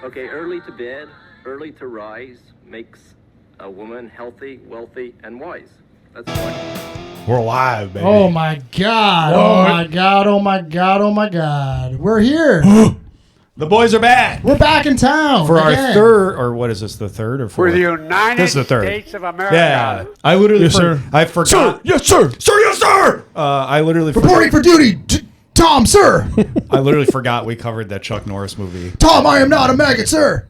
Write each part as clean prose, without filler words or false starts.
Okay, early to bed, early to rise makes a woman healthy, wealthy, and wise. That's why. We're live, baby. Oh my God. Oh my God. Oh my God. Oh my God. We're here. The boys are back. We're back in town. For again. our third, or what is this, the third or fourth? For the United This is the third. States of America. Yeah. I literally I forgot. Sir, yes, sir. Sir, yes, sir. I literally Reporting for duty. Tom, sir. I literally forgot we covered that Chuck Norris movie. Tom, I am not a maggot, sir.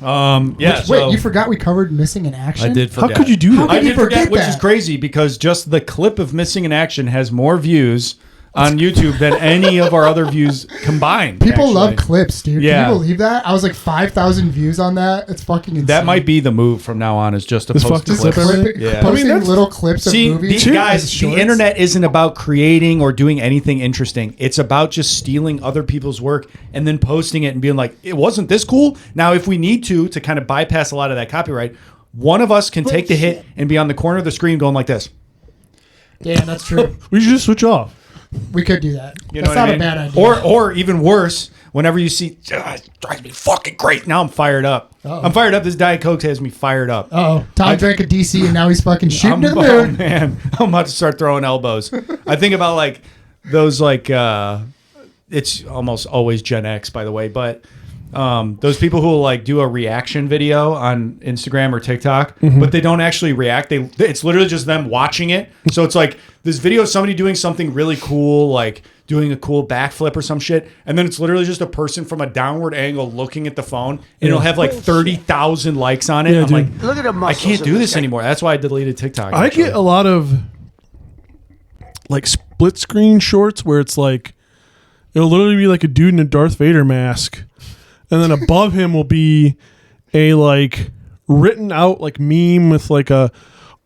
Yeah. Wait, you forgot we covered Missing in Action? I did forget. How could you do that? How I could you did forget, forget which that? is crazy because just the clip of Missing in Action has more views on YouTube than any of our other views combined. People actually. love clips, dude. Yeah. Can you believe that? I was like 5,000 views on that. It's fucking insane. That might be the move from now on, is just to Just post fucking clips. clip everything? Yeah. Posting that's- little clips See, of movies. guys, as the shorts. internet isn't about creating or doing anything interesting. It's about just stealing other people's work and then posting it and being like, it wasn't this cool. Now, if we need to kind of bypass a lot of that copyright, one of us can take the hit and be on the corner of the screen going like this. Yeah, that's true. We should just switch off. We could do that. You know That's what not I mean? a bad idea. Or even worse, whenever you see, it drives me fucking great. Now I'm fired up. Uh-oh. I'm fired up. This Diet Coke has me fired up. Uh-oh. Tom drank a DC and now he's fucking shooting to the Oh moon. man, I'm about to start throwing elbows. I think about like those it's almost always Gen X, by the way, but those people who will like do a reaction video on Instagram or TikTok, but they don't actually react. It's literally just them watching it. So it's like this video of somebody doing something really cool, like doing a cool backflip or some shit, and then it's literally just a person from a downward angle looking at the phone, and it'll have like 30,000 likes on it. Yeah, I'm dude. like, Look at the I muscles. can't of do this this guy. anymore. That's why I deleted TikTok. I actually. get a lot of like split screen shorts where it's like it'll literally be like a dude in a Darth Vader mask, and then above him will be a like written out like meme with like a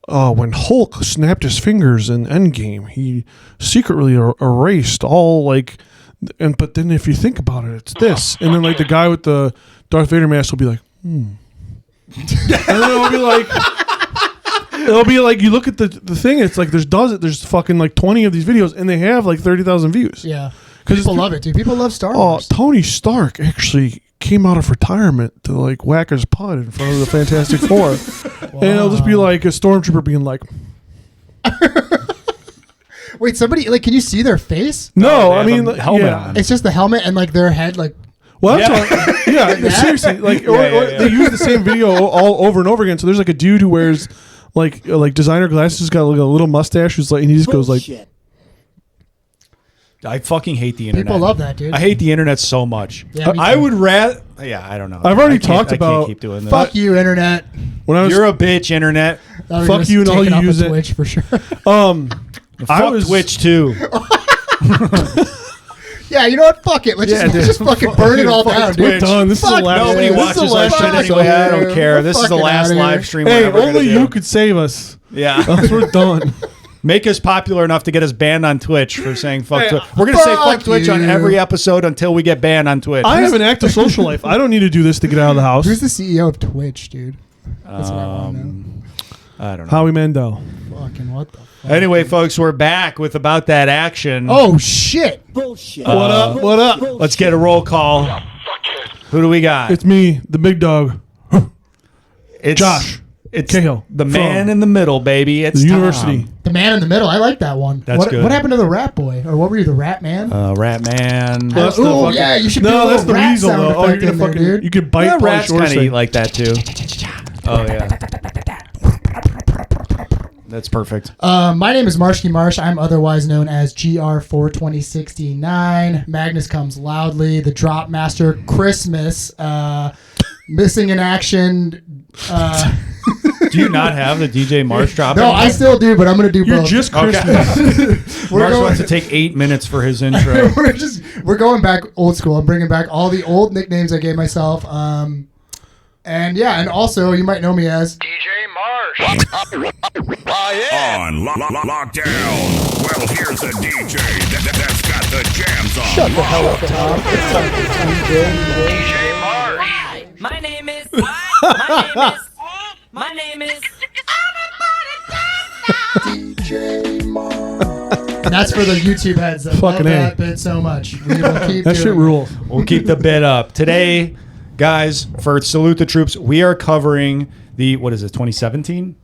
when Hulk snapped his fingers in Endgame, he secretly erased all like, but then if you think about it, it's this, and then like the guy with the Darth Vader mask will be like, and then it'll be like you look at the thing, it's like there's fucking like 20 of these videos, and they have like 30,000 views. Yeah. 'Cause People love it, dude. People love Star Oh, Wars. Tony Stark actually came out of retirement to like whack his putt in front of the Fantastic Four. And it'll just be like a stormtrooper being like, Wait, somebody, like, can you see their face? no, they I have mean, a like, helmet yeah. on. It's just the helmet and, like, their head, like, Well, that's yeah, seriously, like, or they use the same video all over and over again. So there's like a dude who wears like designer glasses, got like a little mustache, who's like, and he just goes like, I fucking hate the internet. people love that, dude. I hate the internet so much. Yeah, me I too. would rather. Yeah, I don't know. I've already I can't- talked I can't about- keep doing this. Fuck you, internet. when I was You're a bitch, internet. Now we're Fuck just you and all taking you off use of it. Twitch for sure. Fuck Twitch too. Yeah, you know what? Fuck it. Let's just fucking burn it all down, Twitch. dude. done. This is the Fuck last. Nobody this is watches the that last shit episode, anyway. I dude. don't care. We're This is the fucking last outta here. live stream. we're Hey, ever gonna only do. you could save us. Yeah. Else we're done. Make us popular enough to get us banned on Twitch for saying fuck Twitch. We're gonna say fuck fuck Twitch on you. every episode until we get banned on Twitch. I have an active social life. I don't need to do this to get out of the house. Who's the CEO of Twitch, dude? That's what I want to know. I don't know. Howie Mandel. Fucking what the fuck? Anyway, folks, we're back with About That Action. Oh, shit. What up? What up? Let's get a roll call. Who do we got? It's me, the big dog, It's Josh. It's Cahill the man from in the middle, baby. It's the Tom. university. The man in the middle. I like that one. That's what, good. What happened to the rat boy? Or what were you, the rat man? Rat man. That's the Oh, fucking- yeah, you should put a No, little that's the rat weasel sound though. Oh, you're effect gonna in there, fucking dude. you could bite Yeah, punch rats or kind of say. eat like that too. Oh yeah. That's perfect. My name is Marshky Marsh. I'm otherwise known as GR42069. Magnus comes loudly. The Drop Master Christmas. Missing in Action. Do you not have the DJ Marsh drop? No, I still do, but I'm going to do You're both. just Okay. Christmas. We're Marsh going- wants to take 8 minutes for his intro. we're going back old school. I'm bringing back all the old nicknames I gave myself. And yeah, and also you might know me as DJ Marsh. On lockdown. Well, here's a DJ that's got the jams on. Shut the hell up, Tom. DJ Marsh. My name is. My name is. And that's for the YouTube heads that Fucking love A. that bit so much. We will keep That doing shit it. rules. We'll keep the bit up. Today guys, for Salute the Troops, we are covering the, what is it, 2017?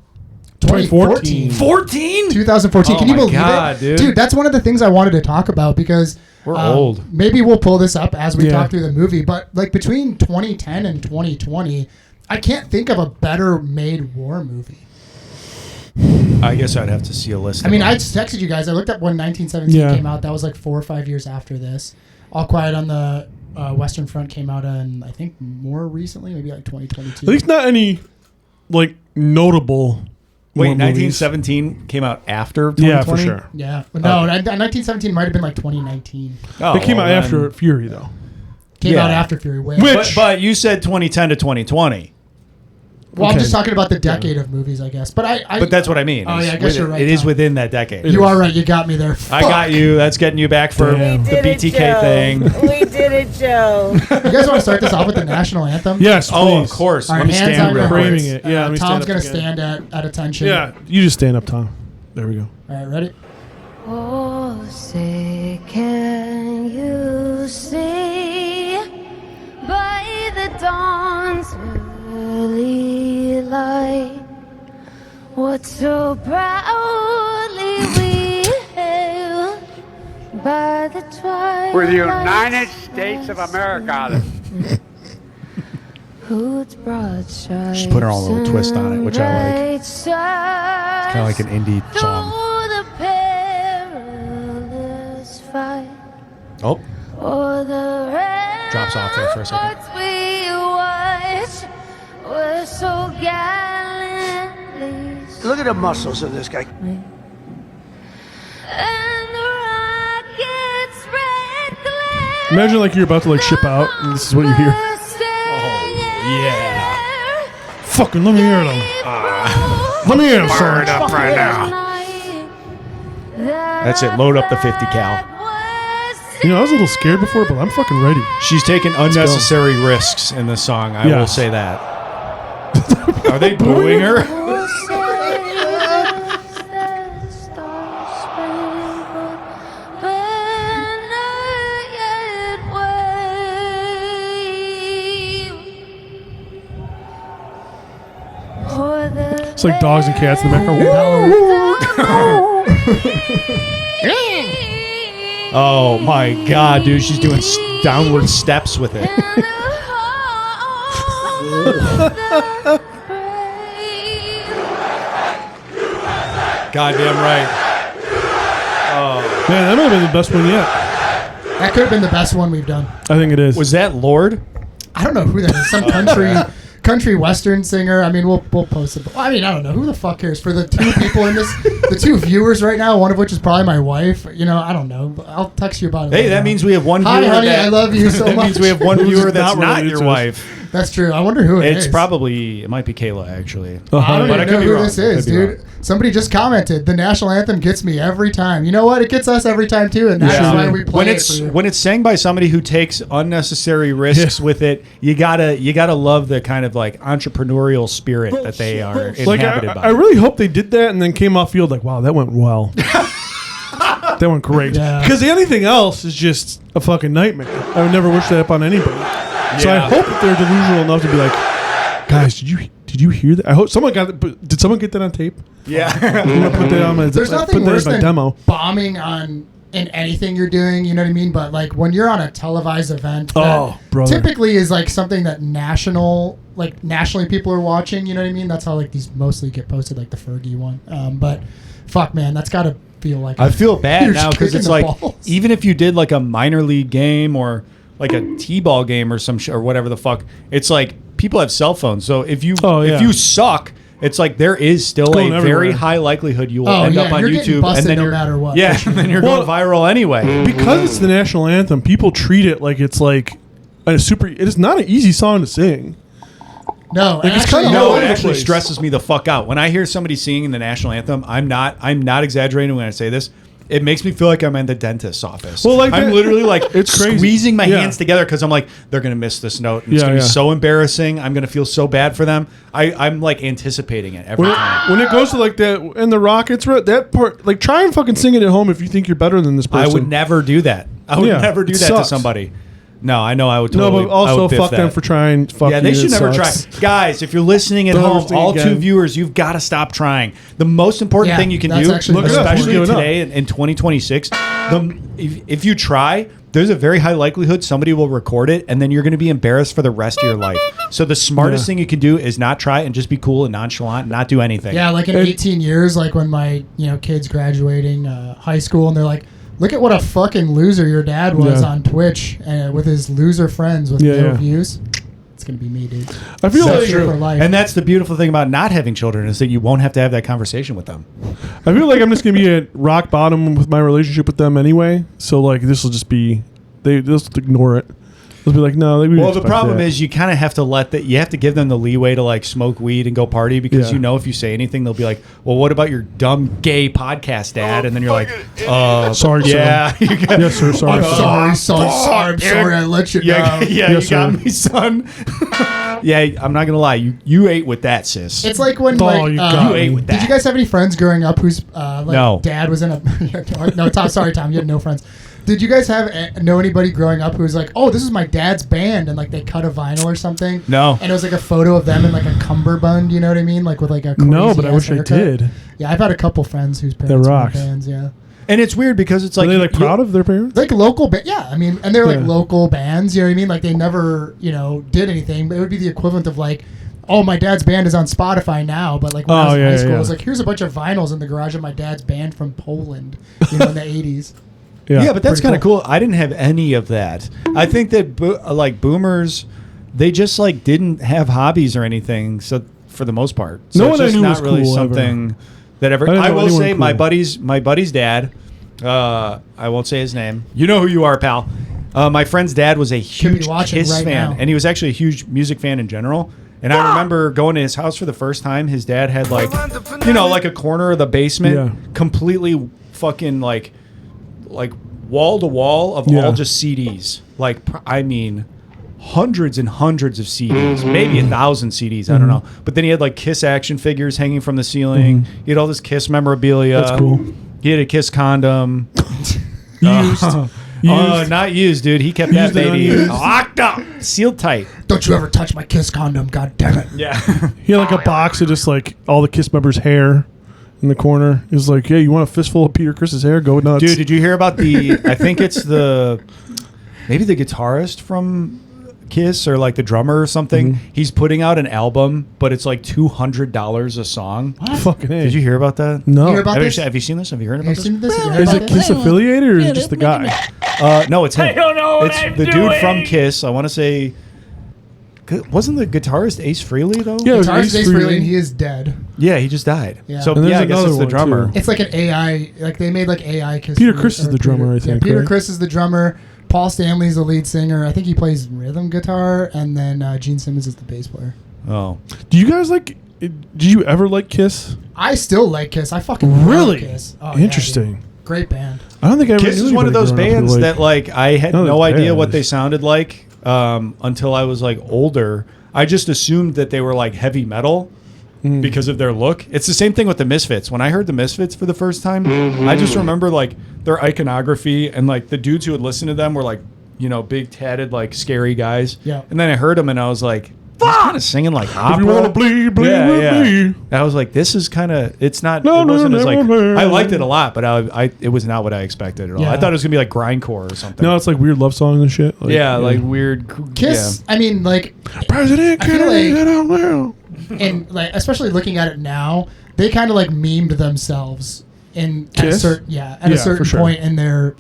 2014. 14? 2014. Oh Can you my believe God, it? dude. That's one of the things I wanted to talk about because We're old. Maybe we'll pull this up as we Yeah. talk through the movie, but like between 2010 and 2020, I can't think of a better made war movie. I guess I'd have to see a list. I mean, of I them. texted you guys. I looked up when 1917 Yeah. came out. That was like 4 or 5 years after this. All Quiet on the Western Front came out in, I think, more recently, maybe like 2022. At least not any like notable. Wait, war movies. 1917 came out after 2020? Yeah, for sure. Yeah. But no, 1917 might have been like 2019. Oh, It came well, out then- after Fury, though. Came Yeah. out after Fury. Which? But you said 2010 to 2020. Well, I'm Okay. just talking about the decade of movies, I guess. But I But that's what I mean. Oh, It's yeah, I guess you're right, It is Tom. within that decade. You are right. You got me there. I got you. That's getting you back for Damn. the BTK thing. We did it, Joe. You guys want to start this off with the national anthem? Yes, Oh, please. of course. All Let right, me hands stand on real your quick. Framing hearts. it. Yeah, let me stand Tom's up gonna again. stand at attention. Yeah, you just stand up, Tom. There we go. All right, ready? Oh, say, can you see by the dawn's early light what so proudly we hailed by the twilight? We're the United States of America. Whose broad She's putting her own little twist on it, which I like. It's Kind of like an indie song. the perilous fight, Oh, or the Drops off there for a second. ramparts we watched were so gallantly Look at the muscles of this guy. and the rockets' red glare. Imagine like you're about to like ship out, and this is what you hear. yeah. Fucking let me hear them. Let me hear them, Fire it Sarge. up right now. That's it. Load up the 50 cal. You know, I was a little scared before, but I'm fucking ready. She's taking unnecessary risks in this song. I will Yes. say that. Are they booing her? It's like dogs and cats in the background. Oh my god, dude. She's doing downward steps with it. Goddamn right. Man, that might have been the best one yet. That could have been the best one we've done. I think it is. Was that Lord? I don't know who that is. Some country western singer. I mean, we'll post it. I mean, I don't know who the fuck cares. For the two people in this, the two viewers right now, one of which is probably my wife. You know, I don't know. I'll text you about it. Hey, later that on. means we have one Hi, viewer. honey, that, I love you so that much. means we have one Who's viewer that's not not related your to us. wife. That's true. I wonder who it is. It's probably, it might be Kayla, actually. I don't But I even could know be who wrong. this I is, could be dude. wrong. Somebody just commented. The national anthem gets me every time. You know what? It gets us every time too, and that's why we play when it it's for you. when it's sang by somebody who takes unnecessary risks with it, you gotta love the kind of like entrepreneurial spirit that they are Like, inhabited I by. really hope they did that and then came off field like, wow, that went well. That went great. Yeah. Because anything else is just a fucking nightmare. I would never wish that upon anybody. So I Yeah. hope that they're delusional enough to be like, guys, did you hear that? I hope someone got it. Did someone get that on tape? yeah. I'm gonna put that on my, There's put nothing that worse as my than demo. bombing on in anything you're doing. You know what I mean? But like when you're on a televised event, that Oh, brother. typically is like something that nationally people are watching. You know what I mean? That's how like these mostly get posted, like the Fergie one. But fuck, man, that's got to feel like I feel bad You're now just because kicking it's the like balls. even if you did like a minor league game or like a t-ball game or some or whatever the fuck, it's like people have cell phones. So if you if you suck, it's like there is still a Going very everywhere. high likelihood you will Oh, end yeah, up on you're getting YouTube busted and then no you're matter what, Yeah, for sure. and then you're Well, going viral anyway. Because it's the national anthem, people treat it like it's like a super. It is not an easy song to sing. no. Like, it's actually, kinda you know No, all what? it over the actually place. stresses me the fuck out. When I hear somebody singing the national anthem, I'm not exaggerating when I say this. It makes me feel like I'm in the dentist's office. Well, like I'm that- literally like it's crazy. squeezing my Yeah. hands together because I'm like, they're gonna miss this note. And it's Yeah, gonna be yeah. so embarrassing. I'm gonna feel so bad for them. I'm like anticipating it every time. When it goes to like that and the Rockets, that part, like try and fucking sing it at home if you think you're better than this person. I would never do that. I would Yeah, never do it that to sucks. somebody. No, I know I would No, totally. but also I would biff fuck them that. for trying. Fuck Yeah, they you, should it never try. sucks. Guys, if you're listening at Don't home, understand all again. 2 viewers, you've got to stop trying. The most important Yeah, thing you can that's do, actually Look it up. especially Look it up. today in 2026, if you try, there's a very high likelihood somebody will record it, and then you're going to be embarrassed for the rest of your life. So the smartest thing you can do is not try and just be cool and nonchalant and not do anything. Yeah, like in 18 years, like when my kids graduating high school, and they're like, "Look at what a fucking loser your dad was Yeah. on Twitch with his loser friends with Yeah, no yeah. views." It's gonna be me, dude. I feel That's like true for life. And that's the beautiful thing about not having children is that you won't have to have that conversation with them. I'm just gonna be at rock bottom with my relationship with them anyway. So like this will just be they'll just ignore it. They'll be like, no. Well, the problem is you kind of have to you have to give them the leeway to like smoke weed and go party because Yeah. if you say anything, they'll be like, well, what about your dumb gay podcast, Dad? And then you're like, sorry, yeah. son. Yes, sir. Sorry. I'm sorry, son. I'm sorry I let you Yeah, down. yeah, Yes, you got sir. me, son. Yeah, I'm not gonna lie. You ate with that, sis. It's like when you got You ate with did that. you guys have any friends growing up whose No. dad was in a no? Tom, sorry, Tom, you had no friends. Did you guys know anybody growing up who was like, oh, this is my dad's band, and like they cut a vinyl or something? No. And it was like a photo of them in like a cummerbund, you know what I mean? Like with like a No, but I crazy-ass wish I haircut. did. Yeah, I've had a couple friends whose parents were in rocks. bands. Yeah, And it's weird because it's Are like they like proud of their parents? like local yeah, I mean, and they're like Yeah. local bands, you know what I mean? Like they never did anything, but it would be the equivalent of like, oh, my dad's band is on Spotify now, but like when I was in high school, it was like, here's a bunch of vinyls in the garage of my dad's band from Poland, in the 80s. Yeah, but that's Pretty kind of cool. I didn't have any of that. I think that like boomers, they just like didn't have hobbies or anything. So for the most part, so No it's one I just knew not was really cool, something that ever. I didn't I know will anyone say cool. my buddy's dad. I won't say his name. You know who you are, pal. My friend's dad was a be huge watching Kiss right fan, now. and he was actually a huge music fan in general. And I remember going to his house for the first time. His dad had like, like a corner of the basement, completely fucking like wall to wall of all just CDs. Like, I mean, hundreds and hundreds of CDs, maybe 1,000 CDs. I don't know. But then he had like Kiss action figures hanging from the ceiling. He had all this Kiss memorabilia. That's cool. He had a Kiss condom. Used. Not used, dude. He kept that Used and baby unused. locked up, sealed tight. Don't you ever touch my Kiss condom, god damn it. Yeah. He had like a box of just like all the Kiss members' hair in the corner. He was like, "Hey, you want a fistful of Peter Chris's hair? Go nuts, Dude, did you hear about I think it's maybe the guitarist from Kiss or like the drummer or something. He's putting out an album, but it's like $200 a song. Fucking A. Did you hear about that? No. You hear about Have this? you seen this? Have you heard about Have you seen this? You heard Is about it this? Kiss affiliated or is it just the guy? No, it's him. I don't know what It's I'm the dude doing. from Kiss. I want to say, wasn't the guitarist Ace Frehley though? Yeah, it was Guitarist Ace Frehley. Frehley, and he is dead. Yeah, he just died. Yeah. So And there's yeah, I guess another it's the one, drummer. too. It's like an AI, like they made like AI Kiss. Peter Criss is the drummer, I think, Peter right? Criss is the drummer. Paul Stanley's the lead singer. I think he plays rhythm guitar, and then Gene Simmons is the bass player. Oh, Do you guys like? Did you ever like Kiss? I still like Kiss. I fucking Really? love Kiss. Oh, yeah, Interesting. dude. Great band. I don't think I ever Kiss knew is one of anybody those growing up who bands liked- that like I had No, no they're idea what bands. they sounded like until I was like older. I just assumed that they were like heavy metal because of their look. It's the same thing with the Misfits. When I heard the Misfits for the first time, I just remember like their iconography and like the dudes who would listen to them were like, big tatted like scary guys. Yeah. And then I heard them and I was like, he's kind of singing like opera. If you wanna bleed, bleed yeah, with yeah. me. And I was like, this is kind of. It's not. No, it wasn't no, as like. never I liked it a lot, but it was not what I expected at all. Yeah. I thought it was gonna be like grindcore or something. No, it's like weird love songs and shit. Like, yeah, like weird. Kiss. I mean, like, President I feel Kennedy, like- get out now. and like especially looking at it now, they kind of like memed themselves at a Kiss? certain Yeah, a for certain sure. point in their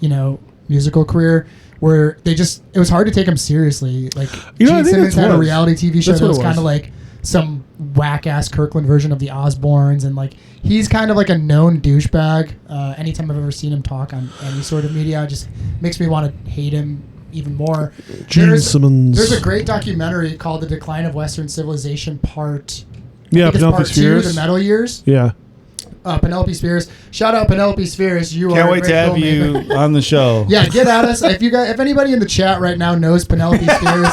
musical career where it was hard to take them seriously. Like I Gene think Simmons that's had a what it was. reality TV show That's that what was it kind of was. like some whack ass Kirkland version of the Osbournes, and like he's kind of like a known douchebag. Anytime I've ever seen him talk on any sort of media, it just makes me want to hate him even more. Gene Simmons. There's a great documentary called "The Decline of Western Civilization" Part. Yeah, I think it's Penelope part 2, Spears. the metal years. Yeah. Penelope Spears. Shout out Penelope Spears. You Can't are a wait great to have filmmaker. you on the show. Yeah, get at us. If anybody in the chat right now knows Penelope Spears,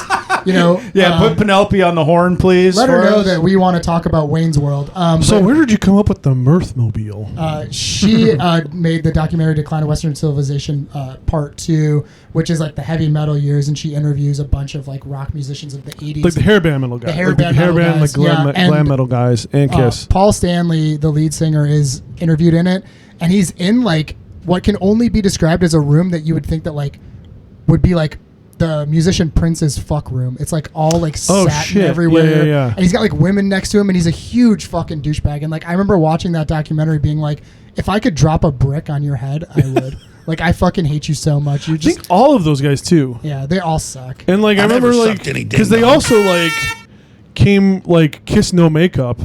You know. Yeah, put Penelope on the horn, please. Let her for know us. that we want to talk about Wayne's World. So but, where did you come up with the Mirthmobile? she made the documentary Decline of Western Civilization Part 2, which is like the heavy metal years, and she interviews a bunch of like rock musicians of the 80s. Like the hairband metal guys. The hairband metal guys, like glam, yeah, and, glam metal guys, and Kiss. Paul Stanley, the lead singer, is interviewed in it, and he's in like what can only be described as a room that you would think that like would be like the musician Prince's fuck room. It's like all like satin everywhere. Yeah. And he's got like women next to him, and he's a huge fucking douchebag. And like I remember watching that documentary being like, if I could drop a brick on your head, I would. Like I fucking hate you so much. You I just think all of those guys too. yeah, they all suck. And like I remember never like sucked any because they ding-dong. also like came like Kiss no makeup,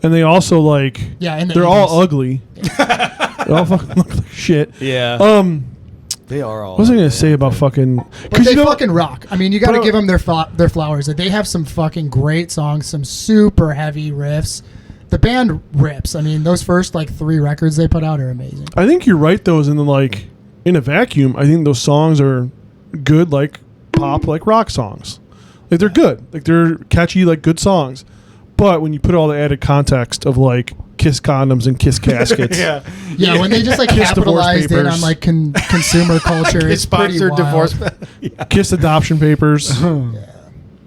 and they also like Yeah, in the they're all 80s. ugly. They all fucking look like shit. Yeah. They are all. What was I gonna say about fucking? But Because they you know, fucking rock. I mean, you got to Bro- give them their flowers. They have some fucking great songs, some super heavy riffs. The band rips. I mean, those first like 3 records they put out are amazing. I think you're right though. Is in the like in a vacuum, I think those songs are good, like pop, like rock songs. Like they're good, like they're catchy, like good songs. But when you put all the added context of like Kiss condoms and Kiss caskets, Yeah. Yeah, when they just like Kiss divorce capitalized it papers. on like consumer culture, His it's pretty sponsored wild. divorce. Kiss adoption papers,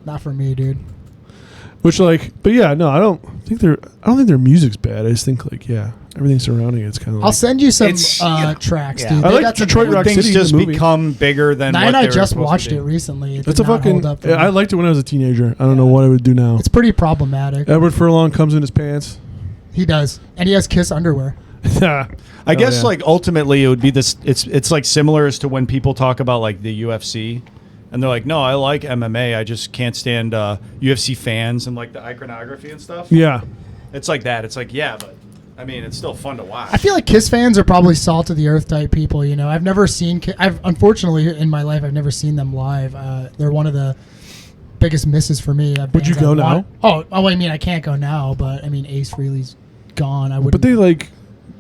Not for me, dude. which like, but yeah, no, I don't think their music's bad. I just think like, yeah, everything surrounding it's kind of. I'll send you some It's, you know, tracks, yeah. dude. I They like got some Detroit good- Rock Things City, just the movie. become bigger than Nye what and I they were just supposed to watched be. it recently. It It's did a not fucking. hold up for me. I liked it when I was a teenager. I don't know what I would do now. It's pretty problematic. Edward Furlong comes in his pants. He does, and he has Kiss underwear. Yeah. I guess yeah. like ultimately it would be this. It's like similar as to when people talk about like the UFC, and they're like, no, I like MMA. I just can't stand UFC fans and like the iconography and stuff. Yeah. It's like that. It's like yeah, but I mean, it's still fun to watch. I feel like Kiss fans are probably salt of the earth type people. You know, I've never seen. I've unfortunately in my life I've never seen them live. They're one of the biggest misses for me. Would you go now? Oh, I mean, I can't go now, but I mean, Ace Frehley's gone. I would. But they like,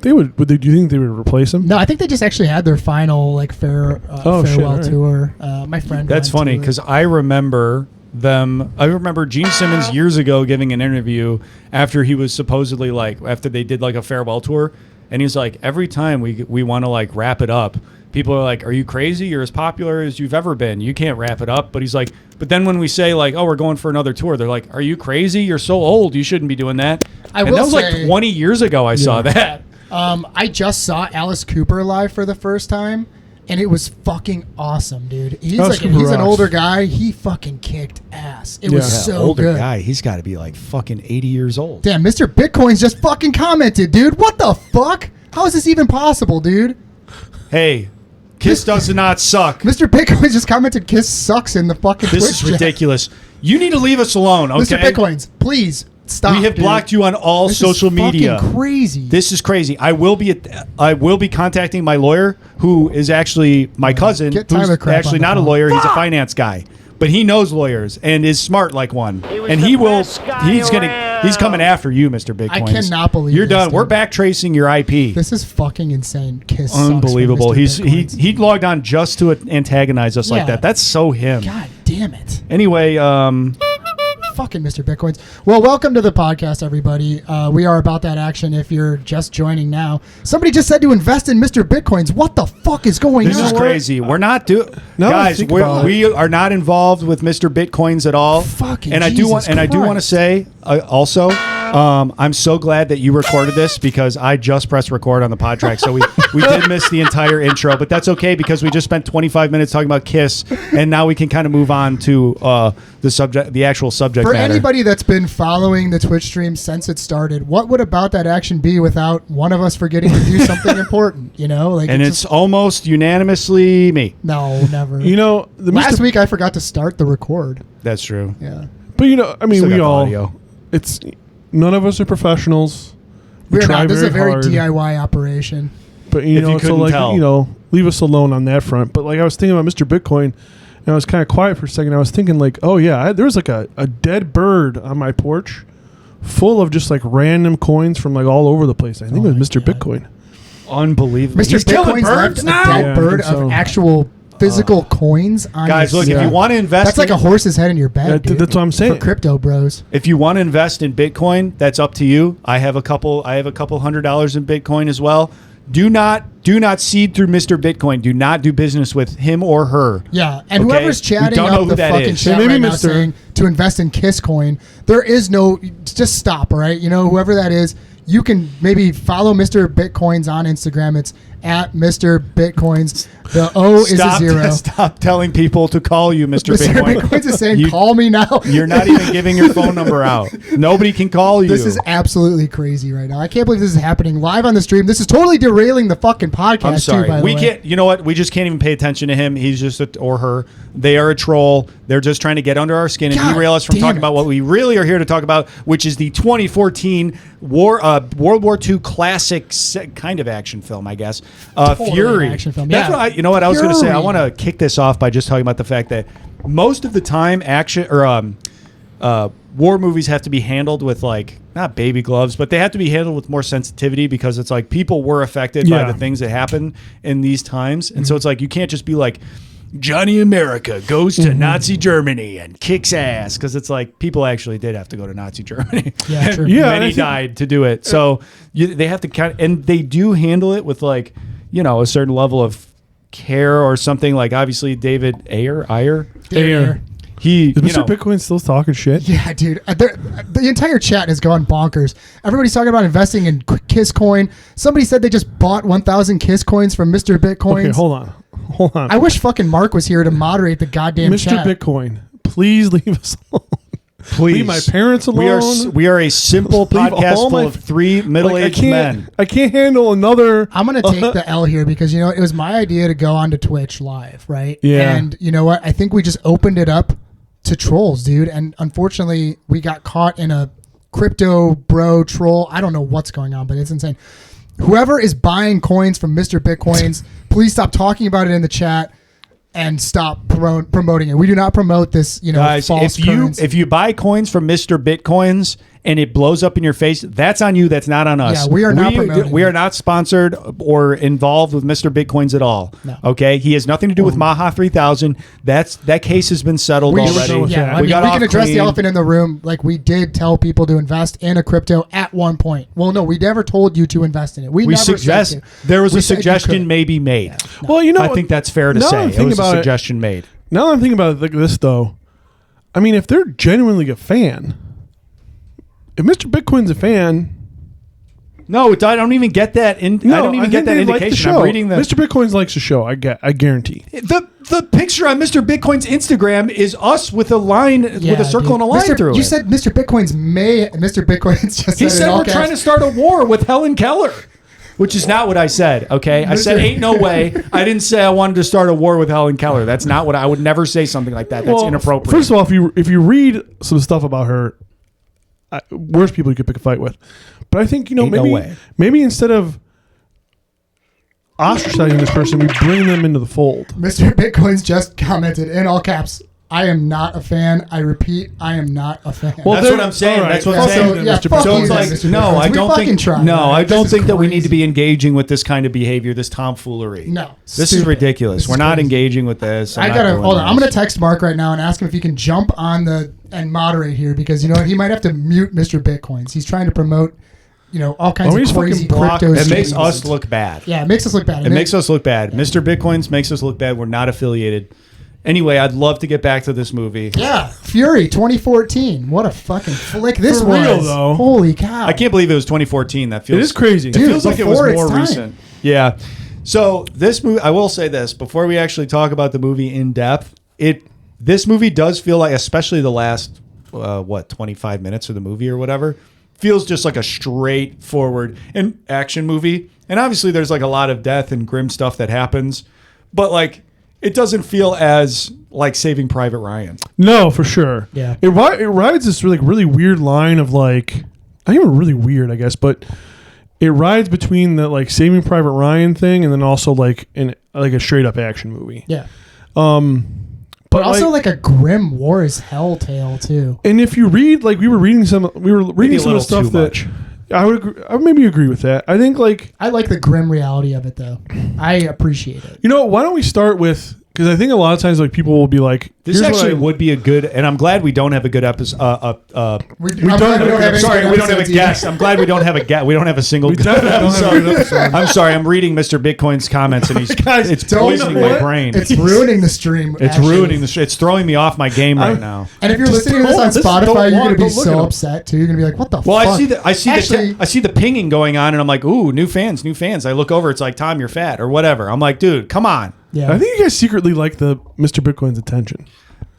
they would they? Do you think they would replace him? No, I think they just actually had their final like Oh, shit, farewell alright. tour. My friend. That's went funny to it. because I remember them. I remember Gene Simmons years ago giving an interview after he was supposedly like after they did like a farewell tour, and he's like, every time we want to like wrap it up, people are like, "Are you crazy? You're as popular as you've ever been. You can't wrap it up." But he's like, but then when we say like, "Oh, we're going for another tour," they're like, "Are you crazy? You're so old. You shouldn't be doing that." I and will that was like say- 20 years ago. I saw that. I just saw Alice Cooper live for the first time, and it was fucking awesome, dude. He's Alice like Cooper he's an rocks. older guy. He fucking kicked ass. It was Yeah. so older good. guy. He's got to be like fucking 80 years old. Damn, Mr. Bitcoins just fucking commented, dude. What the fuck? How is this even possible, dude? Hey, Kiss does not suck. Mr. Bitcoins just commented, "Kiss sucks" in the fucking This Twitch is chat. ridiculous. You need to leave us alone, okay? Mr. Bitcoins, please stop. We have dude. blocked you on all This social is fucking media. Crazy. This is crazy. I will be contacting my lawyer, who is actually my cousin, Get who's Tyler Crap on actually the not a phone. lawyer. He's a finance guy, but he knows lawyers and is smart like one. And he will. He's coming after you, Mr. Bitcoins. cannot believe you're this, done. dude. We're back tracing your IP. This is fucking insane. Kiss sucks for Unbelievable. Mr. Bitcoins. He logged on just to antagonize us like Yeah. that. That's so him. God damn it. Anyway, Fucking Mr. Bitcoins. Well, welcome to the podcast, everybody. We are About That Action if you're just joining now. Somebody just said to invest in Mr. Bitcoins. What the fuck is going this on? is crazy. We're not doing, No, guys. think about We are not involved with Mr. Bitcoins at all. Fucking and I do want, Jesus and I do want to Christ. say also, I'm so glad that you recorded this because I just pressed record on the pod track, so we did miss the entire intro, but that's okay because we just spent 25 minutes talking about Kiss, and now we can kind of move on to the actual subject For matter. anybody that's been following the Twitch stream since it started, what would About That Action be without one of us forgetting to do something important? You know, like and it's almost unanimously me. no, never. You know, the last Mr. week I forgot to start the record. That's true. Yeah, But you know, I mean, Still got we the all. audio. It's none of us are professionals. We we're try not. This is a very hard, DIY operation. But you If know, you so couldn't like tell. you know, leave us alone on that front. But like I was thinking about Mr. Bitcoin, and I was kind of quiet for a second. I was thinking like, oh yeah, there was like a dead bird on my porch, full of just like random coins from like all over the place. I think it was my Mr. God. Bitcoin. Unbelievable. Mr. He's killing Bitcoin's left birds a now. dead Yeah, I bird think of so. actual physical coins on Guys, your look, if you want to invest, that's like a horse's head in your bed. Dude, that's what I'm saying. For crypto bros. if you want to invest in Bitcoin, that's up to you. I have a couple $100 in Bitcoin as well. Do not seed through Mr. Bitcoin. Do not do business with him or her. Yeah, and Okay? whoever's We chatting don't know up who the that fucking is. chat Maybe right now Mr. saying to invest in Kiss Coin, there is no. Just stop, all right? You know, whoever that is, you can maybe follow Mr. Bitcoins on Instagram. It's at Mr. Bitcoins. The O is a 0. Stop telling people to call you Mr. Mr. Bitcoin. Bitcoins is saying, You- "Call me now." You're not even giving your phone number out. Nobody can call you. This is absolutely crazy right now. I can't believe this is happening live on the stream. This is totally derailing the fucking podcast. I'm sorry. Too, by the We way. can't. You know what? We just can't even pay attention to him. He's just or her. They are a troll. They're just trying to get under our skin and God derail us from damn talking it. about what we really are here to talk about, which is the 2014 World War II classic kind of action film, I guess. Totally Fury. an action film, That's yeah. what you know what I was going to say. I Fury. want to kick this off by just talking about the fact that most of the time action or war movies have to be handled with like not baby gloves, but they have to be handled with more sensitivity because it's like people were affected by Yeah. the things that happen in these times, and so it's like you can't just be like Johnny America goes to Nazi Germany and kicks ass because it's like people actually did have to go to Nazi Germany. Yeah, And true. Yeah, and I many think- died to do it. So they have to kind of, and they do handle it with like a certain level of care or something. Like obviously David Ayer. Ayer. He, Is Mr. Bitcoin still talking shit? Yeah, dude. The entire chat has gone bonkers. Everybody's talking about investing in Kiss Coin. Somebody said they just bought 1,000 Kiss Coins from Mr. Bitcoins. Okay, hold on. I wish fucking Mark was here to moderate the goddamn Mr. chat. Bitcoin, please leave us alone. Please. Leave my parents alone. We are a simple Leave podcast all full my- of three middle-aged men. I can't handle another. I'm gonna take the L here because you know it was my idea to go onto Twitch live, right? Yeah. And you know what? I think we just opened it up to trolls, dude. And unfortunately, we got caught in a crypto bro troll. I don't know what's going on, but it's insane. Whoever is buying coins from Mr. Bitcoins, please stop talking about it in the chat and stop promoting it. We do not promote this, Guys, false if you buy coins from Mr. Bitcoins and it blows up in your face, that's on you. That's not on us. Yeah, we are not promoting We it. are not sponsored or involved with Mr. Bitcoins at all. No. Okay, he has nothing to do with Maha 3000. That case has been settled We already. should- yeah, I mean, we got can off address the clean. elephant in the room. Like we did tell people to invest in a crypto at one point. Well, no, we never told you to invest in it. We We never suggest said to. there was We a said you suggestion could. maybe made. Well, you know, I think that's fair to now say. I'm It thinking was a about it- suggestion made. Now that I'm thinking about it like this, though, I mean, if they're genuinely a fan, if Mr. Bitcoin's a fan, No, I don't even get that. I don't even get think that they like the indication. show. I'm reading the Mr. Bitcoin's likes the show. I guarantee. The picture on Mr. Bitcoin's Instagram is us with a line, with Yeah, a circle dude. and a line through You it. said Mr. Bitcoin's just He said, said in all we're caps, trying to start a war with Helen Keller, which is not what I said. Okay, I said ain't no way. I didn't say I wanted to start a war with Helen Keller. That's not what I would never say something like that. That's Well, inappropriate. First of all, if you read some stuff about her, worst people you could pick a fight with. But I think Ain't no way. maybe instead of ostracizing this person, we bring them into the fold. Mr. Bitcoin's just commented in all caps. I am not a fan. I repeat, I am not a fan. Well, that's then- what I'm saying. all right. That's what I'm Also, saying. yeah, Mr. fuck So you it's then, like, Mr. no, Bitcoins. I We don't fucking think. tried, No, man. I This don't is think that we need to crazy. be engaging with this kind of behavior, this tomfoolery. No, This is stupid. ridiculous. This is We're not crazy. engaging with this. I gotta hold on. I'm gonna text Mark right now and ask him if he can jump on and moderate here because you know what? He might have to mute Mr. Bitcoins. He's trying to promote, all kinds Why don't of you crazy fucking block crypto. It makes streams. us look bad. Yeah, it makes us look bad. It makes us look bad. Mr. Bitcoins makes us look bad. We're not affiliated. Anyway, I'd love to get back to this movie. Yeah, Fury 2014. What a fucking flick this For was. real, though. Holy cow! I can't believe it was 2014. That feels It is crazy. It Dude, feels like it was before its more time. recent. Yeah. So this movie, I will say this before we actually talk about the movie in depth. This movie does feel like, especially the last 25 minutes of the movie or whatever, feels just like a straightforward action movie. And obviously, there's like a lot of death and grim stuff that happens, but like it doesn't feel as like Saving Private Ryan. No, for sure. Yeah. It rides this really weird line of like, not even really weird, I guess, but it rides between the like Saving Private Ryan thing and then also like a straight up action movie. Yeah, But also like a grim war as hell tale too. and if you read like we were reading some of Maybe a the little stuff too that much. I would maybe agree with that. I think like I like the grim reality of it though. I appreciate it. why don't we start with because I think a lot of times like people will be like, This here's what actually I- would be a good, and I'm glad we don't have a good episode. We Sorry, we don't have a guest. I'm glad we don't have a guest. We don't have a single. definitely don't I'm have a sorry. good episode. I'm sorry. I'm reading Mr. Bitcoin's comments, and he's Guys, it's don't- poisoning you know my what? brain. It's ruining the stream. It's actually. ruining the. It's throwing me off my game right now. And if you're Just listening to this on don't Spotify, you're want- gonna be don't look at so them. upset too. You're gonna be like, "What the Well, fuck?" I see Actually, the pinging going on, and I'm like, ooh, new fans. I look over, it's like, Tom, you're fat or whatever. I'm like, dude, come on. yeah. I think you guys secretly like the Mr. Bitcoin's attention.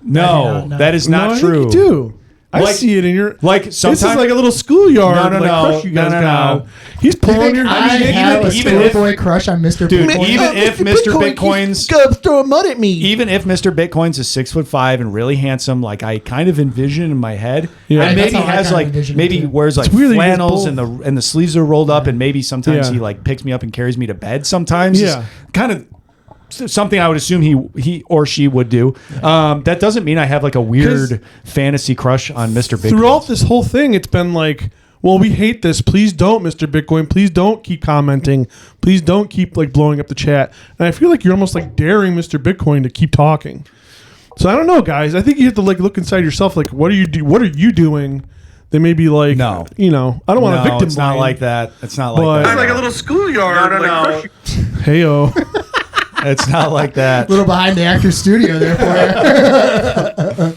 No, No. that is not No, I true. think you do. I Like- see it in your Like This sometimes, is like a little schoolyard. No, like, no. crush you guys No, no, got. no. He's Do you pulling think your. I have a even if- schoolboy crush on Mr. dude, Bitcoin? even if Mr. Bitcoin's go throw mud at me. even if Mr. Bitcoin's is 6'5" and really handsome, like I kind of envision in my head, Yeah. and That's maybe how I has kinda like envision it, maybe too. wears like weird that you guys flannels both- and the sleeves are rolled up, and maybe sometimes Yeah. he like picks me up and carries me to bed. Sometimes, Yeah. kind of something I would assume he or she would do. That doesn't mean I have like a weird fantasy crush on Mr. Bitcoin. Throughout this whole thing, it's been like, well, we hate this. Please don't, Mr. Bitcoin. Please don't keep commenting. Please don't keep like blowing up the chat. And I feel like you're almost like daring Mr. Bitcoin to keep talking. So I don't know, guys. I think you have to like look inside yourself. Like, what are you doing? They may be like, No. you know, I don't want to victim it's not blame. like that. It's not like But- that. It's like a little schoolyard. No. Heyo. It's not like that. little behind the actor's studio there for you.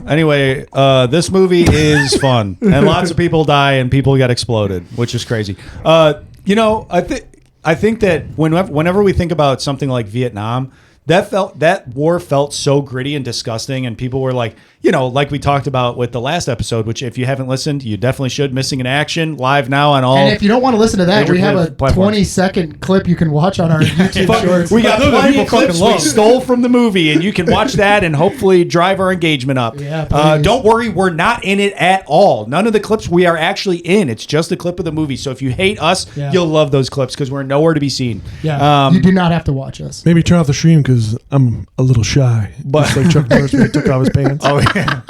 Anyway, this movie is fun, and lots of people die, and people get exploded, which is crazy. I think that whenever we think about something like Vietnam, that war felt so gritty and disgusting, and people were like, like we talked about with the last episode, which if you haven't listened, you definitely should. Missing in Action, live now on all. And if you don't want to listen to that, major we have a platforms. 20-second clip you can watch on our YouTube shorts. We got Those are plenty of people clips fucking we love. stole from the movie, and you can watch that and hopefully drive our engagement up. Yeah, please. Don't worry, we're not in it at all. None of the clips we are actually in. It's just a clip of the movie. So if you hate us, Yeah. you'll love those clips because we're nowhere to be seen. Yeah, you do not have to watch us. Maybe turn off the stream because I'm a little shy. But- Just like Chuck Norris when he took off his pants. Oh yeah.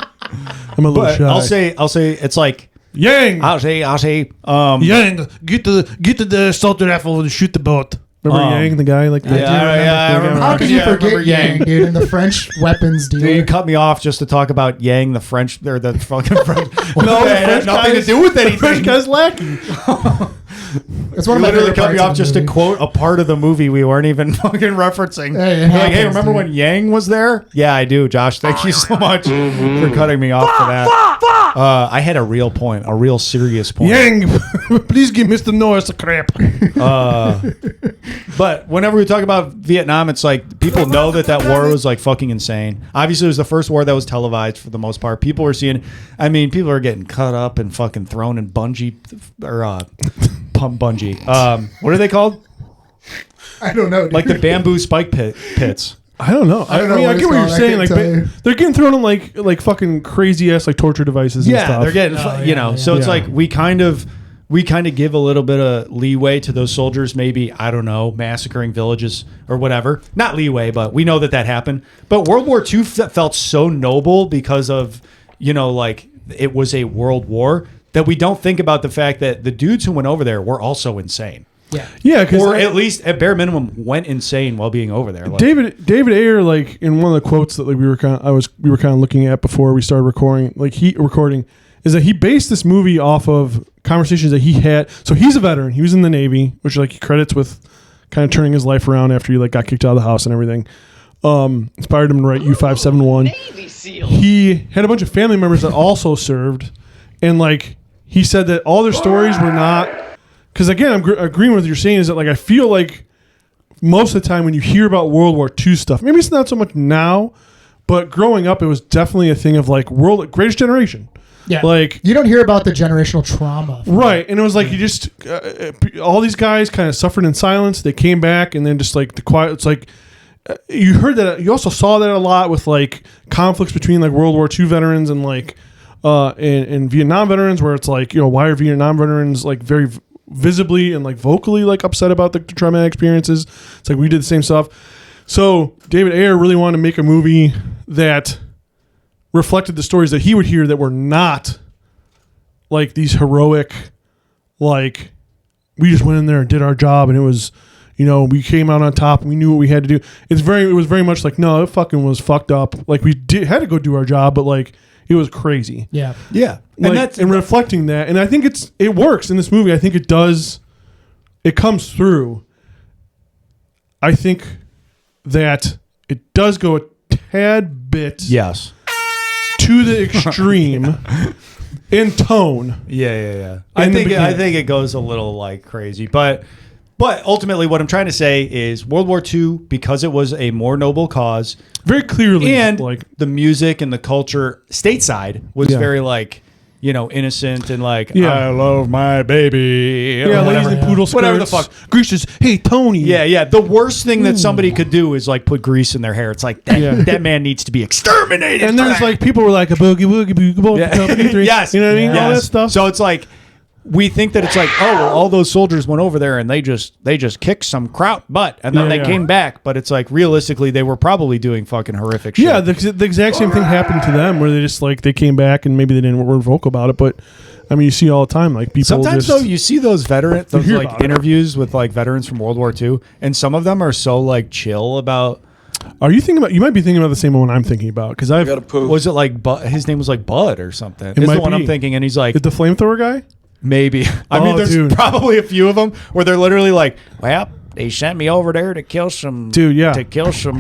I'm a little But shy. I'll say it's like Yang. I'll say Yang, get to the assault rifle and shoot the boat. Remember Yang, the guy like that? I remember. How could you Yeah, I remember forget Yang, dude, and the French weapons You dealer? cut me off just to talk about Yang, the French, or the fucking French. No, the it had French nothing guy to do with anything. French guy's lacking. It's one You of my literally favorite cut me parts off of the just to movie. quote a part of the movie we weren't even fucking referencing. Hey, it You're like, hey, happens, remember dude. when Yang was there? Yeah, I do, Josh. Thank you so much for cutting me off for that. I had a real point, a real serious point. Yang, please give Mr. Norris a crap. But whenever we talk about Vietnam, it's like people know that war was like fucking insane. Obviously, it was the first war that was televised for the most part. People were seeing, people are getting cut up and fucking thrown in bungee or pump bungee. What are they called? I don't know, dude. Like the bamboo spike pits. I don't know. I don't know I what get it's what you're called. I saying. can't Like tell you. they're getting thrown in like fucking crazy ass like torture devices. and stuff. They're getting, yeah. So it's Yeah. like we kind of give a little bit of leeway to those soldiers. Maybe, I don't know, massacring villages or whatever. Not leeway, but we know that happened. But World War II felt so noble because of, like it was a world war that we don't think about the fact that the dudes who went over there were also insane. yeah. Yeah, because Or at least at bare minimum went insane while being over there. Like, David Ayer, like in one of the quotes that like we were kind of looking at before we started recording, is that he based this movie off of conversations that he had. So he's a veteran. He was in the Navy, which like he credits with kind of turning his life around after he like got kicked out of the house and everything. Inspired him to write U-571. He had a bunch of family members that also served, and like he said that all their stories were not. Because again, I'm agreeing with what you're saying is that like I feel like most of the time when you hear about World War II stuff, maybe it's not so much now, but growing up, it was definitely a thing of like greatest generation. Yeah. Like You don't hear about the generational trauma. right, and it was like you just all these guys kind of suffered in silence. They came back, and then just like the quiet. It's like you heard that. You also saw that a lot with like conflicts between like World War II veterans and like and Vietnam veterans, where it's like why are Vietnam veterans like very visibly and like vocally like upset about the traumatic experiences. It's like we did the same stuff. So David Ayer really wanted to make a movie that reflected the stories that he would hear that were not like these heroic, like we just went in there and did our job and it was we came out on top. And we knew what we had to do. It was very much like, no, it fucking was fucked up. Like we had to go do our job, but like it was crazy. Yeah. Yeah. And reflecting that, and I think it works in this movie. I think it does. It comes through. I think that it does go a tad bit yes. to the extreme in tone. Yeah. I think it goes a little like crazy, but ultimately, what I'm trying to say is World War II, because it was a more noble cause, very clearly, and like the music and the culture stateside was very like innocent and like I love my baby. Yeah, ladies and poodle skirts. Whatever the fuck. Grease's, hey Tony. Yeah. The worst thing that somebody could do is like put grease in their hair. It's like that man needs to be exterminated. And there's like people were like a boogie woogie boogie boogie company 3. Yes. You know what I mean? All that stuff. So it's like we think that it's like, oh, well, all those soldiers went over there and they just kicked some kraut butt and then they came back. But it's like realistically, they were probably doing fucking horrific shit. Yeah, the exact same thing happened to them where they just like they came back and maybe they didn't were vocal about it. But I mean, you see all the time like people. Sometimes though, you see those veterans, those hear like about it. interviews with like veterans from World War II, and some of them are so like chill about. Are you thinking about? You might be thinking about the same one I'm thinking about because I've. Was it like his name was like Bud or something? Is might the one be. I'm thinking, and he's like Is the flamethrower guy? maybe. I mean, there's dude. probably a few of them where they're literally like, well, they sent me over there to kill some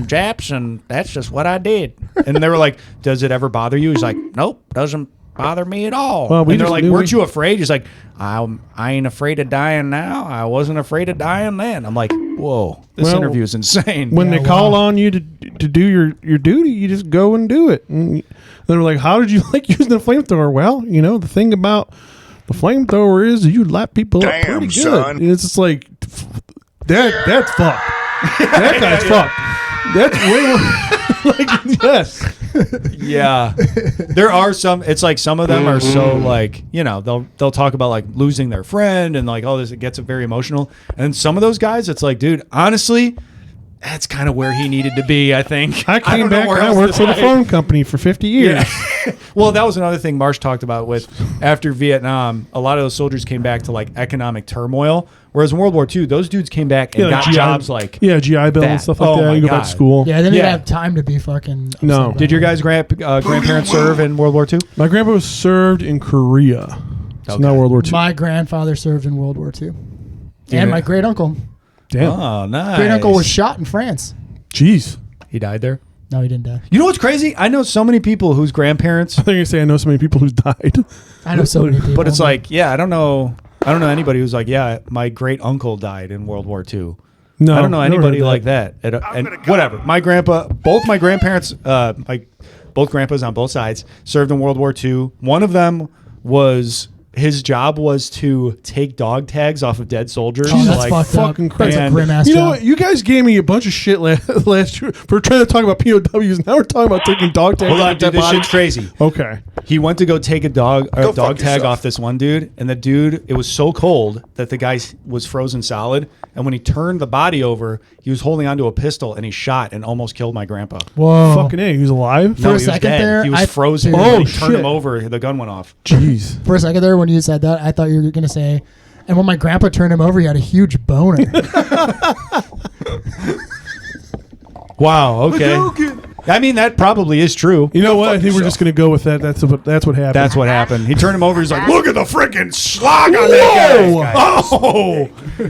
Japs, and that's just what I did. And they were like, does it ever bother you? He's like, nope, doesn't bother me at all. Well, and they're like, weren't you afraid? He's like, I ain't afraid of dying now. I wasn't afraid of dying then. I'm like, whoa, this interview is insane. When they call on you to do your duty, you just go and do it. And they're like, how did you like using the flamethrower? Well, the thing about the flamethrower is you light people up pretty good. Son. And it's just like that's fucked. That guy's fucked. That's way more like yes. Yeah, there are some. It's like some of them are so like they'll talk about like losing their friend and like all this. It gets very emotional. And some of those guys, it's like, dude, honestly, that's kind of where he needed to be. I think I came don't know back where and I else worked to for the say. phone company for 50 years. Yeah. Well, that was another thing Marsh talked about with after Vietnam. A lot of those soldiers came back to like economic turmoil, whereas in World War II, those dudes came back and got jobs like GI Bill that. and stuff like Oh that. my You go back God. to school. Yeah, they didn't Yeah. have time to be fucking. upset No. about Did your it. guys' grandparents serve in World War II? My grandpa was served in Korea. It's not World War II. My grandfather served in World War II, Yeah. and my great uncle. Damn. Oh, nice. Great uncle was shot in France. Jeez. He died there. No, he didn't die. You know what's crazy? I know so many people whose grandparents, I think you say I know so many people who died. I know so many people. but it's like, yeah, I don't know anybody who's like, yeah, my great uncle died in World War II. No, I don't know never anybody heard like that. And whatever. My grandpa, both my grandparents, both grandpas on both sides served in World War II. One of them his job was to take dog tags off of dead soldiers. Oh, that's like, fucked up. fucking That's a crazy. grim ass You job. know what? You guys gave me a bunch of shit last year for trying to talk about POWs. Now we're talking about taking dog tags. Hold on, off dude, dead this bodies. shit's crazy. Okay. He went to go take a dog fuck tag yourself. off this one dude, and the dude, it was so cold that the guy was frozen solid. And when he turned the body over, he was holding onto a pistol, and he shot and almost killed my grandpa. Whoa. Fucking A. He was alive? No, a he was second dead. there, he was I- frozen. dude. When Oh, he turned shit. him over, the gun went off. Jeez. For a second there, when you said that, I thought you were going to say, and when my grandpa turned him over, he had a huge boner. Wow. Okay. I mean, that probably is true. You know what? I think we're just going to go with that. That's what happened. That's what happened. He turned him over. He's like, "Look at the freaking slog on that guy! Oh,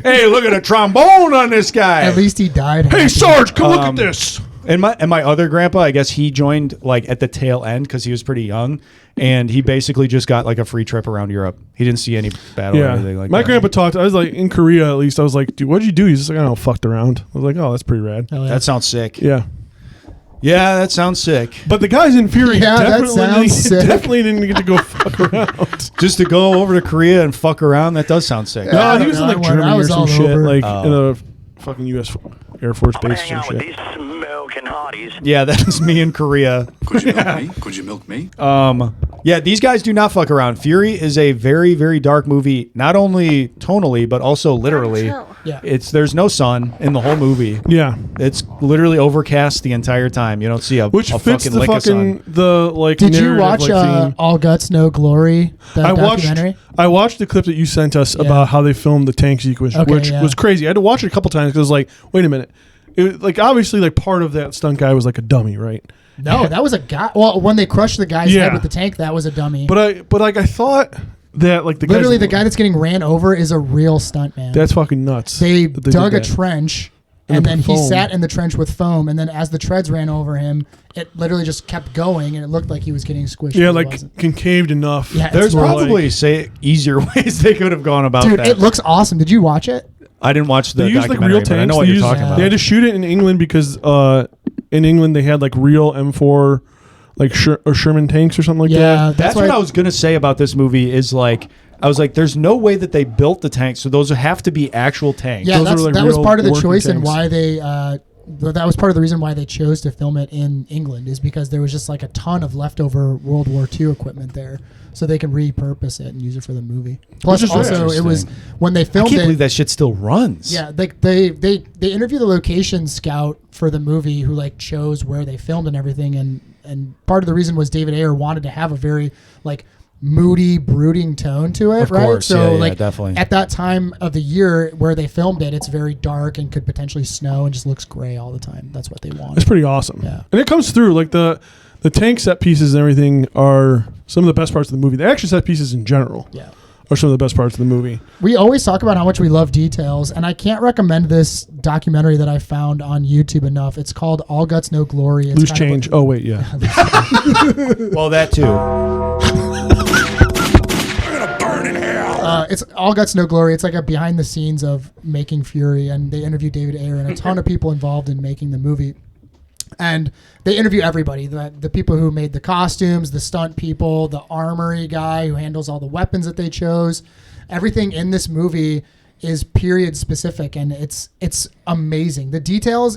hey, look at the trombone on this guy!" At least he died. Hey, Sarge, come look at this. And my other grandpa, I guess he joined like at the tail end because he was pretty young, and he basically just got like a free trip around Europe. He didn't see any battle or Yeah. anything like My that. grandpa talked. I was like, in Korea at least, I was like, dude, what'd you do? He's just like, I don't know, fucked around. I was like, oh, that's pretty rad. Hell yeah. That sounds sick. Yeah. Yeah, that sounds sick. But the guys in Fury Yeah, that definitely, sounds sick. definitely didn't get to go fuck around. Just to go over to Korea and fuck around, that does sound sick. No, I he don't was in know. like I went- I Germany or was some all shit, over. like Oh. in a fucking U.S. Air Force base Hang or out with shit. these smoking hotties. Yeah, that is me in Korea. Could you milk me? Could you milk me? Yeah, these guys do not fuck around. Fury is a very, very dark movie, not only tonally, but also literally. Yeah. There's no sun in the whole movie. Yeah. It's literally overcast the entire time. You don't see a Which a fits fucking the lick of sun. fucking the like. Did you narrative, watch like, theme. All Guts No Glory? The documentary. I watched the clip that you sent us about how they filmed the tank sequence, Okay, which yeah. was crazy. I had to watch it a couple times because I was like, wait a minute. It, like obviously, like part of that stunt guy was like a dummy, right? No, that was a guy. Well, when they crushed the guy's Yeah. head with the tank, that was a dummy. But I thought that like the Literally, guy's, the guy that's getting ran over is a real stunt man. that's fucking nuts. They that dug a did that. trench, And and they then put he foam. sat in the trench with foam, and then as the treads ran over him, it literally just kept going, and it looked like he was getting squished. Yeah, but it like wasn't. concaved enough. Yeah, There's more probably easier ways they could have gone about Dude, that. it looks awesome. Did you watch it? I didn't watch the They used like documentary, real but I tanks. know what They you're used- talking about. They had to shoot it in England because in England they had like real M4 like or Sherman tanks or something like Yeah, that. That's why what I was gonna say about this movie. Is like I was like, there's no way that they built the tanks, so those have to be actual tanks. Yeah, Those are, like, that was real part of the working choice and tanks. why they. That was part of the reason why they chose to film it in England is because there was just like a ton of leftover World War II equipment there, so they could repurpose it and use it for the movie. Plus, is also it was interesting. when they I filmed can't it. believe that shit still runs. Yeah, like they interviewed the location scout for the movie who like chose where they filmed and everything, and part of the reason was David Ayer wanted to have a very like moody, brooding tone to it, Of right? course, So yeah, like definitely. at that time of the year where they filmed it, it's very dark and could potentially snow and just looks gray all the time. That's what they want. It's pretty awesome. Yeah. And it comes through like the tank set pieces and everything are some of the best parts of the movie. The action set pieces in general Yeah. are some of the best parts of the movie. We always talk about how much we love details, and I can't recommend this documentary that I found on YouTube enough. It's called All Guts No Glory. It's Loose kind of change. Oh wait, yeah. Well, that too. It's All Guts No Glory. It's like a behind the scenes of making Fury, and they interview David Ayer and a ton of people involved in making the movie. And they interview everybody, the people who made the costumes, the stunt people, the armory guy who handles all the weapons that they chose. Everything in this movie is period specific, and it's amazing. The details,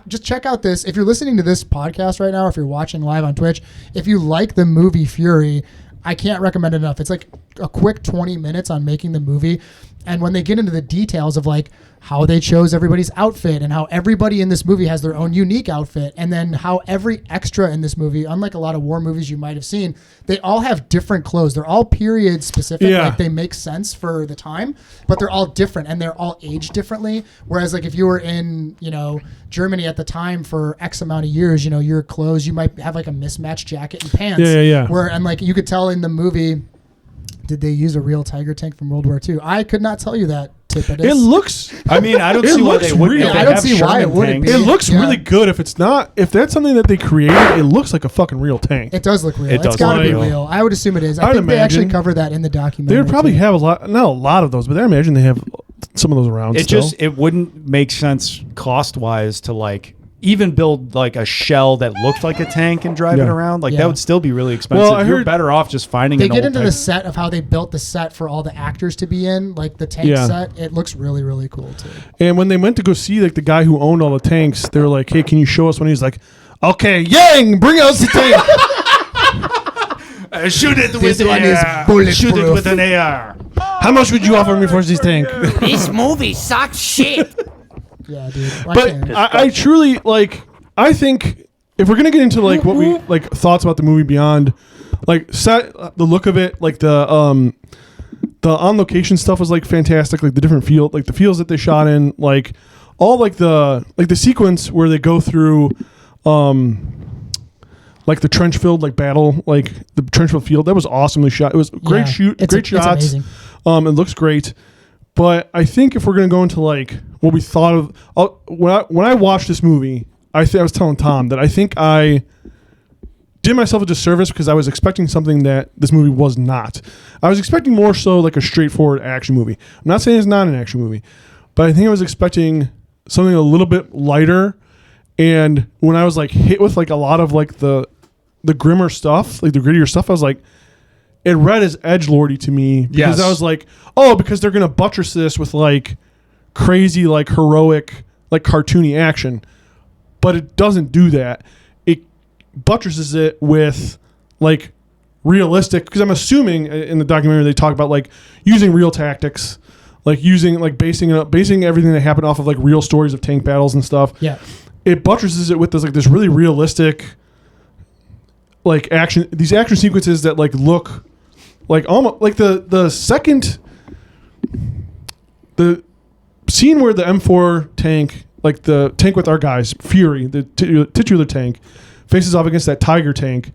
just check out this. If you're listening to this podcast right now, or if you're watching live on Twitch, if you like the movie Fury, I can't recommend it enough. It's like a quick 20 minutes on making the movie. And when they get into the details of like how they chose everybody's outfit and how everybody in this movie has their own unique outfit, and then how every extra in this movie, unlike a lot of war movies you might have seen, they all have different clothes. They're all period specific. Yeah. Like they make sense for the time, but they're all different and they're all aged differently. Whereas like if you were in, Germany at the time for X amount of years, your clothes, you might have like a mismatched jacket and pants. Yeah. And like you could tell in the movie, did they use a real Tiger tank from World War II? I could not tell you that. It looks. I mean, I don't It see why looks they wouldn't. real. If Yeah, they I don't have see why it Sherman wouldn't tanks. be. It looks Yeah. really good. If that's something that they created, it looks like a fucking real tank. It does look real. It It's does got to look be real. real. I would assume it is. I I'd think they actually imagine. cover that in the documentary. They would probably too. have not a lot of those, but I imagine they have some of those around. It wouldn't make sense cost wise to like even build like a shell that looked like a tank and drive it Yeah. around. Like Yeah. that would still be really expensive. Well, I You're heard- better off just finding. They an get old into type. the set of how they built the set for all the actors to be in, like the tank Yeah. set. It looks really, really cool too. And when they went to go see like the guy who owned all the tanks, they were like, "Hey, can you show us?" When he's like, "Okay, Yang, bring us the tank." Shoot it This one is Shoot it bulletproof. with an AR. How much would you offer me for this tank? This movie sucks shit. Yeah, dude. I But can't- I truly like. I think if we're gonna get into like what we like thoughts about the movie beyond, like set the look of it, like the on location stuff was like fantastic. Like the different field, like the fields that they shot in, like all like the sequence where they go through, like the trench filled like battle, like the trench filled field. That was awesomely shot. It was great Yeah, great it's shots. amazing. It looks great. But I think if we're gonna go into like what we thought of when I watched this movie, I was telling Tom that I think I did myself a disservice because I was expecting something that this movie was not. I was expecting more so like a straightforward action movie. I'm not saying it's not an action movie, but I think I was expecting something a little bit lighter. And when I was like hit with like a lot of like the grimmer stuff, like the grittier stuff, I was like, it read as edgelordy to me because Yes. I was like, oh, because they're gonna buttress this with like crazy, like heroic, like cartoony action, but it doesn't do that. It buttresses it with like realistic. Because I'm assuming in the documentary they talk about like using real tactics, like using like basing everything that happened off of like real stories of tank battles and stuff. Yeah. It buttresses it with this really realistic like these action sequences that like look like almost like the scene where the M4 tank, like the tank with our guys, Fury, the titular tank, faces off against that Tiger tank.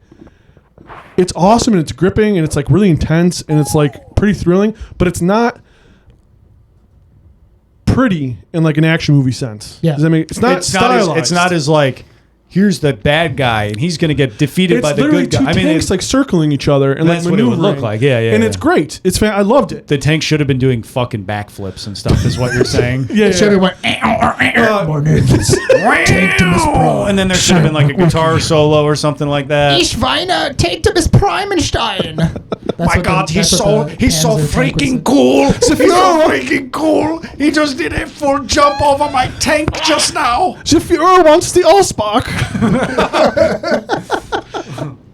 It's awesome and it's gripping and it's like really intense and it's like pretty thrilling, but it's not pretty in like an action movie sense. Yeah. Does that make it's not stylized. It's not as like, here's the bad guy and he's going to get defeated by the good guy. I mean, it's like circling each other and that's like what it would maneuvering. look like. Yeah, yeah. And yeah. it's great. I loved it. The tank should have been doing fucking backflips and stuff, is what you're saying. Yeah, Should have went. Take to Miss Prime. And then there should have been like a guitar solo or something like that. Ich weine, take to Miss Primenstein. My God, he's so freaking cool. He's so freaking cool. He just did a full jump over my tank just now. The Führer wants the Allspark.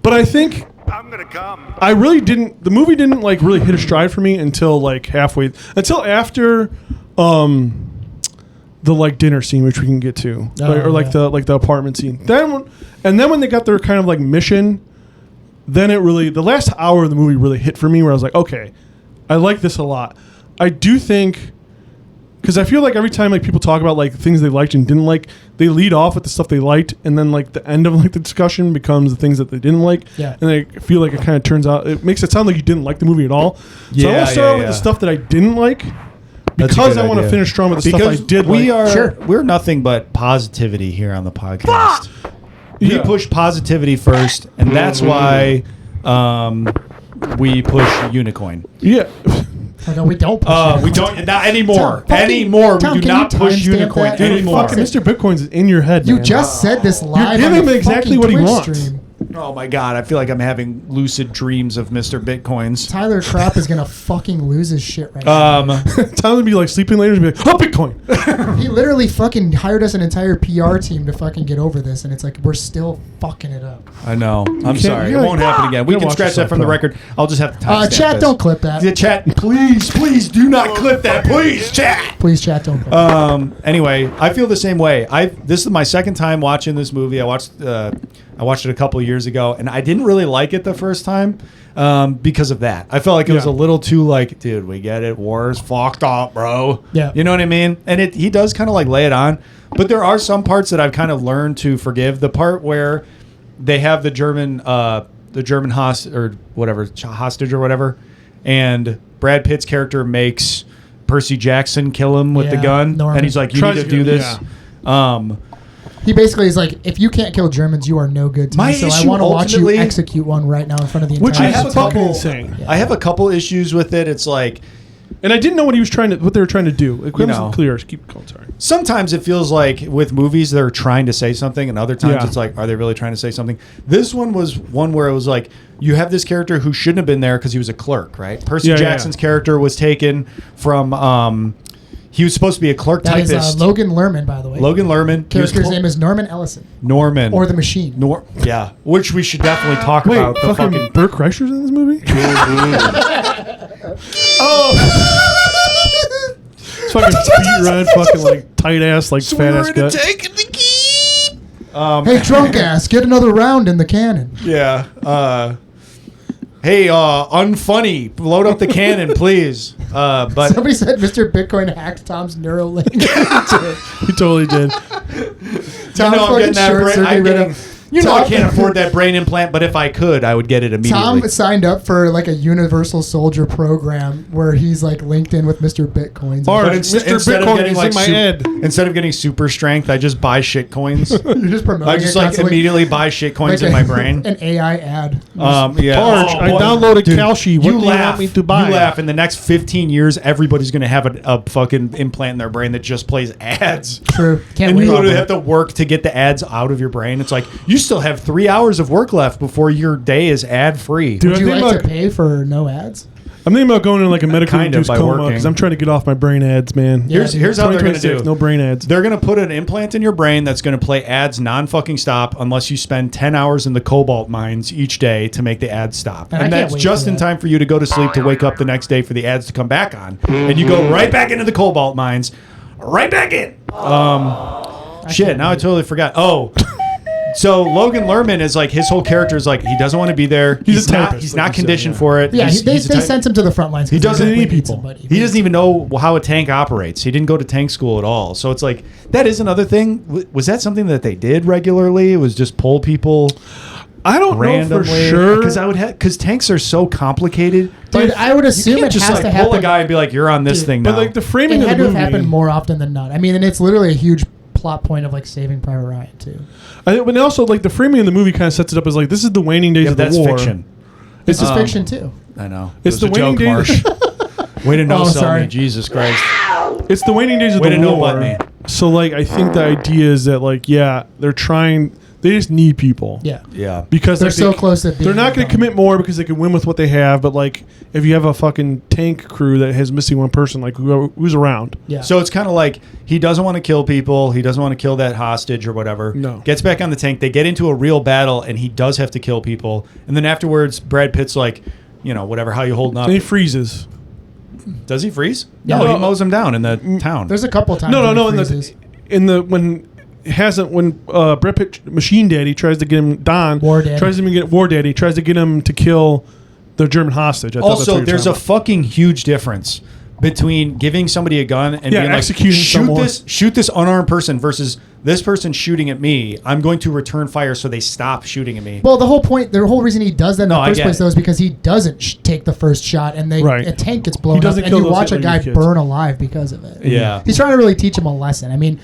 But I think I'm gonna come. I really didn't. The movie didn't like really hit a stride for me until like halfway, until after the like dinner scene, which we can get to, or like the apartment scene. Then when they got their kind of like mission, then it really, the last hour of the movie really hit for me, where I was like, okay, I like this a lot. I do think, because I feel like every time like people talk about like things they liked and didn't like, they lead off with the stuff they liked, and then like the end of like the discussion becomes the things that they didn't like. Yeah. And I feel like it kind of turns out, it makes it sound like you didn't like the movie at all. So I want to start out with the stuff that I didn't like, because I want to finish strong with the stuff I did like. We're nothing but positivity here on the podcast. We push positivity first, and that's why we push Unicoin. Yeah. Oh, no, we don't push we don't, not anymore. Tom, anymore. Tom, We do can not you push timestamp Unicoin that? anymore. Fucking Mr. Bitcoin's in your head, You man. just said this live. giving on the him exactly fucking what he Twitch wants. Stream. Oh my God, I feel like I'm having lucid dreams of Mr. Bitcoins. Tyler Crop is gonna fucking lose his shit right now. Tyler would be like sleeping later and be like, oh, Bitcoin. He literally fucking hired us an entire PR team to fucking get over this, and it's like we're still fucking it up. I know. I'm sorry. It you're won't like, happen again. We you can watch scratch that yourself, from the though. record. I'll just have to timestamp Chat, this. don't clip that. The chat, please do not clip that. Please, chat. Please, chat, don't clip. Anyway, I feel the same way. This is my second time watching this movie. I watched it a couple of years ago, and I didn't really like it the first time because of that. I felt like it was a little too like, dude, we get it. War's fucked up, bro. Yeah. You know what I mean? And he does kind of like lay it on. But there are some parts that I've kind of learned to forgive. The part where they have the German hostage or whatever, and Brad Pitt's character makes Percy Jackson kill him with the Yeah, gun, Norman. and he's like, "You Tries need to to do get- this." He basically is like, if you can't kill Germans, you are no good to My me. So I issue want to watch you ultimately- execute one right now in front of the Which entire is public. fucking insane. I have a couple issues with it. It's like, And I didn't know what they were trying to do. It wasn't know. clear. Keep going, sorry. sometimes it feels like with movies they're trying to say something, and other times Yeah. it's like, are they really trying to say something? This one was one where it was like, you have this character who shouldn't have been there because he was a clerk, right? Percy Yeah, yeah, Jackson's character was taken from. He was supposed to be a clerk That is typist. Logan Lerman, by the way. Logan Lerman. He was Character's cl- name is Norman Ellison, Norman. or the Machine. Yeah, which we should definitely talk Wait, about. The fucking fucking Burt Kreischer's in this movie? It's fucking beat red, fucking like tight ass, like fat ass gut. Hey, drunk ass, get another round in the cannon. Yeah. Hey, unfunny. Load up the cannon, please. But Somebody said Mr. Bitcoin hacked Tom's Neuralink. He totally did. Tom I'm getting that brain. I'm getting, I I can't afford that brain implant, but if I could, I would get it immediately. Tom signed up for like a Universal Soldier program where he's like linked in with Mr. Bitcoins. Or- But Mr. instead of Bitcoin getting is like in my head. instead of getting super strength, I just buy shit coins. You're just promoting I just it like constantly. immediately buy shit coins Like in my brain. An AI ad. Yeah. Parch, I boy. downloaded Dude, Kalshi. What do you want me to buy? You laugh. In the next 15 years, everybody's going to have a fucking implant in their brain that just plays ads. True. Can't And wait. you literally have to work to get the ads out of your brain. It's like, you still have 3 hours of work left before your day is ad free. Dude, Would I you think like about- to pay for no ads? I'm thinking about going in like a medically Kind of induced by coma working. because I'm trying to get off my brain ads, man. Yeah, Here's how they're going to 2026, do. no brain ads. They're going to put an implant in your brain that's going to play ads non-fucking stop unless you spend 10 hours in the cobalt mines each day to make the ads stop. And I And can't that's wait just for in that. time for you to go to sleep to wake up the next day for the ads to come back on. And you go right back into the cobalt mines, right back in. Shit, now I totally forgot. Oh. So Logan Lerman is like, his whole character is like, he doesn't want to be there. He's a not, typist, he's like not you said, conditioned yeah. for it. Yeah, He's they a type- sent him to the front lines. He doesn't need need people. people. He doesn't even know how a tank operates. He didn't go to tank school at all. So it's like, that is another thing. Was that something that they did regularly? It was just pull people I don't randomly? know for sure. Because tanks are so complicated. Dude, I would You assume can't it just has like to pull happen. a guy and be like, you're on this Dude, thing But now. like the It framing of had the to have movie, happened more often than not. I mean, and it's literally a huge plot point of like Saving Private Ryan too. I think, but also like the framing of the movie kind of sets it up as like this is the waning days Yeah, of the that's war. fiction. This is fiction too. I know. It's It was the a waning joke, days. Marsh. Way to no Oh, sell sorry. me. Jesus Christ. It's the waning days of Way the to know war. what me. So like I think the idea is that like yeah they're trying. They just need people. Yeah. Yeah. Because They're like, so close to being they're not going done. to commit more because they can win with what they have. But like, if you have a fucking tank crew that has missing one person, like who's around? Yeah. So it's kind of like he doesn't want to kill people. He doesn't want to kill that hostage or whatever. No. Gets back on the tank. They get into a real battle, and he does have to kill people. And then afterwards, Brad Pitt's like, you know, whatever, how you holding up? And he freezes. Does he freeze? Yeah. No, No. he mows him down in the town. There's a couple times. No, when no, he no. freezes. When Brad Pitt, Machine Daddy, tries to get him, War Daddy. tries to get him to kill the German hostage. I thought that's what Also, you're there's a talking about. fucking huge difference between giving somebody a gun and Yeah, being like, executing someone. shoot this unarmed person versus this person shooting at me. I'm going to return fire so they stop shooting at me. Well, the whole reason he does that in No, the I first get place it. though is because he doesn't take the first shot, and Right. a tank gets blown He up, doesn't and kill you those watch a guy Hitler kids. burn alive because of it. Yeah. He's trying to really teach him a lesson. I mean,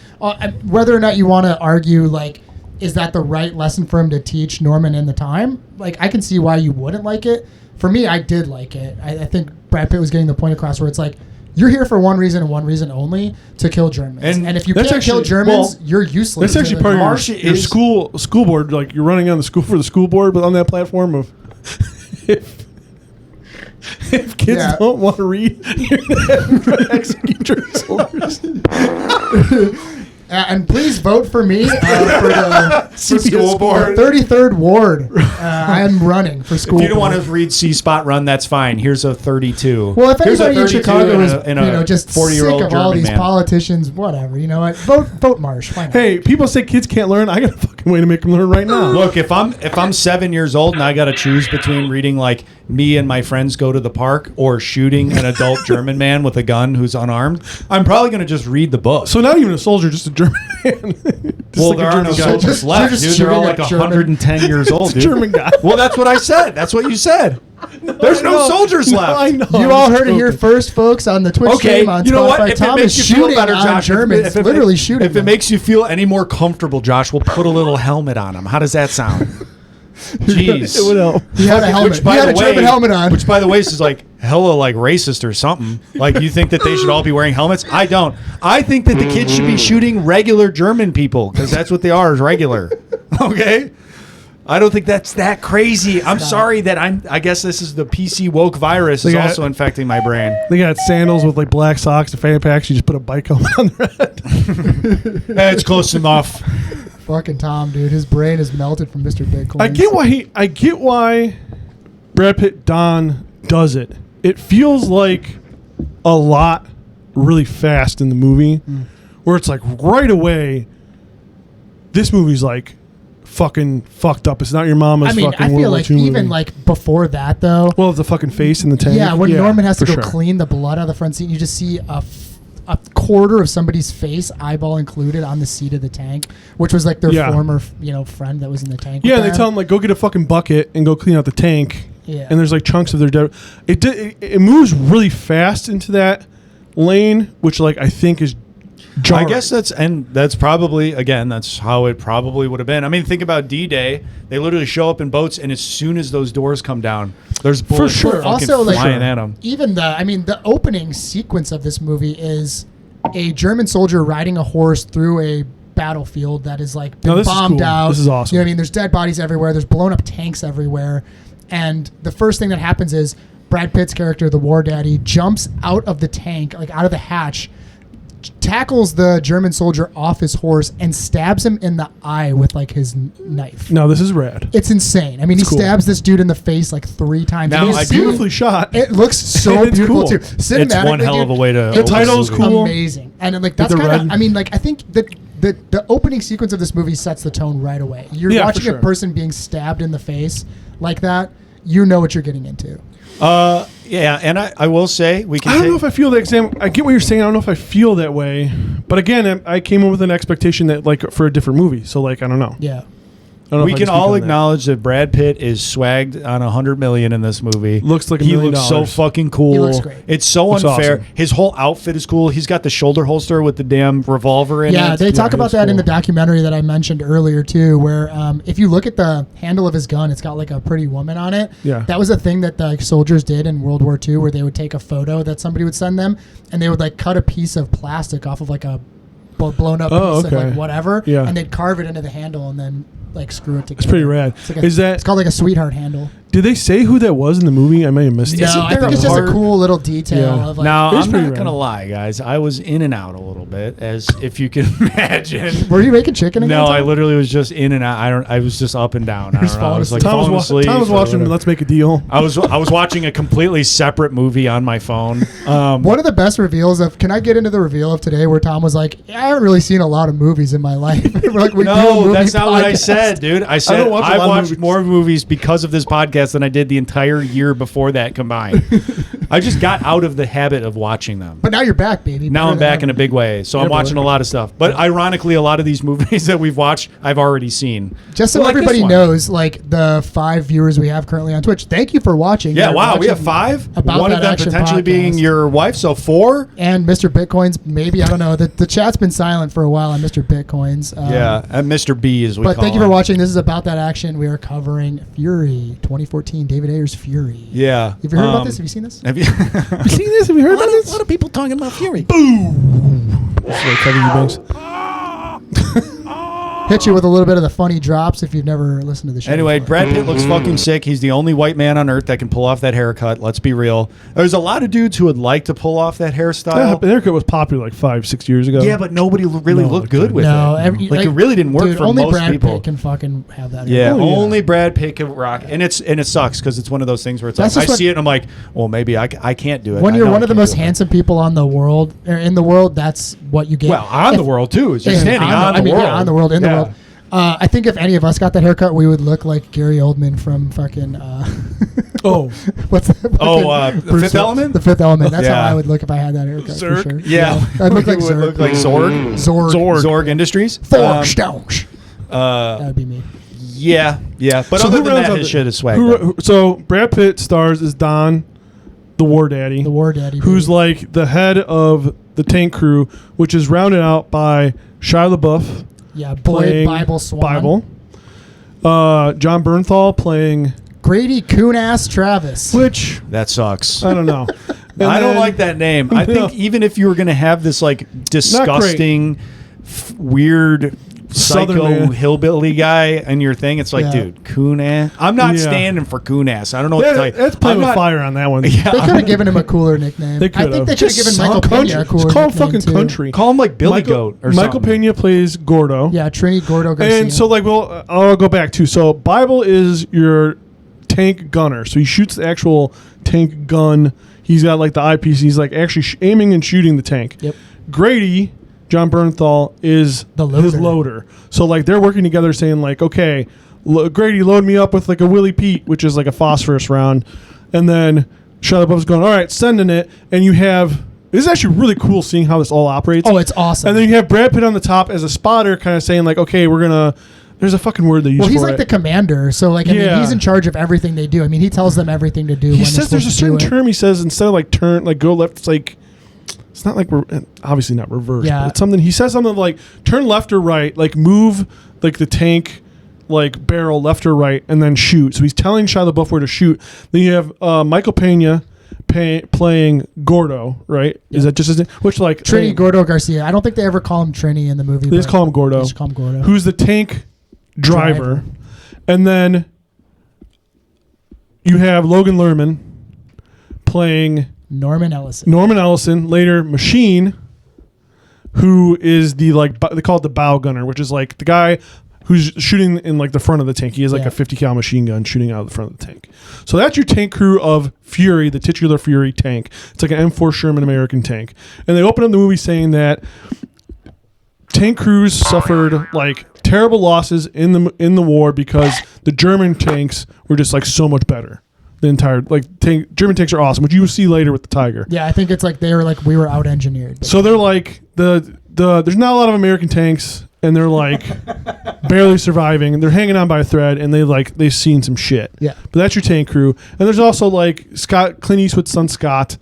whether or not you want to argue like, is that the right lesson for him to teach Norman in the time? Like, I can see why you wouldn't like it. For me, I did like it. I think Brad Pitt was getting the point across where it's like, you're here for one reason and one reason only, to kill Germans. And And if you that's can't kill actually- Germans, well, you're useless. That's actually to the part of Marsh your is- school board. Like you're running on the school board, but on that platform of if kids Yeah. don't want to read, you're gonna have to execute German soldiers. And please vote for me for the school board. 33rd ward. I am running for school. If you don't want board. to read C Spot Run, that's fine. Here's a 32. Well, if Here's a anybody in 32 Chicago is and a just sick 40-year-old of all German these man. politicians, whatever, you know what? Vote Marsh. Why not? Hey, people say kids can't learn. I got a fucking way to make them learn right now. Look, if I'm 7 years old and I got to choose between reading like Me and My Friends Go to the Park or shooting an adult German man with a gun who's unarmed, I'm probably going to just read the book. So not even a soldier, just a German man. Just Well, like a there are no German guy. soldiers Just- left, you're just dude. They're all shooting like at German- 110 years old, dude. German guy. Well, that's what I said. That's what you said. There's no soldiers No, left. I know. You I'm all just heard it here joking. first, folks, on the Twitch Okay, stream on you know Spotify. what? If it Tom makes is you feel shooting better, on Josh, Germans, if literally shooting If it them. makes you feel any more comfortable, Josh, we'll put a little helmet on him. How does that sound? Jeez. It would help. He had a helmet. He had a German helmet on. Which, by the way, is like hella like racist or something. Like, you think that they should all be wearing helmets? I don't. I think that the kids should be shooting regular German people because that's what they are, is regular. Okay? I don't think that's that crazy. I'm sorry that I guess this is the PC woke virus is They got- also infecting my brain. They got sandals with like black socks and fanny packs. You just put a bike helmet on their head. It's close enough. Fucking Tom, dude. His brain is melted from Mr. Bitcoin. I get why Brad Pitt Don does it. It feels like a lot really fast in the movie, where it's like right away. This movie's like fucking fucked up. It's not your mama's. I mean, fucking I feel World War like II even movie. like before that though. well, the fucking face in the tank. Yeah, when Norman has to for go sure. clean the blood out of the front seat, you just see a quarter of somebody's face, eyeball included, on the seat of the tank, which was like their Yeah. former, friend that was in the tank. Yeah, with they them. tell him like go get a fucking bucket and go clean out the tank. Yeah. And there's like chunks of their dead. It moves really fast into that lane, which like I think is jarring. I guess that's probably, again, that's how it probably would have been. I mean, think about D-Day. They literally show up in boats, and as soon as those doors come down, there's bullets sure. fucking Also, like, flying at them. even the opening sequence of this movie is a German soldier riding a horse through a battlefield that is like been No, this is bombed cool. out. This is awesome. You know what I mean? There's dead bodies everywhere. There's blown up tanks everywhere. And the first thing that happens is Brad Pitt's character, the war daddy, jumps out of the tank, like out of the hatch, tackles the German soldier off his horse and stabs him in the eye with like his knife. No, this is rad. It's insane. I mean, It's he cool. stabs this dude in the face like 3 times. Now, And I it's do- Beautifully shot. It looks so It's beautiful cool. too. It's Cinematically, one hell of a dude, way to. it title's looks cool. amazing, and like that's the kind of. red. I mean, like I think that the opening sequence of this movie sets the tone right away. You're Yeah, for watching sure. a person being stabbed in the face like that. You know what you're getting into. Yeah, and I will say we can. I don't know if I feel that same. I get what you're saying. I don't know if I feel that way. But again, I came in with an expectation that like for a different movie. So like I don't know. Yeah. I don't know we if I can speak all on that. acknowledge that Brad Pitt is swagged on $100 million in this movie. Looks like $1 he million. looks so fucking cool. He looks great. It's so Looks unfair. awesome. His whole outfit is cool. He's got the shoulder holster with the damn revolver in Yeah, it. they talk he about looks that in cool. the documentary that I mentioned earlier too, where if you look at the handle of his gun, it's got like a pretty woman on it. Yeah. That was a thing that the like, soldiers did in World War II, where they would take a photo that somebody would send them, and they would like cut a piece of plastic off of like a blown up Oh, piece of okay. like whatever, Yeah. and they'd carve it into the handle and then like screw it together. It's pretty rad. It's like Is that? it's called like a sweetheart handle. Did they say who that was in the movie? I may have missed it. No, Isn't I there think a it's just a part- cool little detail Yeah. of like. Now, It was I'm pretty not rad. going to lie, guys. I was in and out a little bit, as if you can imagine. Were you making chicken again? No, I Tom? literally was just in and out. I was just up and down. I was don't know. I falling was like asleep. Tom falling was, asleep. Tom was or watching whatever. Let's Make a Deal. I was watching a completely separate movie on my phone. One of the best reveals of. Can I get into the reveal of today where Tom was like, "I haven't really seen a lot of movies in my life." We're like, we do a No, movie that's not what I podcast. said, dude. I said don't watch a I lot of watched movies. more movies because of this podcast than I did the entire year before that combined. I just got out of the habit of watching them. But now you're back, baby. Now Better I'm than back in a ever. big way. So I'm brother. watching a lot of stuff. But ironically, a lot of these movies that we've watched, I've already seen. Just so Like this everybody one. knows, like the 5 viewers we have currently on Twitch, thank you for watching. Yeah, You're wow. We watching have 5. About One That of them Action potentially being podcast. your wife. So 4. And Mr. Bitcoins, maybe, I don't know. The chat's been silent for a while on Mr. Bitcoins. Yeah. And Mr. B is we But call thank you for him. watching. This is About That Action. We are covering Fury 2014, David Ayer's Fury. Yeah. Have you heard about this? Have you seen this? Have you? Have you seen this? Have you heard about this? A lot of people talking about Fury. It's like Kevin Eubanks. Hit you with a little bit of the funny drops if you've never listened to the show. Anyway, before. Brad Pitt looks fucking sick. He's the only white man on earth that can pull off that haircut. Let's be real. There's a lot of dudes who would like to pull off that That hairstyle. haircut was popular like 5-6 years ago. Yeah, but nobody really No, looked it good didn't. with No, it. Like, it really didn't work dude, for only most Brad people. Pitt can fucking have that. Yeah, Oh, yeah. only Brad Pitt can rock, and it sucks because it's one of those things where it's That's like I just see it and I'm like, well, maybe I can't do it. When I you're know one I of the can't most do it. handsome people on the world, or in the world, that's what you get. Well, on If- the world too. It's just Yeah, standing on the world. Yeah, on the world, in the Yeah. world. I think if any of us got that haircut, we would look like Gary Oldman from fucking. Oh, What's that? The Bruce Fifth Wil- Element? The Fifth Element. That's Yeah. how I would look if I had that haircut. Zerk? For sure. Yeah, I'd look like You would Zerk. look like Zorg. Zorg. Zorg Industries. Thor Stones. Uh, That would be me. yeah. But So other who than rounds that, out his the- shit is swag. So Brad Pitt stars as Don, the war daddy, The War Daddy. who's baby. like the head of the tank crew, which is rounded out by Shia LaBeouf yeah, Boyd playing Bible Swan. Bible, John Bernthal playing, Grady Coon-ass Travis. which That sucks. I don't know. And I don't then- like that name. I think even if you were going to have this like disgusting, weird Southern psycho man. hillbilly guy in your thing, it's like, Yeah. dude, coon ass. I'm not Yeah. standing for coon ass. I don't know what to tell you. That's playing I'm with not- fire on that one. Yeah, They could have given him a cooler nickname. They I could've. think they should have given Michael country. Pena a cooler Just call him nickname, fucking too. country. Call him like Billy Goat or Michael something. Pena plays Gordo. Yeah, Trini Gordo Garcia. And so, like, well, I'll go back to. So, Bible is your tank gunner. So, he shoots the actual tank gun. He's got, like, the eyepiece. He's, like, actually aiming and shooting the tank. Yep. Grady, John Bernthal, is The his loader. loader. So, like, they're working together saying, like, okay, Grady, load me up with, like, a Willie Pete, which is, like, a phosphorus round. And then Shia LaBeouf's going, all right, sending it. And you have... This is actually really cool seeing how this all operates. Oh, it's awesome. And then you have Brad Pitt on the top as a spotter, kind of saying like, "Okay, we're gonna." There's a fucking word they use well, he's for like it. the commander, so like I mean, Yeah. he's in charge of everything they do. I mean, he tells them everything to do. He says there's a certain term. He says instead of like turn, like go left. It's like it's not like obviously not reverse. Yeah. But it's something. He says something like turn left or right, like move like the tank, like barrel left or right, and then shoot. So he's telling Shia LaBeouf where to shoot. Then you have Michael Pena. Playing Gordo, right? Is that just his name? Which like Trini Gordo Garcia. I don't think they ever call him Trini in the movie. They just but call him Gordo. They just call him Gordo. Who's the tank driver. And then you have Logan Lerman, playing Norman Ellison. Norman Ellison, later Machine, who is the they call it the bow gunner, which is like the guy who's shooting in like the front of the tank. He has like a 50 cal machine gun shooting out of the front of the tank. So that's your tank crew of Fury, the titular Fury tank. It's like an M4 Sherman American tank. And they open up the movie saying that tank crews suffered like terrible losses in the war because the German tanks were just like so much better. The entire German tanks are awesome, which you will see later with the Tiger. Yeah, I think it's like they were like we were out engineered. So they're like there's not a lot of American tanks, and they're like barely surviving, and they're hanging on by a thread, and they've seen some shit. Yeah, but that's your tank crew, and there's also like Clint Eastwood's son Scott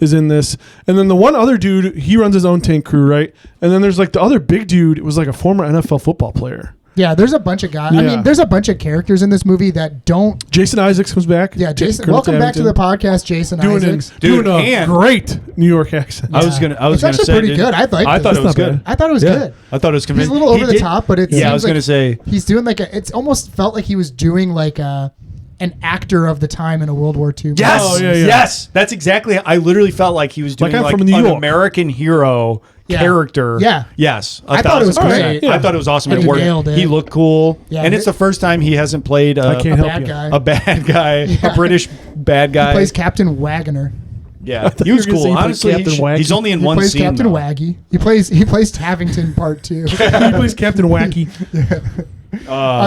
is in this, and then the one other dude, he runs his own tank crew, right? And then there's like the other big dude, it was like a former NFL football player. Yeah, there's a bunch of guys. Yeah. I mean, there's a bunch of characters in this movie that don't. Jason Isaacs comes back. Yeah, Jason. Colonel Welcome back to the podcast, Jason Isaacs. Doing a great New York accent. I was gonna it's say actually pretty good. I thought it was good. I thought it was good. I thought it was He's convincing. a little over the top, but I was gonna say he's doing like it's almost felt like he was doing like an actor of the time in a World War II movie. yes, Oh, yeah. yes. That's exactly. I literally felt like he was doing I'm like from New an York. American hero character. Yeah. Yes. I thought it was 1,000%. great. I thought it was awesome. And It he worked. nailed it. He looked cool. Yeah. And it's the first time he hasn't played I can't help bad you. guy. a bad guy, Yeah. a British bad guy. He plays Captain Wagner. Yeah, thought he you was were gonna say cool. he played Honestly, Captain Wacky. he's only in He one plays scene. Captain though. Waggy. He plays Tavington Part 2. He plays Captain Wacky.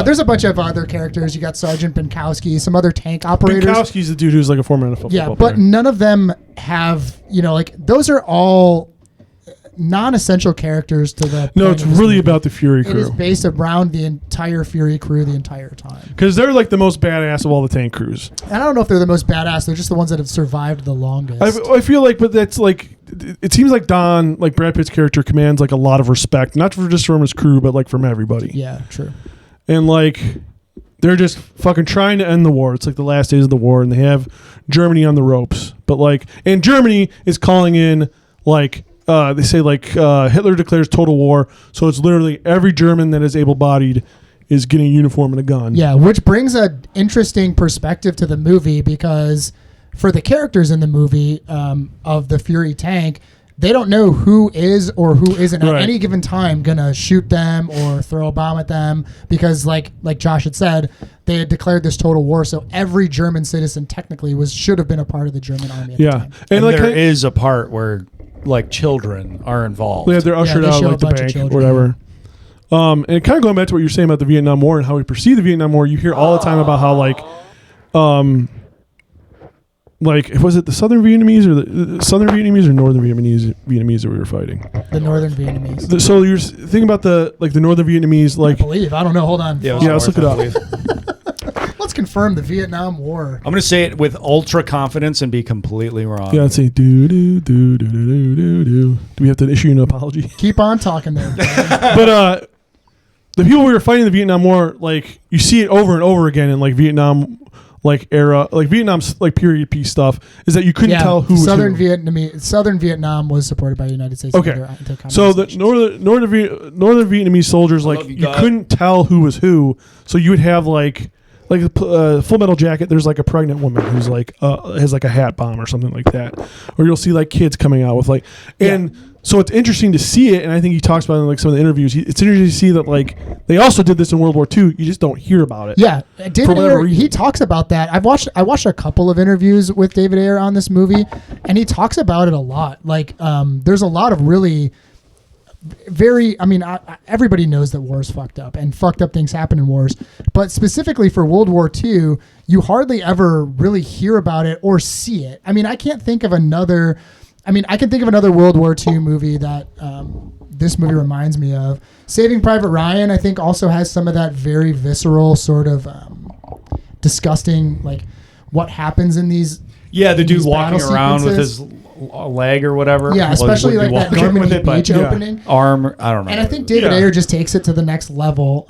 There's a bunch of other characters. You got Sergeant Binkowski, some other tank operators. Binkowski's the dude who's like a former NFL Yeah, football but player. none of them have, like those are all non-essential characters to the. No, plot it's of this really movie. about the Fury It is crew. based around the entire Fury crew the entire time. Because they're like the most badass of all the tank crews. And I don't know if they're the most badass. They're just the ones that have survived the longest. I feel like, but that's like, it seems like Don, like Brad Pitt's character, commands like a lot of respect, not just from his crew, but like from everybody. Yeah, true. And like, they're just fucking trying to end the war. It's like the last days of the war, and they have Germany on the ropes. But like, and Germany is calling in like, they say like Hitler declares total war. So it's literally every German that is able-bodied is getting a uniform and a gun. Yeah, which brings an interesting perspective to the movie because for the characters in the movie of the Fury tank, they don't know who is or who isn't at Right. any given time gonna shoot them or throw a bomb at them because, like Josh had said, they had declared this total war. So every German citizen technically should have been a part of the German army at the Yeah. time. And like, there is a part where like children are involved. yeah, they're ushered they out show of a like the bunch of bank or children, whatever. And kind of going back to what you're saying about the Vietnam War and how we perceive the Vietnam War, you hear all the time about how like was it the Southern Vietnamese or the Southern Vietnamese or Northern Vietnamese that we were fighting? The Northern Vietnamese. So you're thinking about the Northern Vietnamese, I like believe. I don't know. Hold on. Yeah, it was yeah, let's look it North, I up. believe. Let's confirm the Vietnam War. I'm going to say it with ultra confidence and be completely wrong. Yeah, let's say do do do do do do do. Do we have to issue you an apology? Keep on talking there. But the people we were fighting in the Vietnam War, like you see it over and over again in like Vietnam, like era, like Vietnam's like period piece stuff, is that you couldn't tell who was Southern who. Southern Vietnam was supported by the United States. Okay, so the northern Vietnamese soldiers, like love you, you God. couldn't tell who was who, so you would have like a Full Metal Jacket. There's like a pregnant woman who's like has like a hat bomb or something like that, or you'll see like kids coming out with like and. Yeah. So it's interesting to see it, and I think he talks about it in like some of the interviews. It's interesting to see that like they also did this in World War II. You just don't hear about it. Yeah, David whatever Ayer, reason. he talks about that. I watched a couple of interviews with David Ayer on this movie, and he talks about it a lot. Like, there's a lot of really very. I mean, everybody knows that wars fucked up, and fucked up things happen in wars. But specifically for World War II, you hardly ever really hear about it or see it. I mean, I can think of another World War II movie that this movie reminds me of. Saving Private Ryan, I think, also has some of that very visceral sort of disgusting, like what happens in these. Yeah, the in dude these walking battle around with sequences. his leg or whatever. Yeah, especially Would be like that walking Normandy with it, but Beach opening. arm. I don't know. And I think David Ayer just takes it to the next level.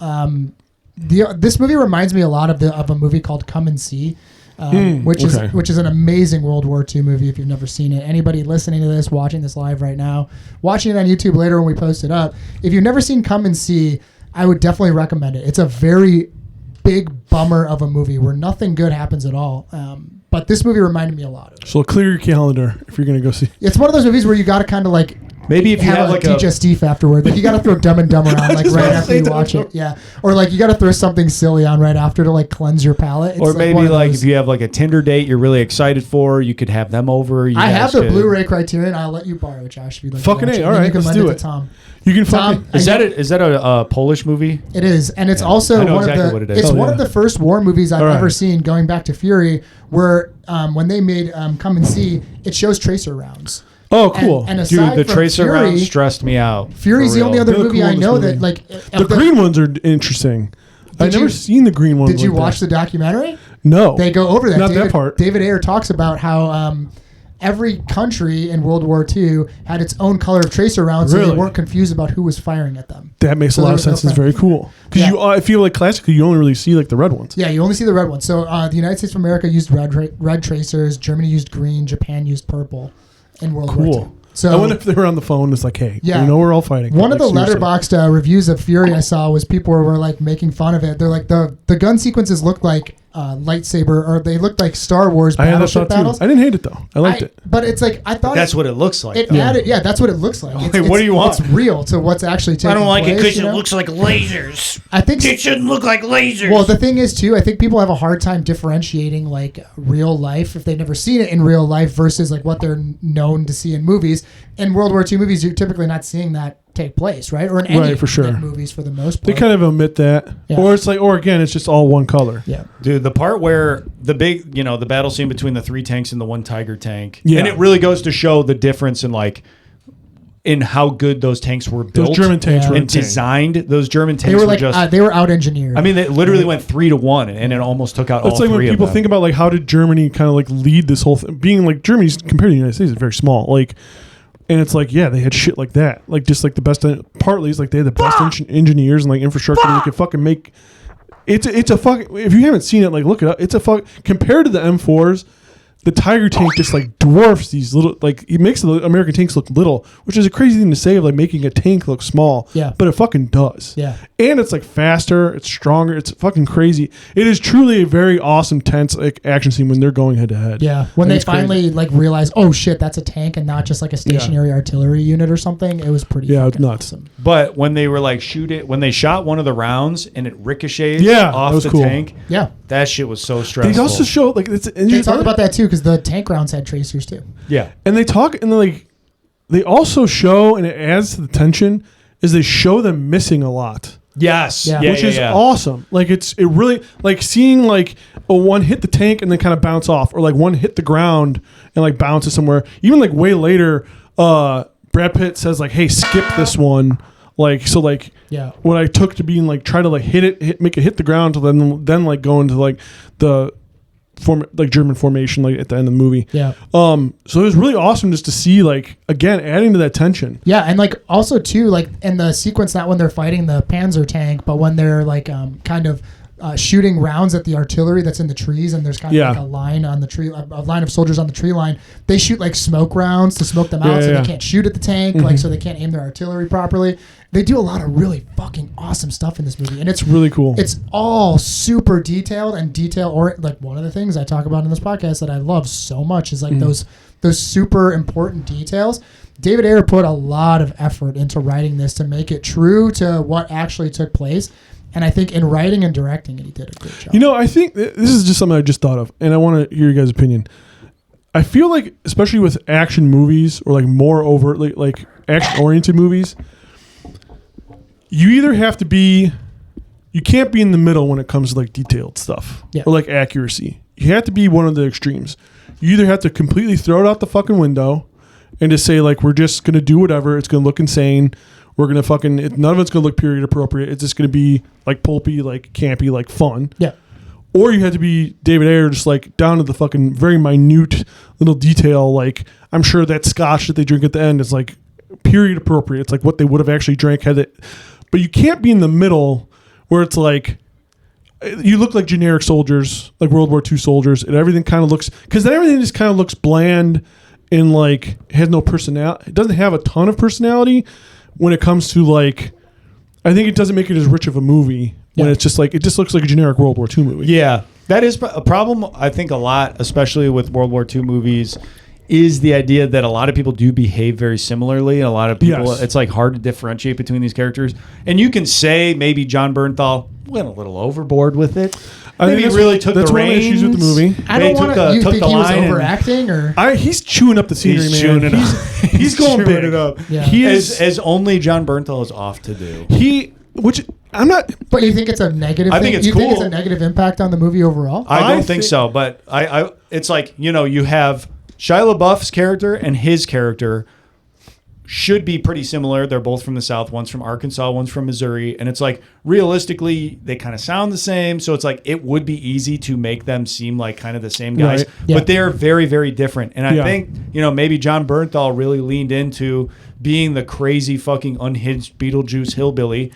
This movie reminds me a lot of a movie called Come and See. Which is an amazing World War II movie if you've never seen it. Anybody listening to this, watching this live right now, watching it on YouTube later when we post it up, if you've never seen Come and See, I would definitely recommend it. It's a very big bummer of a movie where nothing good happens at all. But this movie reminded me a lot of it. So clear your calendar if you're gonna go see. It's one of those movies where you got to kind of like Maybe if you have like teach a a Steve afterward, like you got to throw Dumb and Dumber on like right after you watch it, yeah, or like you got to throw something silly on right after to like cleanse your palate. It's or maybe one of like those- if you have like a Tinder date you're really excited for, you could have them over. You I have guys the could- Blu-ray Criterion. I'll let you borrow it, Josh. If you'd like Fucking to watch A, it. all And then right, you can let's lend do it it. to Tom. You can Tom, fucking. Is that a Polish movie? It is, and it's Yeah. also I know one exactly of the. what it is. It's Oh, one yeah. of the first war movies I've All right. ever seen. Going back to Fury, where when they made Come and See, it shows tracer rounds. Oh, cool. And Dude, aside the from tracer Fury, round stressed me out. Fury's for the only real. other They look movie cool I in this know movie. that like the green ones are interesting. I've you- never seen the green ones. Did you like watch that. the documentary? No. They go over that. Not David, that part. David Ayer talks about how every country in World War II had its own color of tracer rounds, so Really? they weren't confused about who was firing at them. That makes So a lot there of was no sense. It's friend. very cool. Because Yeah. I feel like classically you only really see like the red ones. Yeah, you only see the red ones. So the United States of America used red tracers. Germany used green. Japan used purple in World War II. Cool. So I wonder if they were on the phone. It's like, hey, Yeah. you know, we're all fighting. one of Like, the seriously. letterboxed reviews of Fury I saw was people were like making fun of it. They're like the gun sequences looked like lightsaber, or they looked like Star Wars I had that battleship thought too. battles. I didn't hate it though. I liked it. But it's like I thought That's what it looks like. it though. added. Yeah, that's what it looks like. Wait, what do you want? It's real to what's actually taking I don't like it place, because you it know? looks like lasers. I think. It shouldn't look like lasers. Well, the thing is too. I think people have a hard time differentiating like real life if they've never seen it in real life versus like what they're known to see in movies. In World War II movies, you're typically not seeing that take place, right? Or in any Right, for sure. like, movies for the most They part. kind of omit that, Yeah. or it's like, or again, it's just all one color. yeah. Dude, the part where the big, the battle scene between the 3 tanks and the 1 Tiger tank. Yeah. And it really goes to show the difference in like in how good those tanks were built. Those German tanks Yeah. were and insane. designed. Those German tanks They were were like just they were out engineered. I mean, they literally went 3-1 and it almost took out It's all like when three people of them. think about like how did Germany kind of like lead this whole thing, being like Germany's compared to the United States is very small, like, and it's like yeah they had shit like that, like just like the best. Partly it's like they had the best engineers and like infrastructure they could fucking make. It's a fuck. If you haven't seen it, like look it up. It's a fuck compared to the M4s. The Tiger tank just like dwarfs these little, like it makes the American tanks look little, which is a crazy thing to say of like making a tank look small. Yeah. But it fucking does. Yeah. And it's like faster, it's stronger, it's fucking crazy. It is truly a very awesome, tense like action scene when they're going head to head. Yeah, when And they it's crazy. finally like realize, oh shit, that's a tank and not just like a stationary artillery unit or something. It was pretty. Yeah, it's fucking nuts. awesome. But when they were like when they shot one of the rounds and it ricocheted Yeah, off that was the cool. tank, Yeah, that shit was so stressful. They also show like it's they talk about that too because the tank rounds had tracers too. yeah. and they talk and they also show, and it adds to the tension, is they show them missing a lot. Yes. Yeah. Yeah. Which yeah, is yeah. awesome. Like it really like seeing like a one hit the tank and then kind of bounce off, or like one hit the ground and like bounces somewhere. Even like way later, Brad Pitt says like, "Hey, skip this one." Like so, like Yeah. what I took to being like try to like make it hit the ground to then like go into like the German formation like at the end of the movie. Yeah. So it was really awesome just to see like again adding to that tension. Yeah, and like also too, like in the sequence, not when they're fighting the Panzer tank, but when they're like kind of shooting rounds at the artillery that's in the trees, and there's kind of Yeah. like a line on the tree, a line of soldiers on the tree line. They shoot like smoke rounds to smoke them out, so yeah. they can't shoot at the tank, like so they can't aim their artillery properly. They do a lot of really fucking awesome stuff in this movie, and it's Really cool. It's all super detailed and or like one of the things I talk about in this podcast that I love so much is like those super important details. David Ayer put a lot of effort into writing this to make it true to what actually took place. And I think in writing and directing it, he did a good job. You know, I think this is just something I just thought of, and I want to hear your guys' opinion. I feel like, especially with action movies or like more overtly like action-oriented movies, you either have to be, you can't be in the middle when it comes to like detailed stuff Yeah. or like accuracy. You have to be one of the extremes. You either have to completely throw it out the fucking window and just say like, we're just gonna do whatever. It's gonna look insane. We're gonna none of it's gonna look period appropriate. It's just gonna be like pulpy, like campy, like fun. Yeah. Or you had to be David Ayer, just like down to the fucking very minute little detail. Like I'm sure that scotch that they drink at the end is like period appropriate. It's like what they would have actually drank had it. But you can't be in the middle where it's like you look like generic soldiers, like World War II soldiers, and everything kind of looks, because then everything just kind of looks bland and like has no personality. It doesn't have a ton of personality when it comes to like, I think it doesn't make it as rich of a movie when Yeah. it's just like, it just looks like a generic World War II movie. Yeah. That is a problem, I think, a lot, especially with World War II movies, is the idea that a lot of people do behave very similarly. And a lot of people, Yes. it's like hard to differentiate between these characters. And you can say maybe John Bernthal went a little overboard with it. Maybe he really took that's the one of the reins. issues with the movie. I don't want to. You took think the he was line and- overacting, or He's chewing up the scenery, He's man. chewing it up. He's going chewing big. it up. Yeah. He is. As only John Bernthal is off to do. Which I'm not. but you think it's a negative? I think thing? it's you think it's cool. a negative impact on the movie overall? I I don't think thi- so, but I it's like, you have Shia LaBeouf's character and his character should be pretty similar. They're both from the South. One's from Arkansas, one's from Missouri. And it's like, realistically, they kind of sound the same. So it's like, it would be easy to make them seem like kind of the same guys. Right. Yeah. But they're very, very different. And I Yeah. think, maybe John Bernthal really leaned into being the crazy fucking unhinged Beetlejuice hillbilly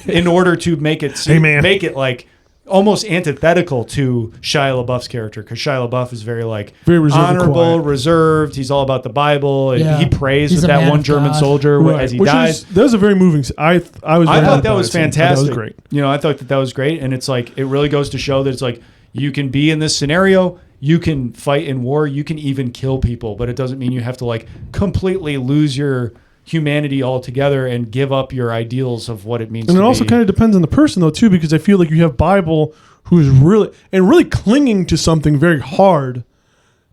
in order to make it Hey, man. make it like almost antithetical to Shia LaBeouf's character, because Shia LaBeouf is very Very reserved and honorable, quiet. reserved. He's all about the Bible, and Yeah. he prays He's with a that man one of German God. soldier as he Which dies. that was a very moving. I was. I very thought moved that by was scene. I thought fantastic. That was great. I thought that was great, and it's like it really goes to show that it's like you can be in this scenario, you can fight in war, you can even kill people, but it doesn't mean you have to like completely lose your humanity altogether and give up your ideals of what it means. And to it also be. kind of depends on the person though too, because I feel like you have Bible who's really clinging to something very hard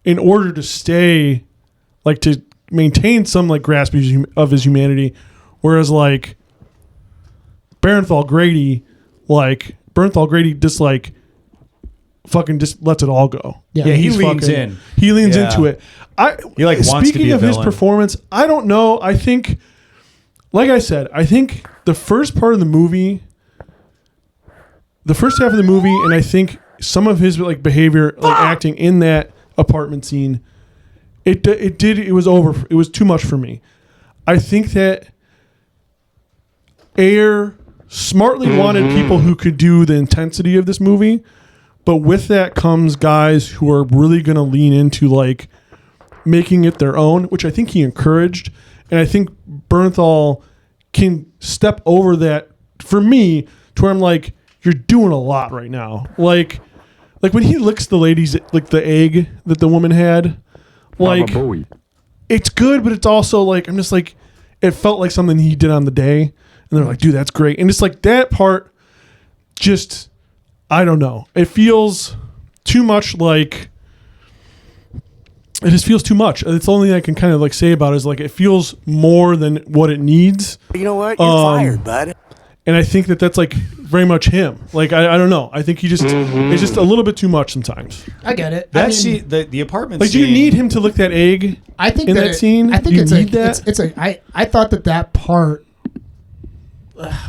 in order to stay, like to maintain some like grasp of his humanity, whereas like Bernthal Grady just like fucking just lets it all go. Yeah, he He's leans in. He leans Yeah. into it. He, like, wants to speaking be a of his villain. performance, I don't know. I think, like I said, I think the first part of the movie, the first half of the movie, and I think some of his like behavior, like acting in that apartment scene, it was too much for me. I think that Ayer smartly wanted people who could do the intensity of this movie, but with that comes guys who are really going to lean into like making it their own, which I think he encouraged. And I think Bernthal can step over that for me to where I'm like, you're doing a lot right now. Like when he licks the lady's, like the egg that the woman had, like it's good, but it's also like, I'm just like, it felt like something he did on the day. And they're like, dude, that's great. And it's like that part just, I don't know. It feels too much like, it just feels too much. It's the only thing I can kind of like say about it is like, it feels more than what it needs. You know what? You're fired, bud. And I think that that's like very much him. Like, I don't know. I think he just, it's just a little bit too much sometimes. I get it. That's I mean, the apartment Like, do scene. you need him to lick that egg I think in that that scene? I think Do it's you a, need that? it's a. I thought that part.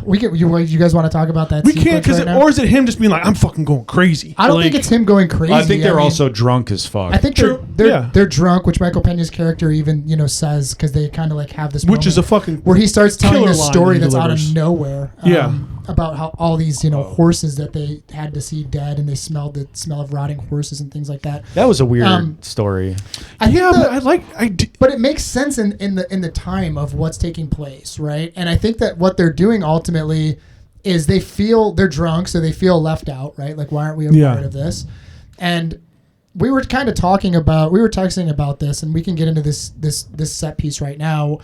You guys want to talk about that? We can't, sequence right now? or is it him just being like, I'm fucking going crazy? I don't Like, think it's him going crazy. I think they're mean, also drunk as fuck. I think True. they're Yeah. they're drunk, which Michael Pena's character even says, because they kind of like have this, which is a moment fucking where he starts telling killer this line story he that's out delivers. of nowhere. Yeah. About how all these horses that they had to see dead, and they smelled the smell of rotting horses and things like that. that was a weird Um, story. I think Yeah, the- but But it makes sense in the time of what's taking place, right? And I think that what they're doing ultimately is they feel they're drunk, so they feel left out, right? Like, why aren't we a Yeah. part of this? And we were kind of texting about this, and we can get into this set piece right now.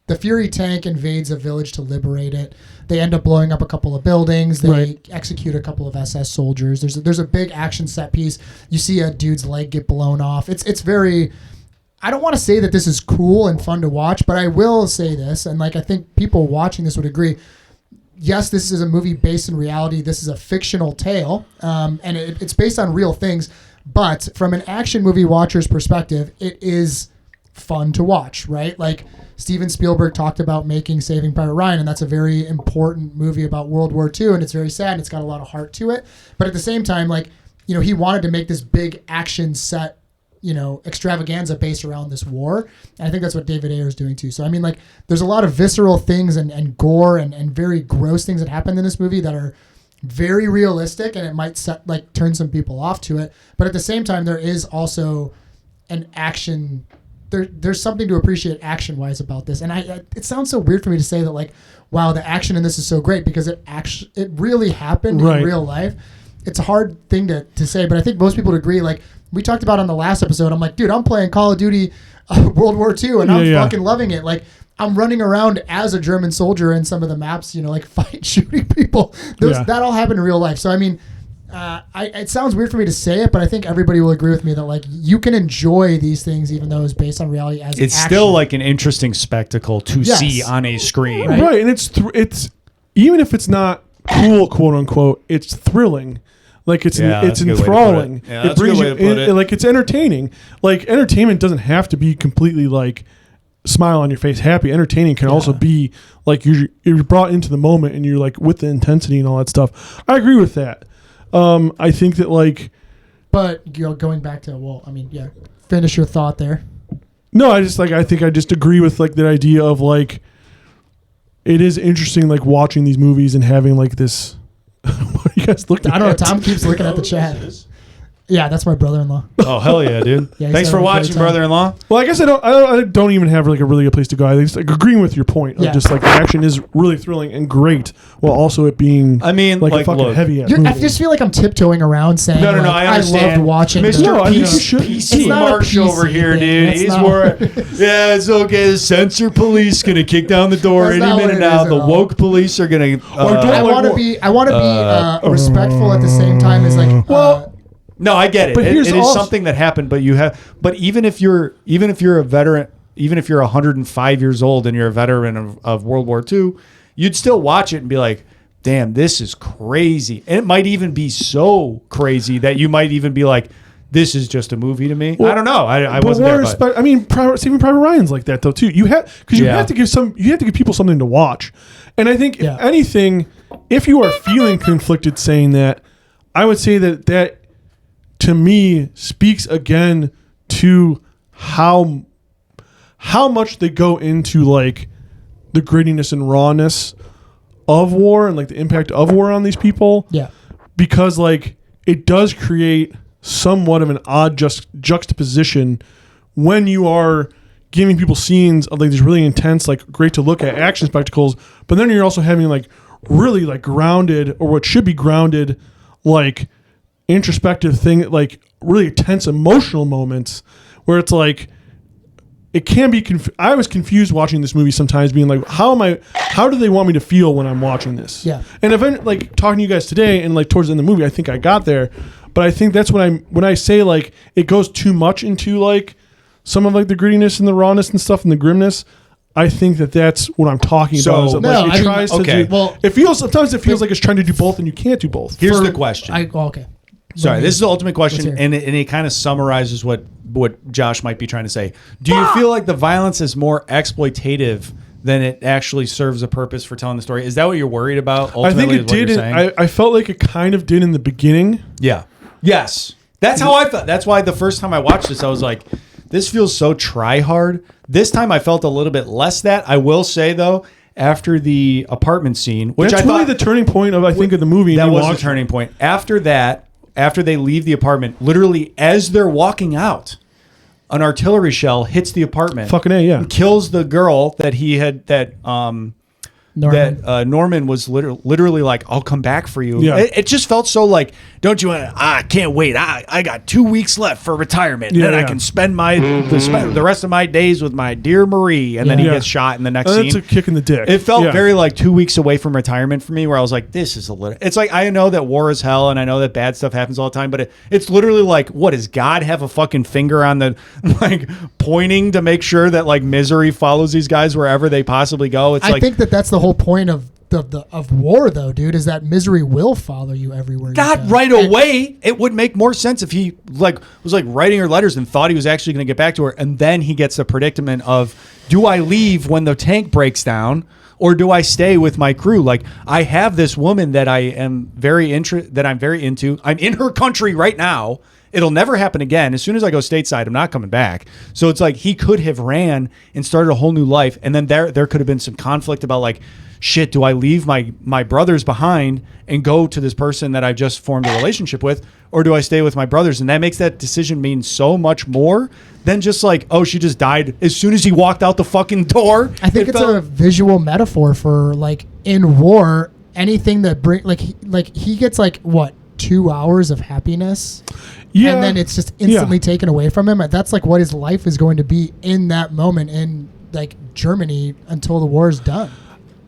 The Fury tank invades a village to liberate it. They end up blowing up a couple of buildings. They Right. execute a couple of SS soldiers. There's a big action set piece. You see a dude's leg get blown off. It's very. I don't want to say that this is cool and fun to watch, but I will say this, and like I think people watching this would agree. Yes, this is a movie based in reality. This is a fictional tale, and it's based on real things. But from an action movie watcher's perspective, it is fun to watch, right? Like Steven Spielberg talked about making Saving Private Ryan, and that's a very important movie about World War II, and it's very sad, and it's got a lot of heart to it. But at the same time, like, he wanted to make this big action set, extravaganza based around this war. And I think that's what David Ayer is doing too. So, I mean, like, there's a lot of visceral things and gore and very gross things that happen in this movie that are very realistic, and it might turn some people off to it. But at the same time, there is also an action. There's something to appreciate action-wise about this. And it sounds so weird for me to say that, like, wow, the action in this is so great, because it really happened Right. in real life. it's a hard thing to say, but I think most people would agree. Like we talked about on the last episode, I'm like, dude, I'm playing Call of Duty World War II, and I'm fucking loving it. Like I'm running around as a German soldier in some of the maps, like shooting people. That all happened in real life. So I mean, it sounds weird for me to say it, but I think everybody will agree with me that like you can enjoy these things even though it's based on reality. As it's action. still like an interesting spectacle to see on a screen, right? And it's even if it's not cool, quote unquote, it's thrilling. Like it's enthralling. It brings you in, like it's entertaining. Like entertainment doesn't have to be completely like smile on your face happy. Entertaining can also be like you're brought into the moment and you're like with the intensity and all that stuff. I agree with that. I think that like, but going back to finish your thought there. No, I think I just agree with like the idea of like it is interesting like watching these movies and having like this. What are you guys looking at? I don't know. Tom keeps looking at the chat. Yeah, that's my brother-in-law. Oh hell yeah, dude! Yeah, thanks for watching, brother-in-law. Well, I guess I don't even have like a really good place to go. I think like agreeing with your point of just like the action is really thrilling and great, while also it being like a fucking heavy ass movie. I just feel like I'm tiptoeing around saying no. I understand. loved watching Mr. PC PC Marsh over here, dude. He's more. Yeah, it's okay. The censor police gonna kick down the door any minute now. The woke police are gonna. I want to be respectful at the same time as like. No, I get it. But it is something that happened, but but even if you're a veteran, even if you're 105 years old and you're a veteran of World War II, you'd still watch it and be like, damn, this is crazy. And it might even be so crazy that you might even be like, this is just a movie to me. Well, I don't know. I wasn't there. But. I mean, Saving Private Ryan's like that though too. You have to give people something to watch. And I think if anything, if you are feeling conflicted saying that, I would say that to me speaks again to how much they go into like the grittiness and rawness of war and like the impact of war on these people. Yeah. Because like it does create somewhat of an odd juxtaposition when you are giving people scenes of like these really intense, like great to look at action spectacles, but then you're also having like really like grounded or what should be grounded like introspective thing, like really tense emotional moments where it's like it can be I was confused watching this movie sometimes being like how do they want me to feel when I'm watching this? Yeah. And if I'm like talking to you guys today and like towards the end of the movie I think I got there, but I think that's when I say like it goes too much into like some of like the grittiness and the rawness and stuff and the grimness. I think that's what I'm talking about. Is that, like, it tries to do, sometimes it feels like it's trying to do both and you can't do both. Here's the question. Okay. Sorry, this is the ultimate question, and it kind of summarizes what Josh might be trying to say. Do you feel like the violence is more exploitative than it actually serves a purpose for telling the story? Is that what you're worried about? Ultimately, I think it did. I felt like it kind of did in the beginning. Yeah. Yes. That's how I felt. That's why the first time I watched this, I was like, this feels so try hard. This time I felt a little bit less that. I will say, though, after the apartment scene, which that's really the turning point of the movie. That was the turning point. After that, after they leave the apartment, literally as they're walking out, an artillery shell hits the apartment. Fucking A, yeah. Kills the girl that Norman was literally like, I'll come back for you. Yeah. It just felt so like, don't you want to, I can't wait. I got 2 weeks left for retirement. Yeah, then I can spend the rest of my days with my dear Marie. And then he gets shot in the next scene. That's a kick in the dick. It felt very like 2 weeks away from retirement for me where I was like, this is a little, it's like, I know that war is hell and I know that bad stuff happens all the time, but it's literally like, what does God have a fucking finger on the, like pointing to make sure that like misery follows these guys wherever they possibly go? I think that's the whole point of war, though, dude, is that misery will follow you everywhere. Not right away. It would make more sense if he was writing her letters and thought he was actually going to get back to her, and then he gets the predicament of, do I leave when the tank breaks down, or do I stay with my crew? Like, I have this woman that I'm very into. I'm in her country right now. It'll never happen again. As soon as I go stateside, I'm not coming back. So it's like he could have ran and started a whole new life, and then there could have been some conflict about like, shit, do I leave my brothers behind and go to this person that I've just formed a relationship with, or do I stay with my brothers? And that makes that decision mean so much more than just like, oh, she just died as soon as he walked out the fucking door. I think it's a visual metaphor for like in war, anything that he gets like what? 2 hours of happiness. Yeah. And then it's just instantly taken away from him. That's like what his life is going to be in that moment in like Germany until the war is done.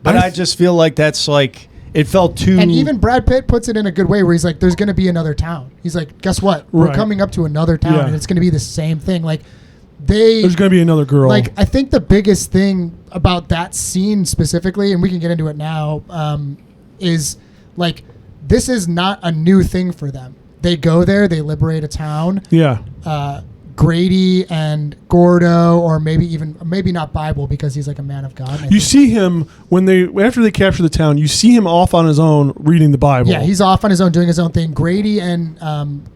But I just feel like that's like it felt too. And even Brad Pitt puts it in a good way where he's like, "There's going to be another town." He's like, "Guess what? We're Right. coming up to another town, Yeah. and it's going to be the same thing." Like there's going to be another girl. Like I think the biggest thing about that scene specifically, and we can get into it now, is like this is not a new thing for them. They go there, they liberate a town. Yeah. Grady and Gordo, or maybe not Bible because he's like a man of God. You see him after they capture the town. You see him off on his own reading the Bible. Yeah, he's off on his own doing his own thing. Grady and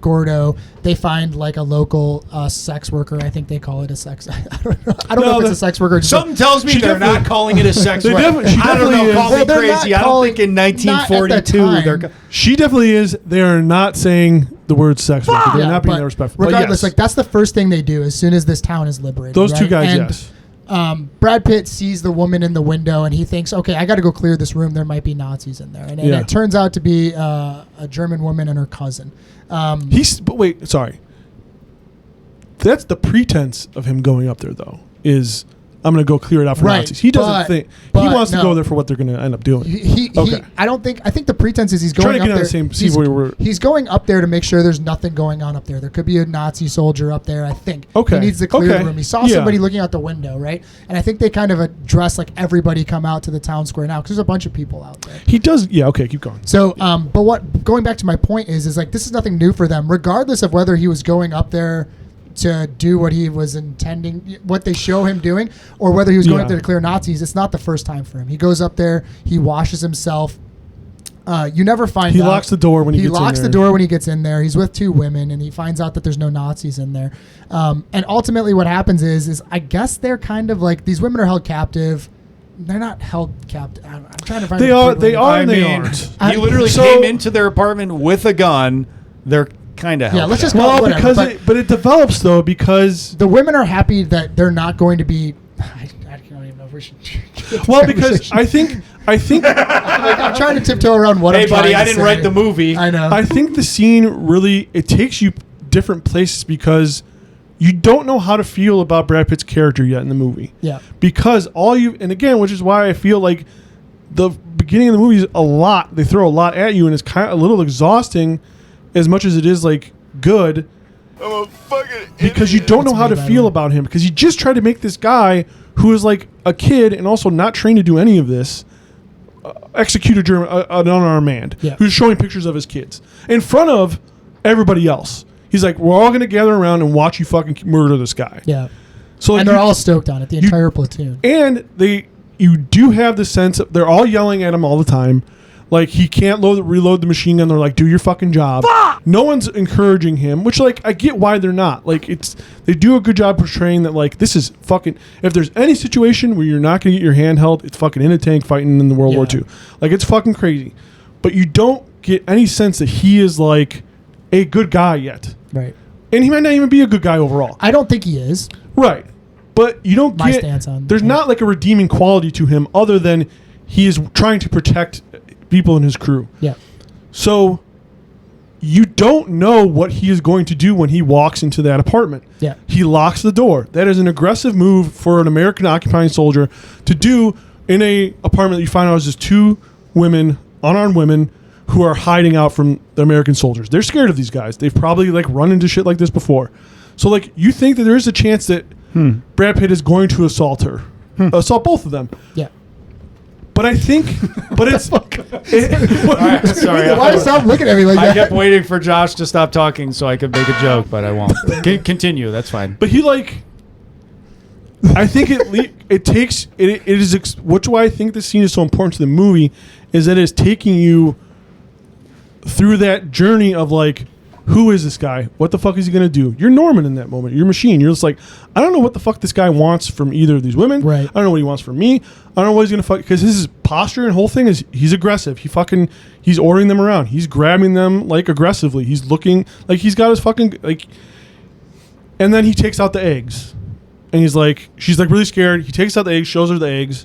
Gordo, they find like a local sex worker. I think they call it a sex. I don't know if it's a sex worker. Something tells me they're not calling it a sex They worker. definitely- she I don't know. definitely Call is. me Well, they're crazy. not I don't calling- think in not at the 1942 time. they're. She definitely is. They are not saying the word sex worker. They're Yeah, not being but that respectful. But Regardless, yes. like that's the first thing they do as soon as this town is liberated. Those two right? guys, And, yes. Brad Pitt sees the woman in the window and he thinks, okay, I got to go clear this room. There might be Nazis in there. And Yeah. it turns out to be a German woman and her cousin. But wait, sorry. That's the pretense of him going up there, though, is I'm going to go clear it out for Right, Nazis. He doesn't but- think. He but wants to no. go there for what they're going to end up doing. Okay. I think the pretense is he's going Trying to up get on there. the same- see he's, where we're- he's going up there to make sure there's nothing going on up there. There could be a Nazi soldier up there. I think. Okay. He needs to clear Okay. the room. He saw Yeah. somebody looking out the window, right? And I think they kind of address like everybody come out to the town square now because there's a bunch of people out there. He does. Yeah. Okay. Keep going. So, but what going back to my point is like this is nothing new for them, regardless of whether he was going up there to do what he was intending, what they show him doing, or whether he was going up there to clear Nazis. It's not the first time for him. He goes up there, he washes himself. You never find He out. locks the door when he gets in locks the there. door when he gets in there. He's with two women, and he finds out that there's no Nazis in there. And ultimately, what happens is I guess they're kind of like these women are held captive. They're not held captive. I'm trying to find. They the are. good They word. are. I and they mean, aren't. he literally So- came into their apartment with a gun. They're kind of Yeah, let's just Well, whatever, because but- but it develops though because the women are happy that they're not going to be. I don't even know if we should. well because I think like, I'm trying to tiptoe around what. Hey, I'm trying buddy, to I didn't say. write the movie. I know. I think the scene really it takes you different places because you don't know how to feel about Brad Pitt's character yet in the movie. Yeah. Because and again, which is why I feel like the beginning of the movie is a lot. They throw a lot at you, and it's kind of a little exhausting, as much as it is like good. Because you don't know how to That's way feel better. about him. Because he just tried to make this guy who is like a kid and also not trained to do any of this execute an unarmed man Yeah. who's showing pictures of his kids in front of everybody else. He's like, we're all going to gather around and watch you fucking murder this guy. Yeah. So like, And they're all stoked on it. The entire platoon. and you do have the sense of they're all yelling at him all the time. Like he can't reload the machine gun. They're like, do your fucking job. No one's encouraging him, which like I get why they're not. Like they do a good job portraying that like this is fucking. If there's any situation where you're not gonna get your hand held, it's fucking in a tank fighting in the World War Yeah. II. Like it's fucking crazy. But you don't get any sense that he is like a good guy yet, Right. and he might not even be a good guy overall. I don't think he is. Right. But you don't My get stance on there's that. not like a redeeming quality to him other than he is trying to protect people in his crew. Yeah. So you don't know what he is going to do when he walks into that apartment. Yeah. He locks the door. That is an aggressive move for an American occupying soldier to do in a apartment that you find out is just two women, unarmed women, who are hiding out from the American soldiers. They're scared of these guys. They've probably like run into shit like this before. So like you think that there is a chance that Brad Pitt is going to assault her. Assault both of them. Yeah. But I think it's All right, sorry. Why stop looking at me like I that? kept waiting for Josh to stop talking so I could make a joke, but I won't. Continue. That's fine. But he like, I think it takes it is which why I think this scene is so important to the movie is that it's taking you through that journey of like, who is this guy? What the fuck is he gonna do? You're Norman in that moment. You're Machine. You're just like, I don't know what the fuck this guy wants from either of these women. Right. I don't know what he wants from me. I don't know what he's gonna fuck because his posture and whole thing is he's aggressive. He's ordering them around. He's grabbing them like aggressively. He's looking like he's got his fucking like. And then he takes out the eggs, and he's like, she's like really scared. He takes out the eggs, shows her the eggs.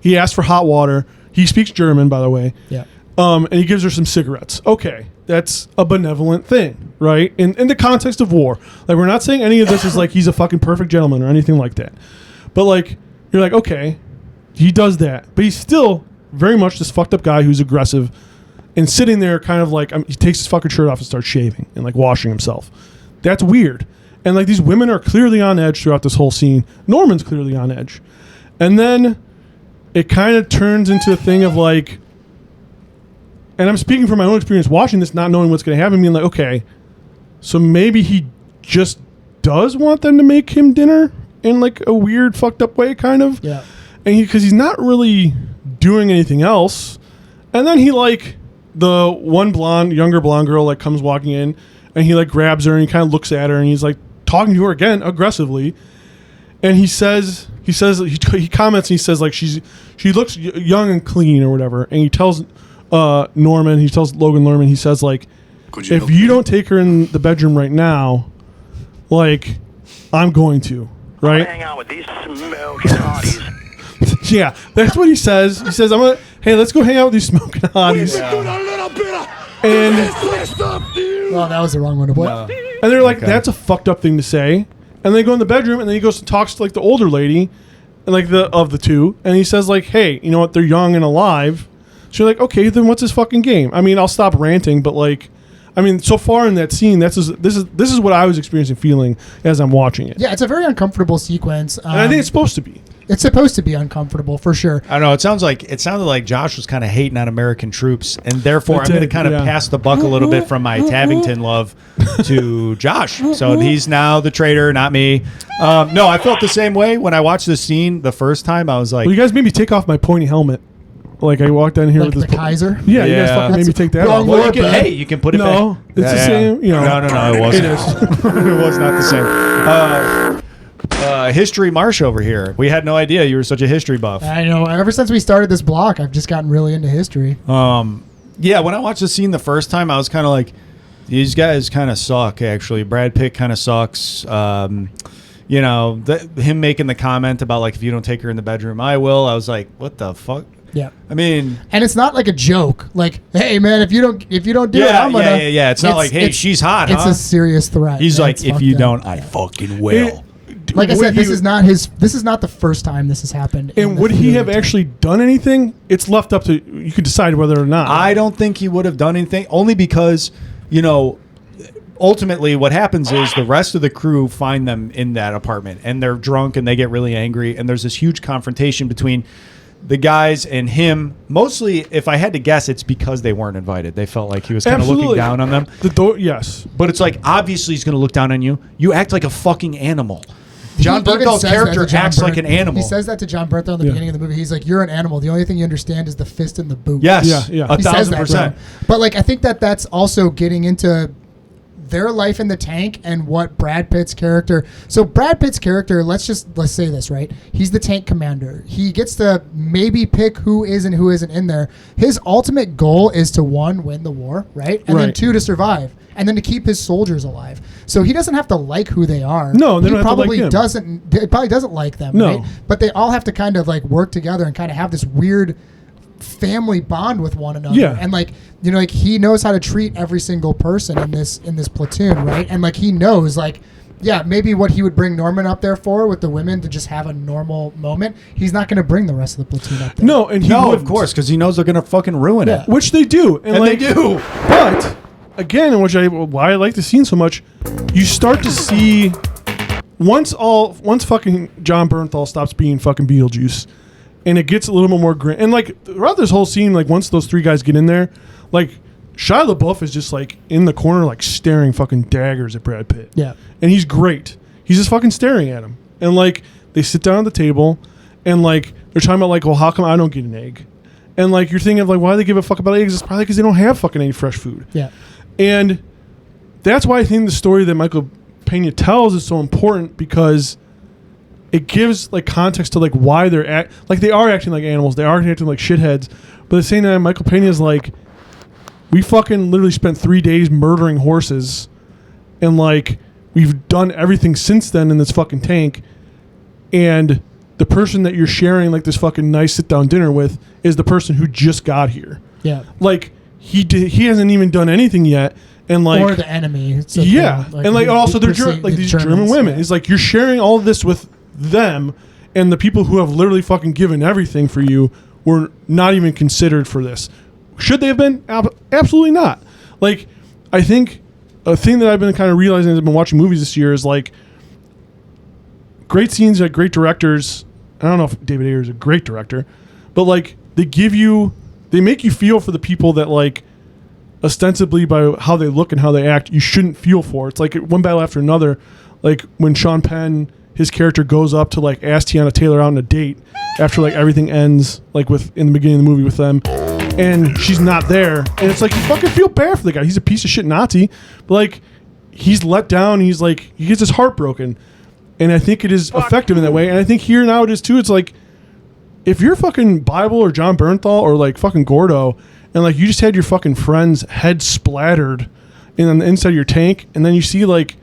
He asks for hot water. He speaks German, by the way. Yeah. And he gives her some cigarettes. Okay, that's a benevolent thing, right? In the context of war. Like, we're not saying any of this is like he's a fucking perfect gentleman or anything like that. But, like, you're like, okay, he does that. But he's still very much this fucked up guy who's aggressive and sitting there kind of like, he takes his fucking shirt off and starts shaving and, like, washing himself. That's weird. And, like, these women are clearly on edge throughout this whole scene. Norman's clearly on edge. And then it kind of turns into a thing of, like, and I'm speaking from my own experience watching this, not knowing what's going to happen, being like, okay, so maybe he just does want them to make him dinner in, like, a weird, fucked up way, kind of. Yeah. And because he's not really doing anything else. And then he, like, the one younger blonde girl, like, comes walking in, and he, like, grabs her, and he kind of looks at her, and he's, like, talking to her again aggressively. And he comments, and he says, like, she looks young and clean or whatever. And he tells Logan Lerman, he says, like, if you don't take her in the bedroom right now, like, I'm going to, right? Hang out with these smoking hotties. Yeah, that's what he says. He says, hey, let's go hang out with these smoking hotties. And Oh, that was the wrong one to play. and they're like, that's a fucked up thing to say. And they go in the bedroom, and then he goes and talks to, like, the older lady, and, like, of the two, and he says, like, hey, you know what? They're young and alive. So you're like, okay, then what's his fucking game? I mean, I'll stop ranting, but, like, I mean, so far in that scene, this is what I was experiencing, feeling as I'm watching it. Yeah, it's a very uncomfortable sequence. And I think it's supposed to be. It's supposed to be uncomfortable for sure. I don't know. It sounded like Josh was kind of hating on American troops, and therefore I'm going to kind of pass the buck a little bit from my Tavington love to Josh. So he's now the traitor, not me. No, I felt the same way when I watched this scene the first time. I was like, well, you guys made me take off my pointy helmet. Like, I walked down here Like with this the Kaiser? Yeah, you guys Yeah. fucking made me take that Wrong off. word. well, you can put it No, back. it's the same. You know. No, it wasn't. It is. It was not the same. History Marsh over here. We had no idea you were such a history buff. I know. Ever since we started this block, I've just gotten really into history. Yeah, when I watched the scene the first time, I was kind of like, these guys kind of suck, actually. Brad Pitt kind of sucks. You know, him making the comment about, like, if you don't take her in the bedroom, I will. I was like, what the fuck? Yeah. I mean, and it's not like a joke. Like, hey, man, if you don't do it, I'm gonna. Yeah. It's not like, hey, she's hot. It's a serious threat. He's man. like, It's if fucked you up. don't, I fucking will. Like I said, this is not the first time this has happened. And would he have actually done anything? It's left up to you could decide whether or not. I don't think he would have done anything, only because, you know, ultimately what happens is the rest of the crew find them in that apartment, and they're drunk, and they get really angry, and there's this huge confrontation between the guys and him. Mostly, if I had to guess, it's because they weren't invited. They felt like he was kind of looking down on them. Yes. But it's like, obviously he's going to look down on you. You act like a fucking animal. John Bernthal's character acts like an animal. He says that to John Bernthal in the beginning of the movie. He's like, you're an animal. The only thing you understand is the fist and the boot. Yes. Yeah. 1,000%. But, like, I think that's also getting into their life in the tank and what Brad Pitt's character. So Brad Pitt's character, let's say this, right? He's the tank commander. He gets to maybe pick who is and who isn't in there. His ultimate goal is to, one, win the war, right? And then two, to survive. And then to keep his soldiers alive. So he doesn't have to like who they are. No, they he don't have to like him. He probably doesn't like them, No. right? But they all have to kind of, like, work together and kind of have this weird family bond with one another. Yeah. And, like, you know, like, he knows how to treat every single person in this platoon, right? And, like, he knows, like, yeah, maybe what he would bring Norman up there for with the women to just have a normal moment, he's not going to bring the rest of the platoon up there. No, and he No, wouldn't. of course, because he knows they're going to fucking ruin it. Which they do. And they do. But again, why I like the scene so much, you start to see once fucking John Bernthal stops being fucking Beetlejuice, and it gets a little bit more grim. And, like, throughout this whole scene, like, once those three guys get in there, like, Shia LaBeouf is just, like, in the corner, like, staring fucking daggers at Brad Pitt. Yeah. And he's great. He's just fucking staring at him. And, like, they sit down at the table, and, like, they're talking about, like, well, how come I don't get an egg? And, like, you're thinking of, like, why do they give a fuck about eggs? It's probably because they don't have fucking any fresh food. Yeah. And that's why I think the story that Michael Pena tells is so important, because it gives, like, context to, like, why they are acting like animals. They are acting like shitheads. But at the same time, Michael Pena is like, we fucking literally spent 3 days murdering horses, and, like, we've done everything since then in this fucking tank, and the person that you're sharing, like, this fucking nice sit-down dinner with is the person who just got here. Yeah. Like he hasn't even done anything yet, and like or the enemy. So and like also they're these German women. Yeah. It's like you're sharing all of this with them, and the people who have literally fucking given everything for you were not even considered for this. Should they have been? Absolutely not. Like, I think a thing that I've been kind of realizing as I've been watching movies this year is like great scenes, like great directors. I don't know if David Ayer is a great director, but like they make you feel for the people that like ostensibly by how they look and how they act, you shouldn't feel for. It's like one battle after another. Like when Sean Penn, his character goes up to like ask Tiana Taylor out on a date after like everything ends like with in the beginning of the movie with them, and she's not there, and it's like you fucking feel bad for the guy. He's a piece of shit Nazi, but like he's let down. He's like he gets his heart broken, and I think it is effective in that way. And I think here now it is too. It's like if you're fucking Bible or John Bernthal or like fucking Gordo, and like you just had your fucking friend's head splattered on the inside of your tank, and then you see like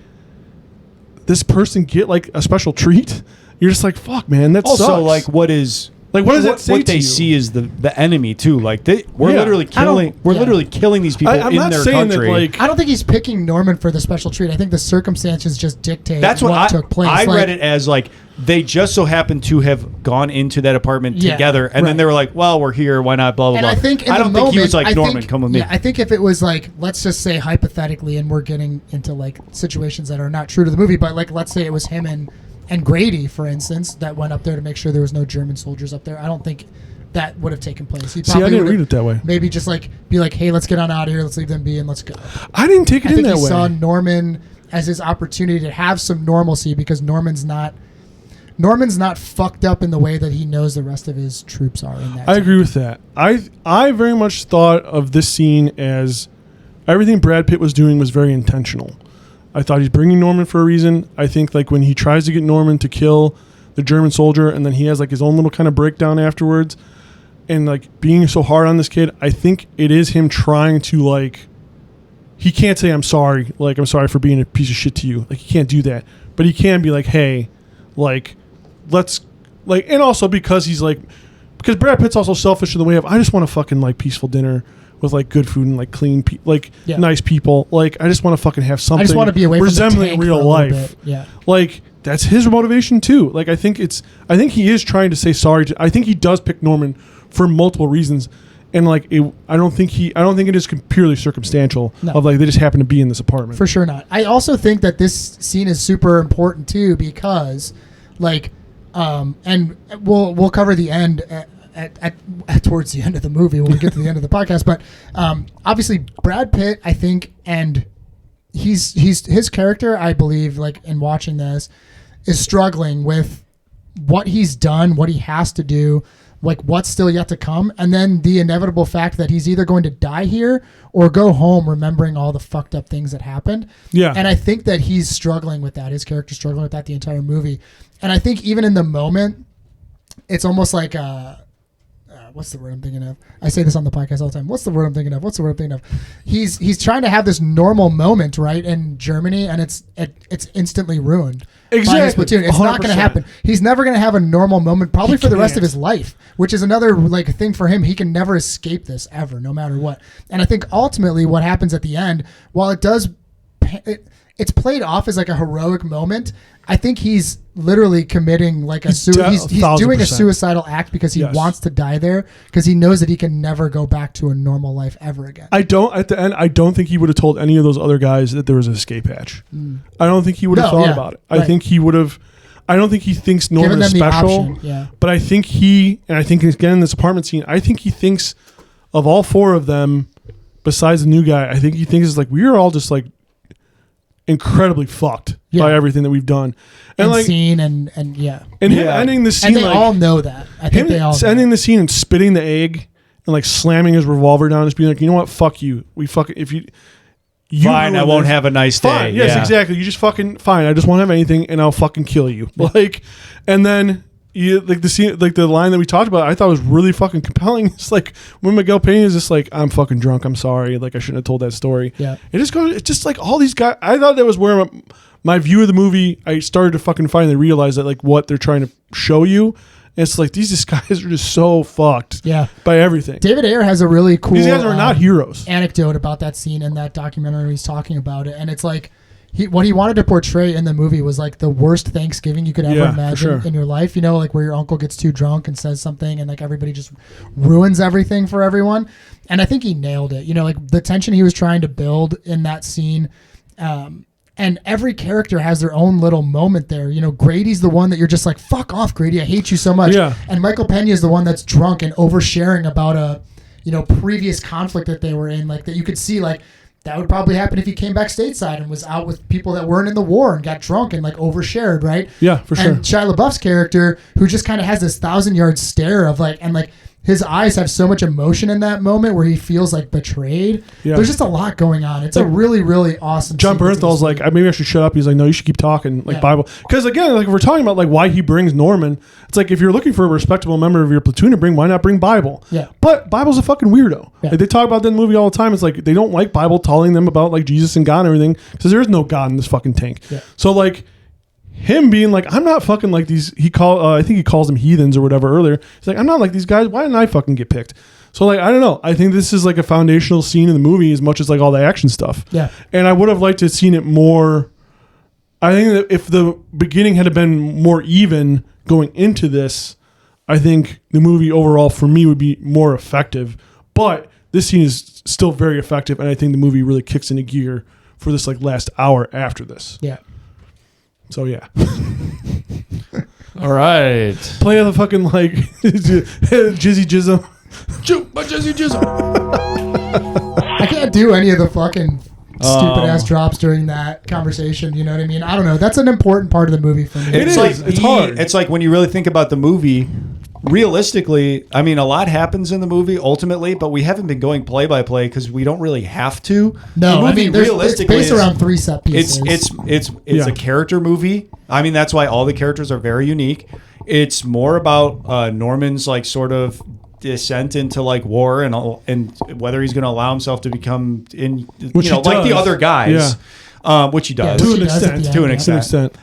this person get like a special treat, you're just like, fuck, man, that Also, sucks. like, what does that say what to they you? see is the enemy too. Like we're Yeah. literally killing. We're yeah. literally killing these people I'm in not their saying country. that like I don't think he's picking Norman for the special treat. I think the circumstances just dictate That's what I took place. I Like, read it as like they just so happened to have gone into that apartment Yeah, together, and then right. they were like, "Well, we're here. Why not?" Blah blah And blah. I think in I don't the think he was moment, like I Norman. think- Come with me. Yeah, I think if it was like, let's just say hypothetically, and we're getting into like situations that are not true to the movie, but like let's say it was him and Grady, for instance, that went up there to make sure there was no German soldiers up there. I don't think that would have taken place. He See, I didn't would've read it that way. Maybe just like be like, hey, let's get on out of here. Let's leave them be and let's go. I didn't take it I in think that he way. saw Norman as his opportunity to have some normalcy because Norman's not fucked up in the way that he knows the rest of his troops are in that. I agree with that. I very much thought of this scene as everything Brad Pitt was doing was very intentional. I thought he's bringing Norman for a reason. I think like when he tries to get Norman to kill the German soldier and then he has like his own little kind of breakdown afterwards and like being so hard on this kid, I think it is him trying to like, he can't say I'm sorry, like I'm sorry for being a piece of shit to you. Like he can't do that. But he can be like, hey, like let's like, and also because he's like, because Brad Pitt's also selfish in the way of I just want a fucking like peaceful dinner with like good food and like clean Yeah. nice people. Like I just want to fucking have something I just want to be away from the resembling tank real for a little life. bit. Yeah. Like that's his motivation too. Like I think he is trying to say sorry I think he does pick Norman for multiple reasons. And like I don't think it is purely circumstantial No. of like they just happen to be in this apartment. For sure not. I also think that this scene is super important too because, like, and we'll cover the end at towards the end of the movie when we get to the end of the podcast. But obviously, Brad Pitt, I think, and he's his character, I believe, like in watching this, is struggling with what he's done, what he has to do, like what's still yet to come, and then the inevitable fact that he's either going to die here or go home remembering all the fucked up things that happened. Yeah. And I think that he's struggling with that. His character's struggling with that the entire movie. And I think even in the moment, it's almost like what's the word I'm thinking of? I say this on the podcast all the time. What's the word I'm thinking of? He's trying to have this normal moment, right, in Germany, and it's instantly ruined. By his Exactly. platoon. It's not going to 100%. happen. He's never going to have a normal moment, probably He for the rest can't. of his life, which is another like thing for him. He can never escape this ever, no matter what. And I think ultimately what happens at the end, while it does, it's played off as like a heroic moment. I think he's literally committing like he's doing a 1,000%. suicidal act because he Yes. wants to die there because he knows that he can never go back to a normal life ever again. At the end, I don't think he would have told any of those other guys that there was an escape hatch. I don't think he would have No, thought yeah, about it. I right. think he would have. I don't think he thinks Norman Given is them the special. option, yeah. But I think and I think again in this apartment scene, I think he thinks of all four of them, besides the new guy. I think he thinks it's like we are all just like incredibly fucked Yeah. by everything that we've done, And like scene and yeah. and him Yeah. ending the scene And they like all know that. I think him they all know ending that. the scene and spitting the egg and like slamming his revolver down, just being like, you know what, fuck you. We fuck if you. Fine, I ruined won't this. have a nice day. Fine. Yes, Yeah. exactly. You just fucking fine. I just won't have anything, and I'll fucking kill you. Like, and then you like the scene, like the line that we talked about. I thought was really fucking compelling. It's like when Miguel Pena is just like, "I'm fucking drunk. I'm sorry. Like I shouldn't have told that story." Yeah. It just goes. It's just like all these guys. I thought that was where my view of the movie. I started to fucking finally realize that like what they're trying to show you, it's like these guys are just so fucked by everything. David Ayer has a really cool These guys are not heroes. anecdote about that scene in that documentary. He's talking about it, and it's like what he wanted to portray in the movie was like the worst Thanksgiving you could ever imagine in your life. You know, like where your uncle gets too drunk and says something, and like everybody just ruins everything for everyone. And I think he nailed it. You know, like the tension he was trying to build in that scene. And every character has their own little moment there. You know, Grady's the one that you're just like, fuck off, Grady. I hate you so much. Yeah. And Michael Pena is the one that's drunk and oversharing about a, previous conflict that they were in. Like that you could see like that would probably happen if he came back stateside and was out with people that weren't in the war and got drunk and like overshared, right? Yeah, for sure. And Shia LaBeouf's character, who just kind of has this 1,000-yard stare of like, and like, his eyes have so much emotion in that moment where he feels like betrayed. Yeah. There's just a lot going on. It's a really, really awesome. John Bernthal's like, maybe I should shut up. He's like, no, you should keep talking, like Bible. Because again, like if we're talking about like why he brings Norman, it's like if you're looking for a respectable member of your platoon to bring, why not bring Bible? Yeah. But Bible's a fucking weirdo. Yeah. Like, they talk about that in the movie all the time. It's like they don't like Bible telling them about like Jesus and God and everything because there is no God in this fucking tank. Yeah. So like. Him being like, I'm not fucking like these. I think he calls them heathens or whatever earlier. He's like, I'm not like these guys. Why didn't I fucking get picked? So like, I don't know. I think this is like a foundational scene in the movie as much as like all the action stuff. Yeah. And I would have liked to have seen it more. I think that if the beginning had been more even going into this, I think the movie overall for me would be more effective. But this scene is still very effective, and I think the movie really kicks into gear for this like last hour after this. Yeah. So yeah. All right. Play the fucking like Jizzy Jism. Jizzy Jism. I can't do any of the fucking stupid ass drops during that conversation. You know what I mean? I don't know. That's an important part of the movie for me. It's hard. It's like when you really think about the movie, realistically, I mean, a lot happens in the movie ultimately, but we haven't been going play by play because we don't really have to. No, the movie I mean, realistically it's based around 3 set pieces. It's a character movie. I mean, that's why all the characters are very unique. It's more about Norman's like sort of descent into like war and whether he's going to allow himself to become which like the other guys, which he does to an extent.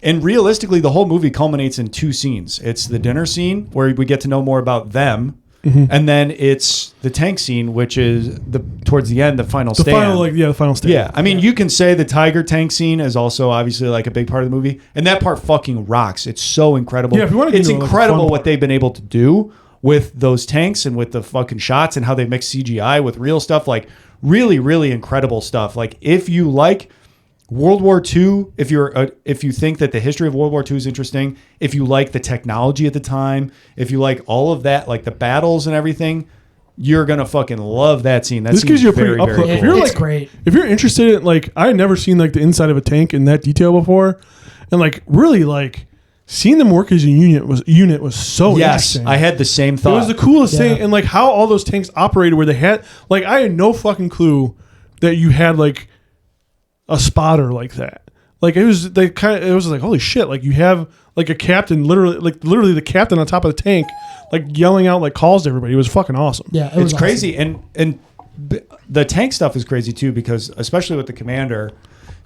And realistically, the whole movie culminates in 2 scenes. It's the dinner scene where we get to know more about them, and then it's the tank scene, which is towards the end, the final stand. The final stand. Yeah, I mean, you can say the tiger tank scene is also obviously like a big part of the movie, and that part fucking rocks. It's so incredible. Yeah, if you want to it's incredible what they've been able to do with those tanks and with the fucking shots and how they mix CGI with real stuff. Like really, really incredible stuff. Like if you like World War II, if you think that the history of World War II is interesting, if you like the technology at the time, if you like all of that, like the battles and everything, you're gonna fucking love that scene. This gives you a pretty up close. If you're like, great. If you're interested in like, I had never seen like the inside of a tank in that detail before, and like really like seeing them work as a unit was so interesting. I had the same thought. It was the coolest thing, and like how all those tanks operated, where they had like I had no fucking clue that you had like a spotter like that. Like it was like holy shit, like you have like a captain literally the captain on top of the tank like yelling out like calls to everybody. It was fucking awesome. Yeah, it's crazy. And the tank stuff is crazy too, because especially with the commander,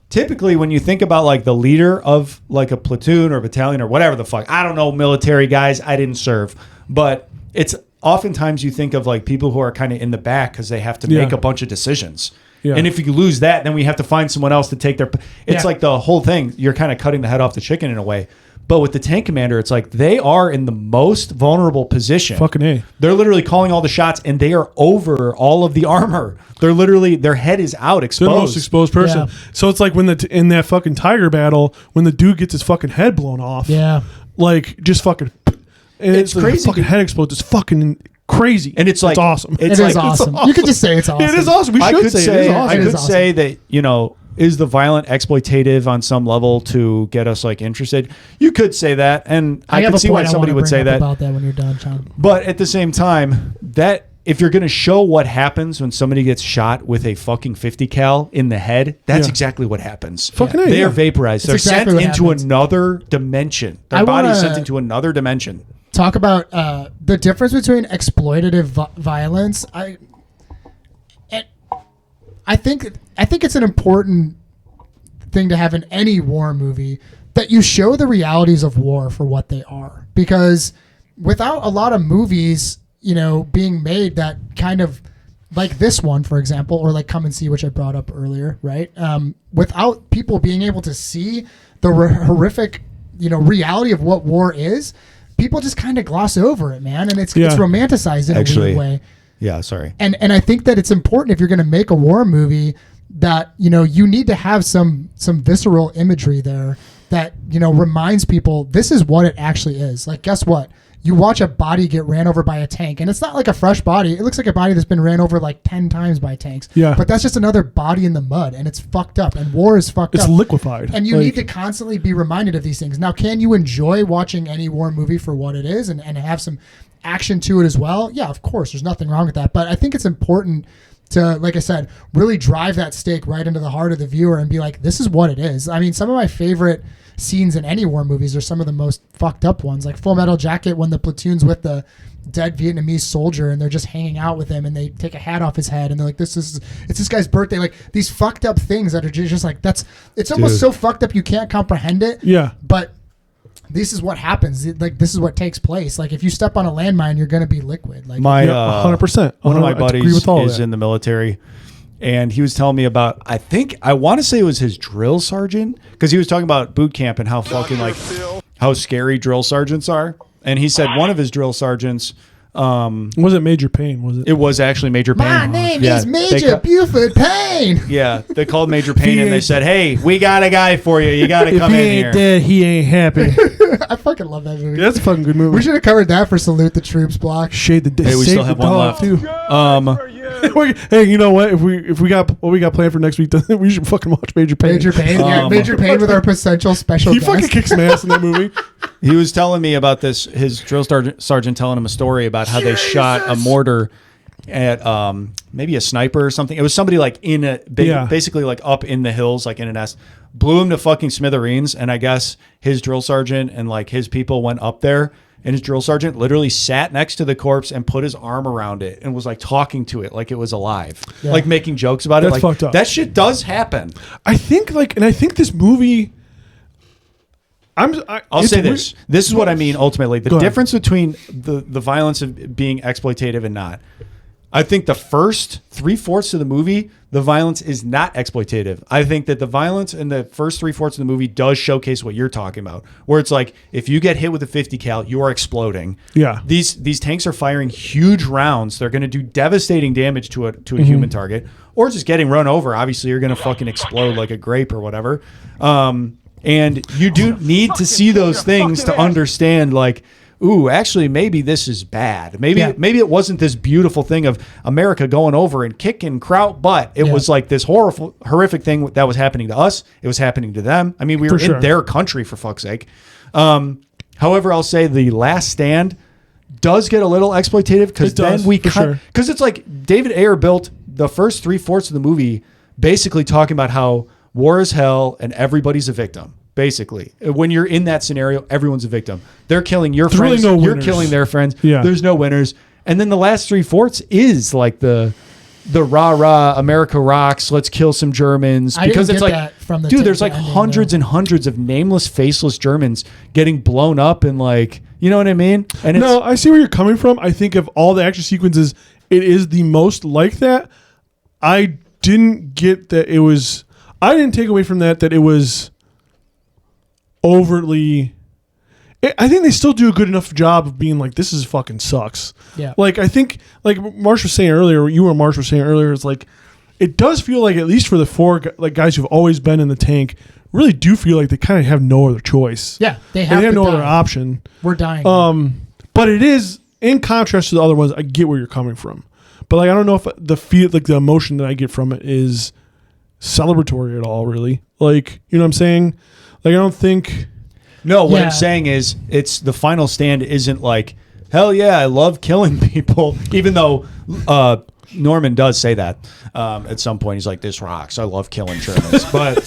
typically when you think about like the leader of like a platoon or battalion or whatever the fuck, I don't know, military guys, I didn't serve, but it's oftentimes you think of like people who are kind of in the back because they have to make a bunch of decisions. Yeah. And if you lose that, then we have to find someone else to take their... It's like the whole thing. You're kind of cutting the head off the chicken in a way. But with the tank commander, it's like they are in the most vulnerable position. Fucking A. They're literally calling all the shots, and they are over all of the armor. They're literally... Their head is out, exposed. They're the most exposed person. Yeah. So it's like when in that fucking tiger battle, when the dude gets his fucking head blown off. Yeah. Like, just fucking... And it's crazy. Like fucking head explodes. It's fucking... crazy, and it's like it's awesome. It is awesome. You could just say it's awesome. It is awesome. I could say that is the violent exploitative on some level to get us like interested. You could say that, and I can see why somebody would say that about that when you're done, John. But at the same time, that if you're going to show what happens when somebody gets shot with a fucking 50 cal in the head, that's exactly what happens. Fucking they are vaporized. They're exactly sent into another dimension. Their body's sent into another dimension. Talk about the difference between exploitative violence. I think it's an important thing to have in any war movie, that you show the realities of war for what they are. Because without a lot of movies, being made that kind of like this one, for example, or like Come and See, which I brought up earlier, right? Without people being able to see the horrific, reality of what war is, people just kind of gloss over it, man. And it's romanticized in a weird way. Yeah, sorry. And I think that it's important if you're going to make a war movie that, you need to have some visceral imagery there that, reminds people this is what it actually is. Like, guess what? You watch a body get ran over by a tank, and it's not like a fresh body. It looks like a body that's been ran over like 10 times by tanks. Yeah. But that's just another body in the mud, and it's fucked up. And war is fucked up. It's liquefied. And you need to constantly be reminded of these things. Now, can you enjoy watching any war movie for what it is and have some action to it as well? Yeah, of course. There's nothing wrong with that. But I think it's important to, like I said, really drive that stake right into the heart of the viewer and be like, this is what it is. I mean, some of my favorite scenes in any war movies are some of the most fucked up ones, like Full Metal Jacket, when the platoon's with the dead Vietnamese soldier and they're just hanging out with him and they take a hat off his head and they're like, it's this guy's birthday. Like these fucked up things that are just like, it's almost so fucked up you can't comprehend it. Yeah. But this is what happens. Like, this is what takes place. Like, if you step on a landmine, you're going to be liquid. Like, 100%. One of my buddies is in the military, and he was telling me about, I want to say it was his drill sergeant, because he was talking about boot camp and how fucking, like, how scary drill sergeants are. And he said one of his drill sergeants, was it Major Payne? Was it? It was actually Major Payne. My name is Major Buford Payne. Yeah, they called Major Payne and they said, "Hey, we got a guy for you. You got to come in here." If he ain't dead, he ain't happy. I fucking love that movie. That's a fucking good movie. We should have covered that for Salute the Troops block. Shade the Hey, we still have one left too. Hey, you know what? If we got what we got planned for next week, we should fucking watch Major Payne. Major Payne, Major Payne with our potential special He guest. fucking kicks some ass in that movie. He was telling me about this, his drill sergeant telling him a story about how they shot a mortar at maybe a sniper or something. It was somebody like basically like up in the hills, like in a nest, blew him to fucking smithereens. And I guess his drill sergeant and like his people went up there, and his drill sergeant literally sat next to the corpse and put his arm around it and was like talking to it like it was alive, like making jokes about it. That's like, fucked up. That shit does happen. I think this movie. I'll say this. This is what I mean ultimately. The difference between the violence of being exploitative and not. I think the first 3/4 of the movie, the violence is not exploitative. I think that the violence in the first 3/4 of the movie does showcase what you're talking about, where it's like, if you get hit with a 50 cal, you are exploding. Yeah. These tanks are firing huge rounds. They're going to do devastating damage to a human target, or just getting run over. Obviously, you're going to fucking explode like a grape or whatever. And you do need to see those things to understand, like, ooh, actually, maybe this is bad. Maybe it wasn't this beautiful thing of America going over and kicking kraut, but it was like this horrific thing that was happening to us. It was happening to them. I mean, we were in their country, for fuck's sake. However, I'll say The Last Stand does get a little exploitative, because then because it's like David Ayer built the first 3/4 of the movie basically talking about how war is hell and everybody's a victim. Basically, when you're in that scenario, everyone's a victim. They're killing your friends. Really You're killing their friends. Yeah. There's no winners. And then the last 3/4 is like the rah America rocks. Let's kill some Germans, because it's like, dude, there's like hundreds and hundreds of nameless, faceless Germans getting blown up, and like, you know what I mean? And no, I see where you're coming from. I think of all the action sequences, it is the most like that. I didn't get that it was. I didn't take away from that it was overtly. I think they still do a good enough job of being like, this is fucking sucks. Yeah. Like, I think, like Marsh was saying earlier, you or Marsh was saying earlier, it's like, it does feel like, at least for the four like guys who've always been in the tank, really do feel like they kind of have no other choice. Yeah, they have no other option. We're dying. But it is, in contrast to the other ones, I get where you're coming from. But like, I don't know if the emotion that I get from it is celebratory at all, really. Like, you know what I'm saying? Like, I don't think. No, what I'm saying is, it's the final stand isn't like, hell yeah, I love killing people, even though Norman does say that at some point. He's like, this rocks. I love killing Germans. But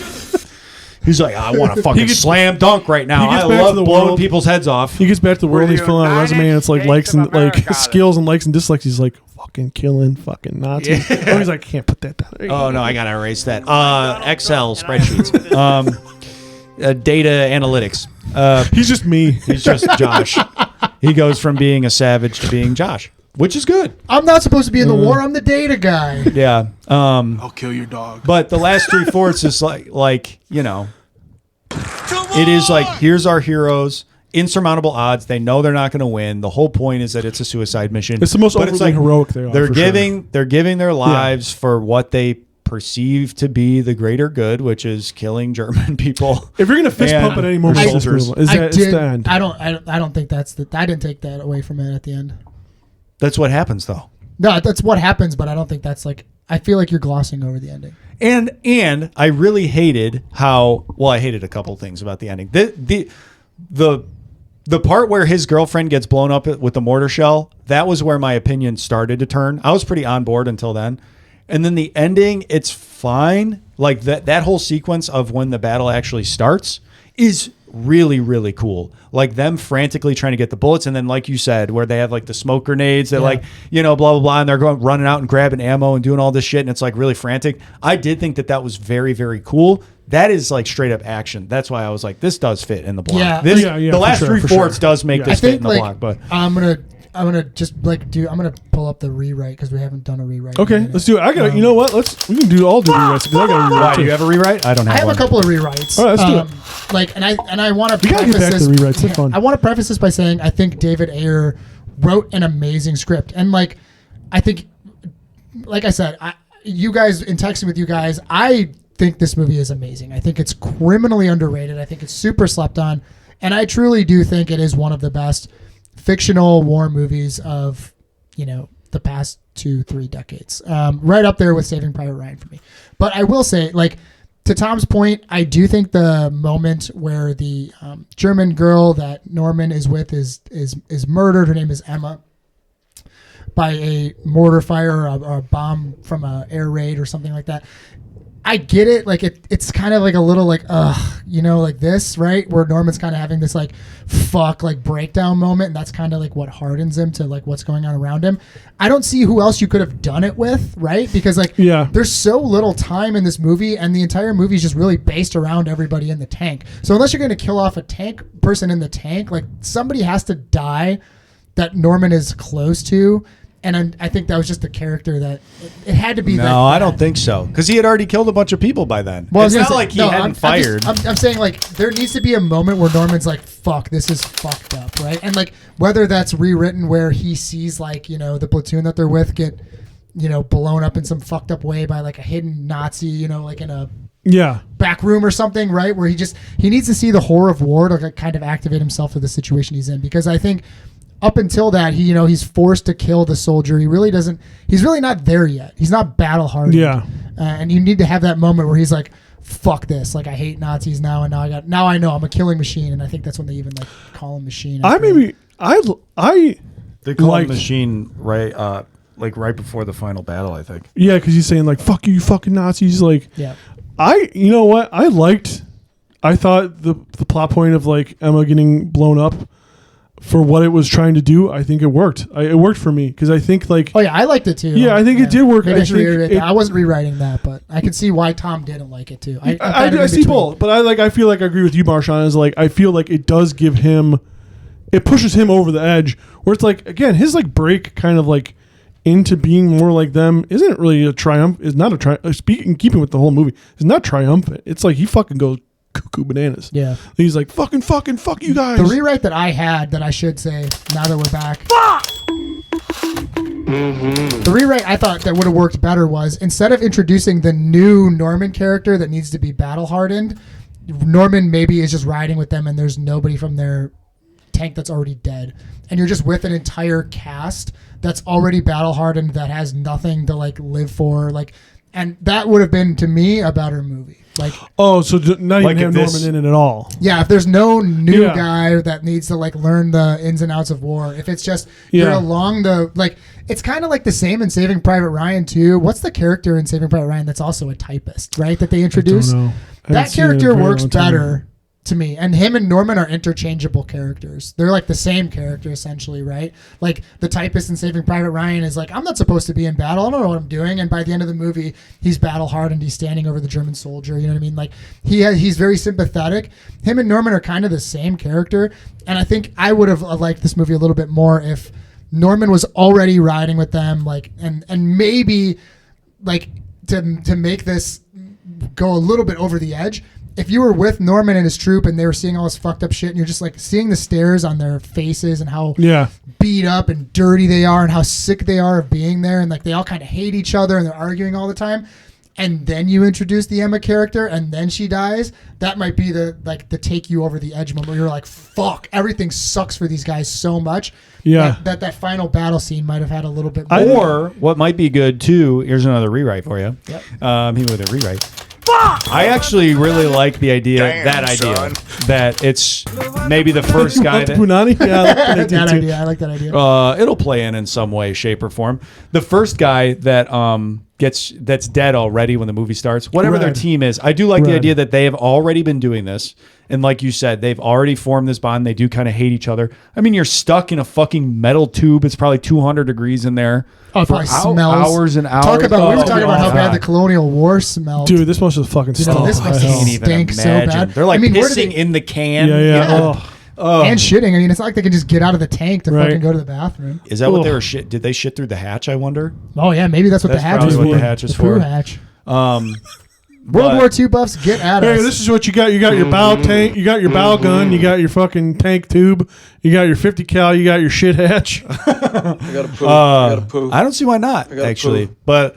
he's like, I want to fucking slam dunk right now. I love blowing people's heads off. He gets back to the world, he's filling out a resume, and it's like likes and like skills and likes and dislikes. He's like, fucking killing fucking Nazis. Yeah. Oh, he's like, can't put that down. Oh no, I gotta erase that. Excel spreadsheets. data analytics. He's just me. He's just Josh. He goes from being a savage to being Josh, which is good. I'm not supposed to be in the war. I'm the data guy. Yeah. I'll kill your dog. But the last 3/4 is like it is like, here's our heroes. Insurmountable odds. They know they're not going to win. The whole point is that it's a suicide mission. It's the most but overly heroic they are. They're for giving sure. they're giving their lives for what they perceive to be the greater good, which is killing German people. If you're gonna fist and pump at any moment, it's soldiers. it's the end. I don't think that's the. I didn't take that away from it at the end. That's what happens, though. No, that's what happens, but I don't think that's like. I feel like you're glossing over the ending. And I really hated how I hated a couple things about the ending. The part where his girlfriend gets blown up with the mortar shell, that was where my opinion started to turn. I was pretty on board until then. And then the ending, it's fine. Like that whole sequence of when the battle actually starts is really, really cool. Like them frantically trying to get the bullets. And then, like you said, where they have like the smoke grenades that blah, blah, blah. And they're running out and grabbing ammo and doing all this shit. And it's like really frantic. I did think that was very, very cool. That is like straight up action. That's why I was like, this does fit in the block. Yeah. The last 3/4 does make this fit in the block. But I'm gonna just I'm gonna pull up the rewrite because we haven't done a rewrite. Okay, let's do it. I got. You know what? We can do rewrites because I got a rewrite. why, too. do you have a rewrite? I don't have I have one. a couple of rewrites. All right, let's do it. And I want to We gotta preface get back this. to the rewrites. They're fun. I want to preface this by saying I think David Ayer wrote an amazing script, and I think, like I said, you guys in texting with you guys, I think this movie is amazing. I think it's criminally underrated. I think it's super slept on, and I truly do think it is one of the best fictional war movies of the past 2-3 decades. Right up there with Saving Private Ryan for me. But I will say, to Tom's point, I do think the moment where the German girl that Norman is with is murdered. Her name is Emma, by a mortar fire or a bomb from an air raid or something like that. I get it. It's kind of like a little like this, right? Where Norman's kind of having this breakdown moment, and that's kind of like what hardens him to what's going on around him. I don't see who else you could have done it with, right? Because there's so little time in this movie, and the entire movie is just really based around everybody in the tank. So unless you're going to kill off a person in the tank, somebody has to die that Norman is close to. And I think that was just the character that it had to be. No, I don't think so, because he had already killed a bunch of people by then. Well, it's not like he hadn't fired. I'm saying there needs to be a moment where Norman's like, "Fuck, this is fucked up," right? And whether that's rewritten where he sees the platoon that they're with get blown up in some fucked up way by a hidden Nazi, in a back room or something, right? Where he needs to see the horror of war to kind of activate himself to the situation he's in, because I think. Up until that, he's forced to kill the soldier. He's really not there yet. He's not battle hardened. Yeah. And you need to have that moment where he's like, fuck this. I hate Nazis now, and now I know I'm a killing machine, and I think that's when they even call him machine. They call him machine right right before the final battle, I think. Yeah, because he's saying fuck you fucking Nazis. Yeah. You know what? I thought the plot point of Emma getting blown up for what it was trying to do, I think it worked. It worked for me because I think oh yeah, I liked it too. Yeah, I think it did work. I wasn't rewriting that, but I can see why Tom didn't like it too. I see both, but I feel like I agree with you, Marshawn. Is I feel like it does give him, it pushes him over the edge. Where it's again his break kind of into being more like them isn't really a triumph. Is not a triumph. Keeping with the whole movie, is not triumphant. It's he fucking goes cuckoo bananas. Yeah. He's fuck you guys. The rewrite that I had, that I should say now that we're back. The rewrite I thought that would have worked better was, instead of introducing the new Norman character that needs to be battle hardened, Norman maybe is just riding with them and there's nobody from their tank that's already dead. And you're just with an entire cast that's already battle hardened, that has nothing to live for. And that would have been, to me, a better movie. So not even have Norman in it at all. Yeah, if there's no new guy that needs to learn the ins and outs of war, if it's just you're along the it's kind of the same in Saving Private Ryan too. What's the character in Saving Private Ryan that's also a typist, right? That they introduce. I don't know. That character works better to me. And him and Norman are interchangeable characters. They're like the same character essentially, right? Like the typist in Saving Private Ryan is like, I'm not supposed to be in battle. I don't know what I'm doing. And by the end of the movie, he's battle hardened. He's standing over the German soldier. You know what I mean? Like he's very sympathetic. Him and Norman are kind of the same character. And I think I would have liked this movie a little bit more if Norman was already riding with them, like, and maybe like to make this go a little bit over the edge. If you were with Norman and his troop and they were seeing all this fucked up shit and you're just like seeing the stares on their faces and how beat up and dirty they are and how sick they are of being there and like they all kind of hate each other and they're arguing all the time, and then you introduce the Emma character and then she dies, that might be the take you over the edge moment where you're like, fuck, everything sucks for these guys so much. Yeah. That final battle scene might have had a little bit more. Or what might be good too, here's another rewrite for you. Yep. Here with a rewrite. I actually really like the idea, Son. that it's maybe the first guy that Punani? Yeah, I like that idea too. I like that idea. it'll play in some way, shape, or form. The first guy that that's dead already when the movie starts, whatever their Red. team is. I do like the Red. idea that they have already been doing this. And like you said, they've already formed this bond. They do kind of hate each other. I mean, you're stuck in a fucking metal tube. It's probably 200 degrees in there. Oh, it for probably smells. hours and hours. We were talking about how bad God. the Colonial War smelled. Dude, this must have fucking You know, stunk. this must I have can't even stink so imagine. bad. They're like I mean, where do pissing they- in the can. Yeah. Yeah. Oh. And shitting. I mean, it's not like they can just get out of the tank to Right. fucking go to the bathroom. Is that what they Ugh. were shit? Did they shit through the hatch? I wonder. Oh yeah, maybe that's what That's the hatch probably is what for. the hatch is crew for. hatch. But- World War II buffs, get at Hey, us. this is what you got. You got your bow tank. You got your bow gun. You got your fucking tank tube. You got your 50 cal. You got your shit hatch. I gotta poo. I gotta poo. I don't see why not, gotta actually. poo. But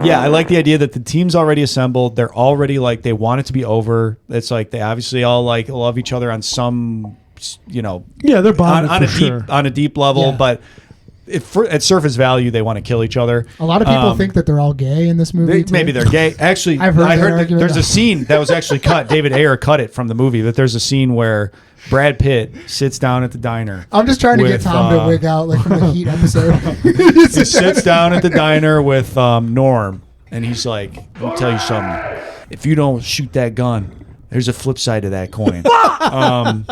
yeah, I like the idea that the team's already assembled. They're already like they want it to be over. It's like they obviously all like love each other on some, Yeah, they're bonded on a for sure. deep on a deep level, Yeah. but at surface value they want to kill each other. A lot of people think that they're all gay in this movie. too. Maybe they're gay. Actually, I've heard I that heard that argument. there's a scene that was actually cut. David Ayer cut it from the movie. That there's a scene where Brad Pitt sits down at the diner. I'm just trying to get with, Tom to wig out like from the Heat episode. He sits down at the diner with Norm, and he's like, "Let me tell you something. If you don't shoot that gun, there's a flip side to that coin. I'll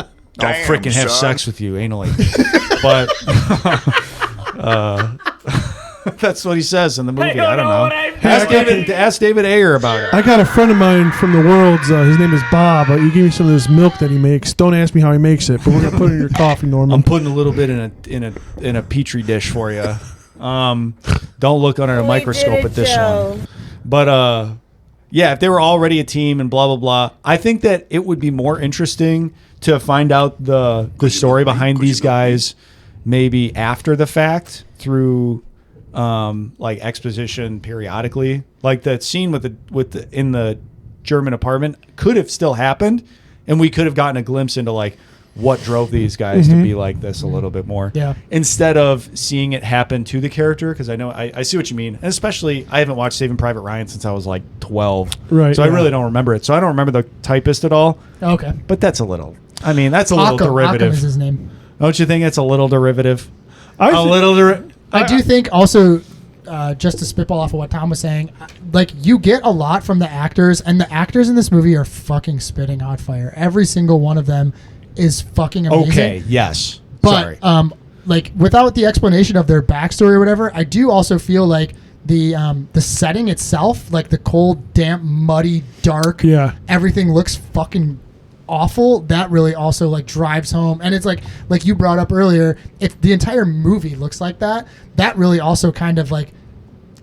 freaking have son. sex with you anally." But that's what he says in the movie. I don't know. Ask David Ayer about it. I got a friend of mine from the world's. His name is Bob. He gave me some of this milk that he makes. Don't ask me how he makes it, but we're gonna put it in your coffee, Norman. I'm putting a little bit in a petri dish for you. Don't look under a microscope at this one. But yeah, if they were already a team and blah blah blah, I think that it would be more interesting to find out the story behind these guys maybe after the fact through like exposition periodically. Like that scene with the in the German apartment could have still happened, and we could have gotten a glimpse into like what drove these guys to be like this a little bit more. Yeah. Instead of seeing it happen to the character, because I know I see what you mean. And especially, I haven't watched Saving Private Ryan since I was like 12. Right, So I yeah. really don't remember it. So I don't remember the typist at all. Okay. But that's a little. I mean, that's a little Occam derivative. is his name. Don't you think it's a little derivative? I thi- I do think also, just to spitball off of what Tom was saying, like you get a lot from the actors, and the actors in this movie are fucking spitting hot fire. Every single one of them is fucking amazing. Okay, yes. But Sorry. like without the explanation of their backstory or whatever, I do also feel like the setting itself, like the cold, damp, muddy, dark, everything looks fucking awful. That really also like drives home, and it's like you brought up earlier, if the entire movie looks like that, that really also kind of like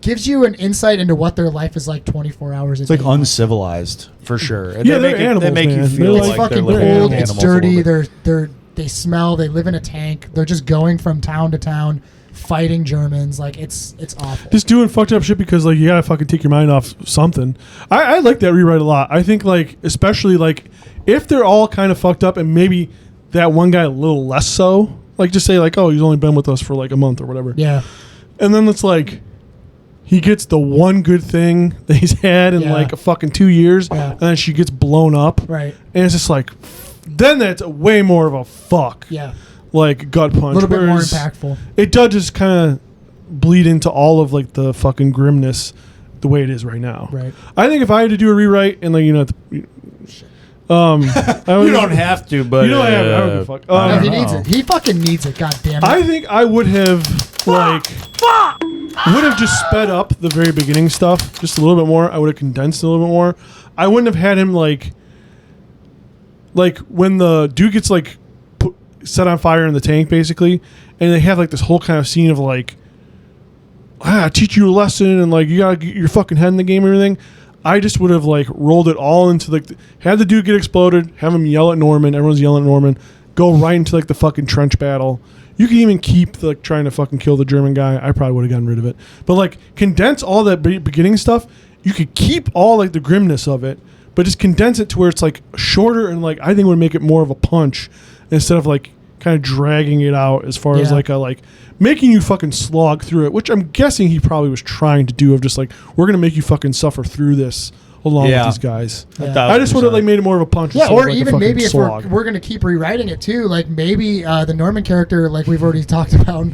gives you an insight into what their life is like 24 hours a It's like day. uncivilized for sure. And Yeah, they they're make animals, They make you man. feel It's like fucking they're living cold. with It's animals a little dirty. bit. They smell. They live in a tank. They're just going from town to town, fighting Germans. Like it's awful. just doing fucked up shit because like you gotta fucking take your mind off something. I like that rewrite a lot. I think like especially like if they're all kind of fucked up and maybe that one guy a little less so. Like just say like, oh, he's only been with us for like a month or whatever. Yeah. And then it's like he gets the one good thing that he's had in Yeah. like a fucking 2 years, Yeah. and then she gets blown up. Right. And it's just like, then that's a way more of a fuck. Yeah. Like gut punch. A little bit more Whereas impactful. It does just kind of bleed into all of like the fucking grimness the way it is right now. Right. I think if I had to do a rewrite and like You don't have to, but You don't have to. I don't give a fuck. No, he know. needs it. He fucking needs it. God damn it. I think I would have just sped up the very beginning stuff just a little bit more. I would have condensed it a little bit more. I wouldn't have had him like when the dude gets like set on fire in the tank basically, and they have like this whole kind of scene of like, teach you a lesson and like you gotta get your fucking head in the game and everything. I just would have like rolled it all into like had the dude get exploded, have him yell at Norman, everyone's yelling at Norman, go right into like the fucking trench battle. You can even keep like trying to fucking kill the German guy. I probably would have gotten rid of it, but like condense all that beginning stuff. You could keep all like the grimness of it, but just condense it to where it's like shorter and like I think it would make it more of a punch instead of like kind of dragging it out as far as like a like making you fucking slog through it, which I'm guessing he probably was trying to do of just like we're gonna make you fucking suffer through this along with these guys. I just would have like made it more of a punch. Yeah, or like even maybe if we're gonna keep rewriting it too, like maybe the Norman character, like we've already talked about.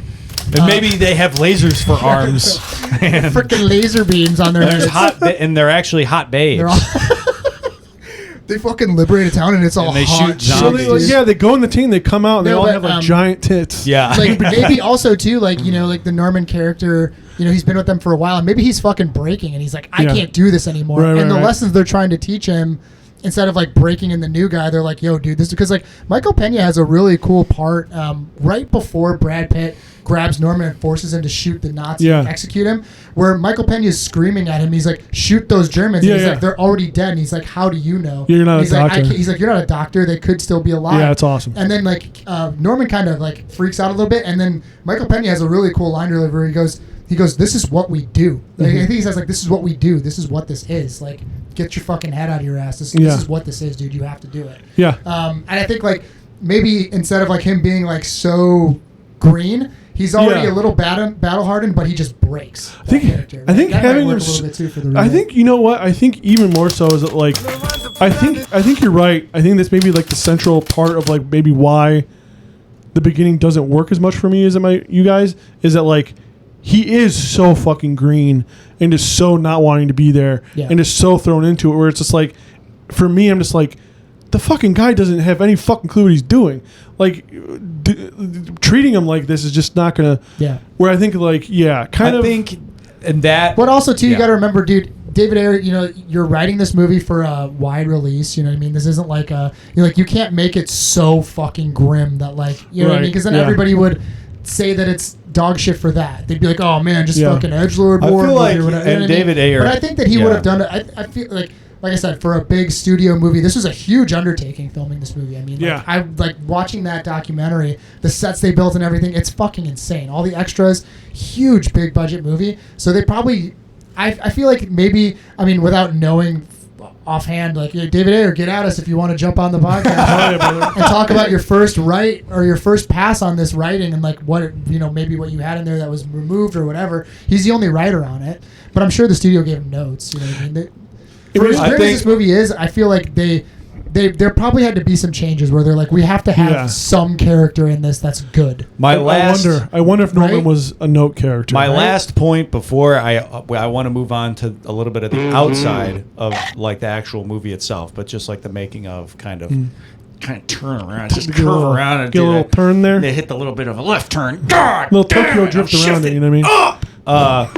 And maybe they have lasers for arms. Freaking laser beams on their There's heads. and they're actually hot babes. They fucking liberate a town and it's all And they hot. shoot zombies. So they, they go in the team, they come out, and they all but, have like giant tits. Yeah. Like maybe also too, like like the Norman character, he's been with them for a while, and maybe he's fucking breaking, and he's like, I can't do this anymore. Right, and the right. lessons they're trying to teach him, instead of like breaking in the new guy, they're like, yo, dude, this is because like Michael Pena has a really cool part right before Brad Pitt grabs Norman and forces him to shoot the Nazi and execute him, where Michael Pena is screaming at him. He's like, shoot those Germans. And he's like, they're already dead. And he's like, how do you know? You're not and he's a like, doctor. he's like, you're not a doctor. They could still be alive. Yeah, it's awesome. And then like Norman kind of like freaks out a little bit, and then Michael Pena has a really cool line delivery. He goes, this is what we do. Like, I think he says like, this is what we do. This is what this is. Like, get your fucking head out of your ass. This is what this is, dude. You have to do it. Yeah. And I think like maybe instead of like him being like so green, he's already a little battle hardened, but he just breaks. I think having that might him. work a little bit too for the I remake. think you know what. I think even more so is that like, I think you're right. I think that's maybe like the central part of like maybe why the beginning doesn't work as much for me as it might you guys is that like he is so fucking green and just so not wanting to be there and just so thrown into it where it's just like for me I'm just like the fucking guy doesn't have any fucking clue what he's doing. Like treating him like this is just not gonna. Yeah. Where I think like I think and that. But also too, you got to remember, dude. David Ayer, you're writing this movie for a wide release. You know what I mean? This isn't like you can't make it so fucking grim that like you know what I mean? Because then everybody would say that it's dog shit for that. They'd be like, oh man, just fucking edgelord war. I feel like or whatever. and David Ayer. But I think that he would have done it. I feel like I said, for a big studio movie, this was a huge undertaking filming this movie. I mean, I like watching that documentary, the sets they built and everything. It's fucking insane. All the extras, huge, big budget movie. So they probably, I feel like maybe, I mean, without knowing offhand, like, hey, David Ayer, get at us if you want to jump on the podcast and talk about your first write or your first pass on this writing and like what, maybe what you had in there that was removed or whatever. He's the only writer on it, but I'm sure the studio gave him notes. You know what I mean? For as great as this movie is, I feel like there probably had to be some changes where they're like, we have to have some character in this that's good. I wonder if Norman was a note character. My last point before I want to move on to a little bit of the outside of like the actual movie itself, but just like the making of kind of turn around, just curve around and get a little turn there. They hit the little bit of a left turn. God, little Tokyo drift around it. You know what I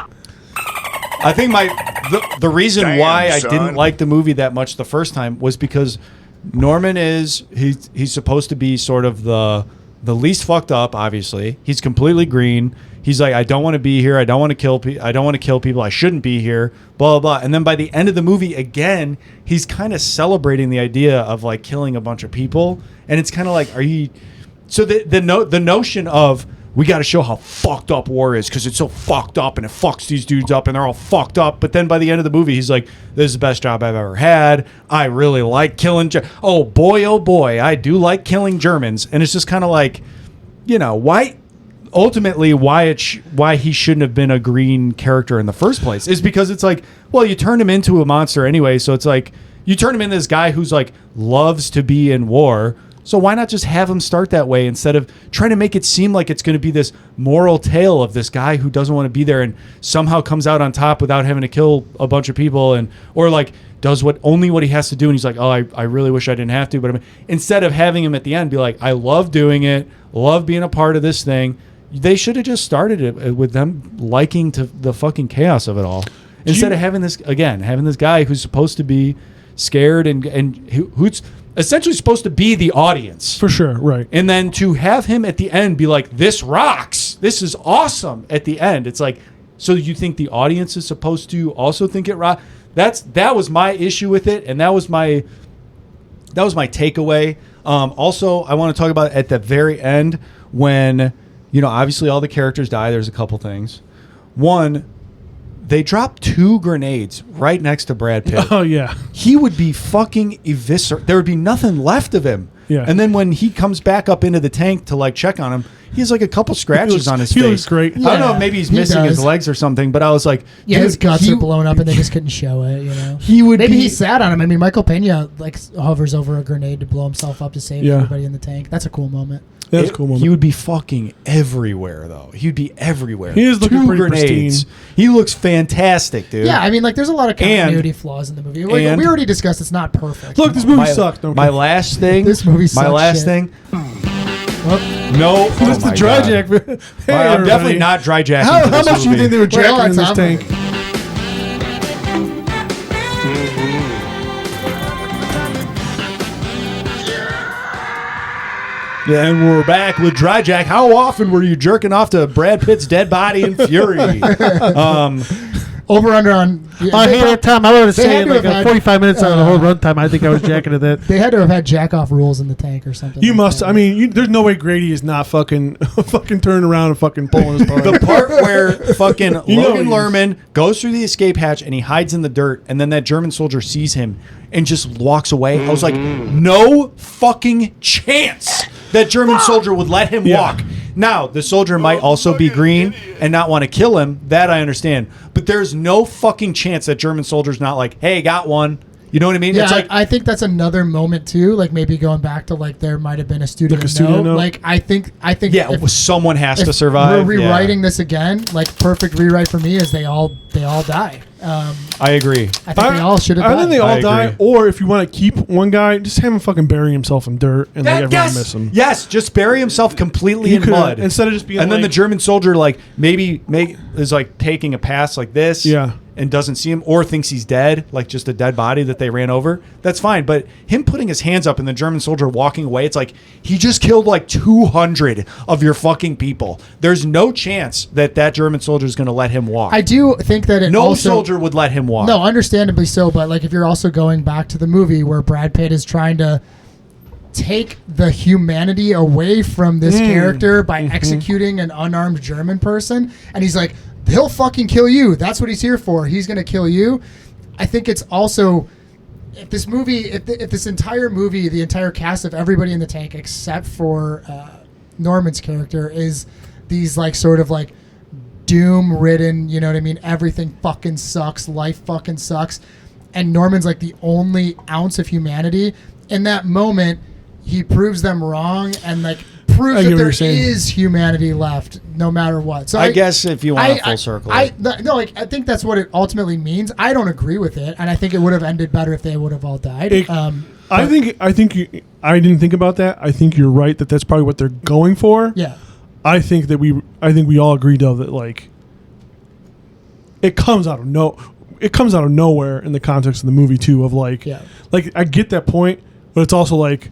mean? I think the reason why I didn't like the movie that much the first time was because Norman he's supposed to be sort of the least fucked up. Obviously, he's completely green. He's like, I don't want to be here. I don't want to kill people. I shouldn't be here. Blah blah blah. And then by the end of the movie, again, he's kind of celebrating the idea of like killing a bunch of people. And it's kind of like, are you? So the notion of we got to show how fucked up war is because it's so fucked up and it fucks these dudes up and they're all fucked up. But then by the end of the movie, he's like, this is the best job I've ever had. I really like killing. Oh boy, I do like killing Germans. And it's just kind of like, why? Ultimately, why he shouldn't have been a green character in the first place is because it's like, well, you turned him into a monster anyway. So it's like you turn him into this guy who's like loves to be in war. So why not just have him start that way instead of trying to make it seem like it's going to be this moral tale of this guy who doesn't want to be there and somehow comes out on top without having to kill a bunch of people or like does what he has to do and he's like, oh, I really wish I didn't have to. But I mean, instead of having him at the end be like, I love doing it, love being a part of this thing, they should have just started it with them liking to the fucking chaos of it all. Instead of having this guy who's supposed to be scared and who's essentially supposed to be the audience. For sure, right. And then to have him at the end be like, this rocks, this is awesome at the end. It's like, so you think the audience is supposed to also think it rocks? That was my issue with it, and that was my takeaway. Also, I want to talk about at the very end when, obviously all the characters die. There's a couple things. One, they dropped 2 grenades right next to Brad Pitt. Oh, yeah. He would be fucking eviscerated. There would be nothing left of him. Yeah. And then when he comes back up into the tank to like check on him, he has like a couple scratches on his face. He looks great. I don't know, maybe he's missing his legs or something, but I was like, yeah, his guts are blown up and they just couldn't show it, He would maybe he sat on him. I mean, Michael Pena like hovers over a grenade to blow himself up to save everybody in the tank. That's a cool moment. That's a cool moment. He would be fucking everywhere, though. He'd be everywhere. He is looking 2 pretty grenades. pristine. He looks fantastic, dude. Yeah, I mean, like, there's a lot of continuity flaws in the movie. Like, we already discussed it's not perfect. Look, this movie sucked. My last thing. This movie sucks. My last shit. thing. Oh. No, That's the dry jack. Hey, I'm definitely not dry jacking. How much do you think they were jacking in this tank? Yeah, and we're back with Dry Jack. How often were you jerking off to Brad Pitt's dead body in Fury? Over under on. I hate that time. I would have they said had to like have 45 minutes out of the whole runtime. I think I was jacking at that. They had to have had jack off rules in the tank or something. You like must. that. I mean, there's no way Grady is not fucking turning around and fucking pulling his part. The part where fucking Logan he is. Lerman goes through the escape hatch and he hides in the dirt, and then that German soldier sees him and just walks away. I was like, no fucking chance that German soldier would let him walk. Now, the soldier might also be green and not want to kill him. That I understand. But there's no fucking chance that German soldier's not like, hey, got one. You know what I mean? Yeah, It's like, I think that's another moment too. Like maybe going back to like there might have been a student, Like a student note? Like I think yeah, if someone has to survive. We're rewriting this again. Like perfect rewrite for me is they all die. I agree. I think they all should have I died. think they I all die. agree. Or if you want to keep one guy, just have him fucking bury himself in dirt and like everyone miss him. Yes, just bury himself completely You in could- mud instead of just being and then like- the German soldier like maybe is like taking a pass like this, Yeah. and doesn't see him or thinks he's dead, like just a dead body that they ran over. That's fine, but him putting his hands up and the German soldier walking away, it's like he just killed like 200 of your fucking people. There's no chance that German soldier is going to let him walk. I do think that it no also, soldier would let him walk. No, understandably so. But like if you're also going back to the movie where Brad Pitt is trying to take the humanity away from this character by executing an unarmed German person, and he's like, he'll fucking kill you. That's what he's here for. He's gonna kill you. I think it's also if this movie, if this entire movie, the entire cast of everybody in the tank except for Norman's character is these like sort of like doom-ridden, you know what I mean? Everything fucking sucks. Life fucking sucks. And Norman's like the only ounce of humanity. In that moment, he proves them wrong and like proves that there is humanity left no matter what. So I guess if you want a full circle. I think that's what it ultimately means. I don't agree with it, and I think it would have ended better if they would have all died. I didn't think about that. I think you're right that that's probably what they're going for. Yeah. I think we all agreed though that like it comes out of nowhere in the context of the movie too of like I get that point, but it's also like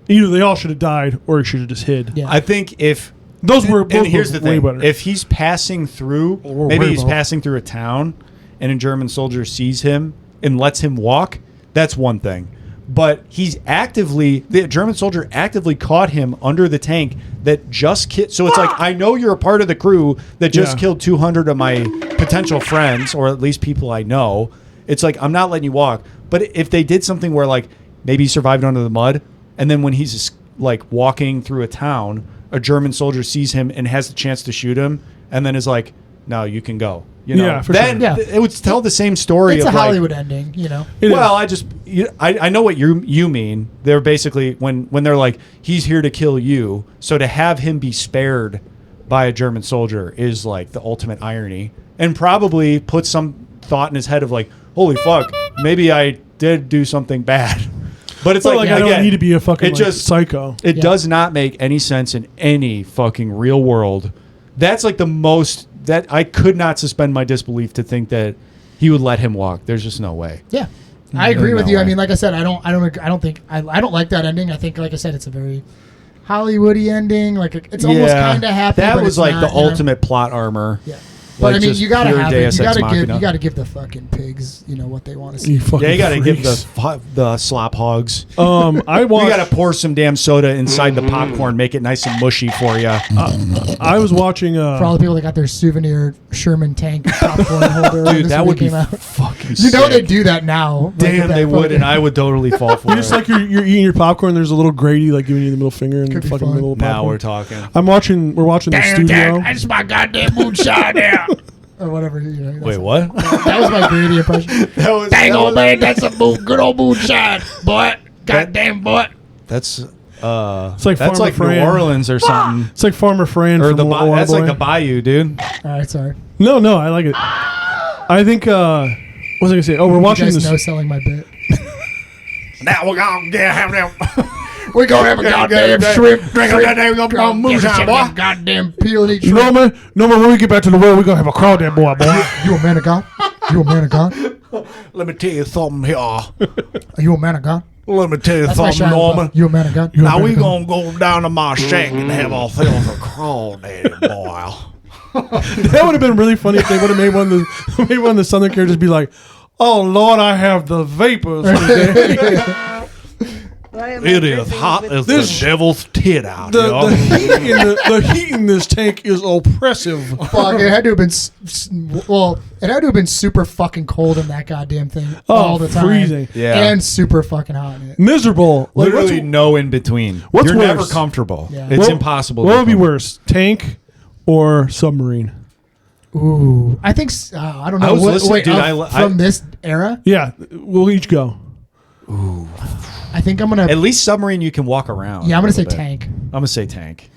either they all should have died or he should have just hid. Yeah. I think if those were both and here's the way thing: better. if he's passing through, maybe he's passing through a town, and a German soldier sees him and lets him walk. That's one thing. But the German soldier actively caught him under the tank that just killed. So it's like, I know you're a part of the crew that just killed 200 of my potential friends, or at least people I know. It's like, I'm not letting you walk. But if they did something where like maybe he survived under the mud, and then when he's like walking through a town, a German soldier sees him and has the chance to shoot him, and then is like, no, you can go. You know, Yeah, for then sure. Yeah. it would tell the same story. It's of a like, Hollywood ending, you know. well, I know what you mean. They're basically when they're like, he's here to kill you. So to have him be spared by a German soldier is like the ultimate irony, and probably put some thought in his head of like, holy fuck, maybe I did do something bad. But it's Well, like I again, don't need to be a fucking it just psycho. It does not make any sense in any fucking real world. That's like the most that I could not suspend my disbelief to think that he would let him walk. There's just no way. Yeah, I agree No with you. I way. mean, like I said, I don't like that ending. I think, like I said, it's a very Hollywoody ending. Like it's almost kind of happy. That but was it's like not, the you know? ultimate plot armor. Yeah. But Like I mean, just you gotta pure have it. Deus You Ex gotta Machina. give the fucking pigs, you know, what they want to You see. fucking Yeah, you got to give freaks. the slop hogs. I You watched. got to pour some damn soda inside the popcorn, make it nice and mushy for you. I was watching. For all the people that got their souvenir Sherman tank popcorn holder, Dude, this that movie would be came out. fucking You know sick. they do that now. Like, Damn, with that they would, fucking- and I would totally fall for You it. just like you're eating your popcorn. There's a little Grady like giving you the middle finger and Could the be fucking fun. middle of popcorn. Now we're talking. We're watching the studio. That's my goddamn moonshine there. or whatever. You know, that's- Wait, what? That was my Grady impression. Dang old man, that's a good old moonshine, boy. Goddamn boy. That's It's like that's Farmer like New Fran. Orleans or something. It's like Farmer Fran Or from the Waterboy. that's like the bayou, dude. All right, sorry. No, I like it. I think. What was I gonna say? Oh, we're watching You guys this. know selling my bit. Now we're gonna have them. We're gonna have a goddamn shrimp. Drink a goddamn moonshine, boy. Goddamn peel and eat shrimp. Norman, when we get back to the world, we're gonna have a crawdad boy. You a man of God? You a man of God? Let me tell you something here. Are you a man of God? Let me tell you That's my something, Shia Norman. LaBeouf. You a man of God? Now we gonna go down to my shack and have ourselves a crawdaddy boy. That would have been really funny if they would have made one of the Southern characters be like, "Oh Lord, I have the vapors today." It is hot as the devil's tit out here. the heat in this tank is oppressive. Fuck, it had to have been. It had to have been super fucking cold in that goddamn thing all the time. freezing. Yeah. And super fucking hot in it. Miserable. Like, Literally no in between. what's You're worse? never comfortable. Yeah. It's What- impossible. What to would be be worse, tank or submarine? Ooh, I think I don't know. I was listening- dude, from this era, Yeah, we'll each go. I think I'm gonna. At least submarine you can walk around. Yeah, I'm a gonna say little bit. tank. I'm gonna say tank.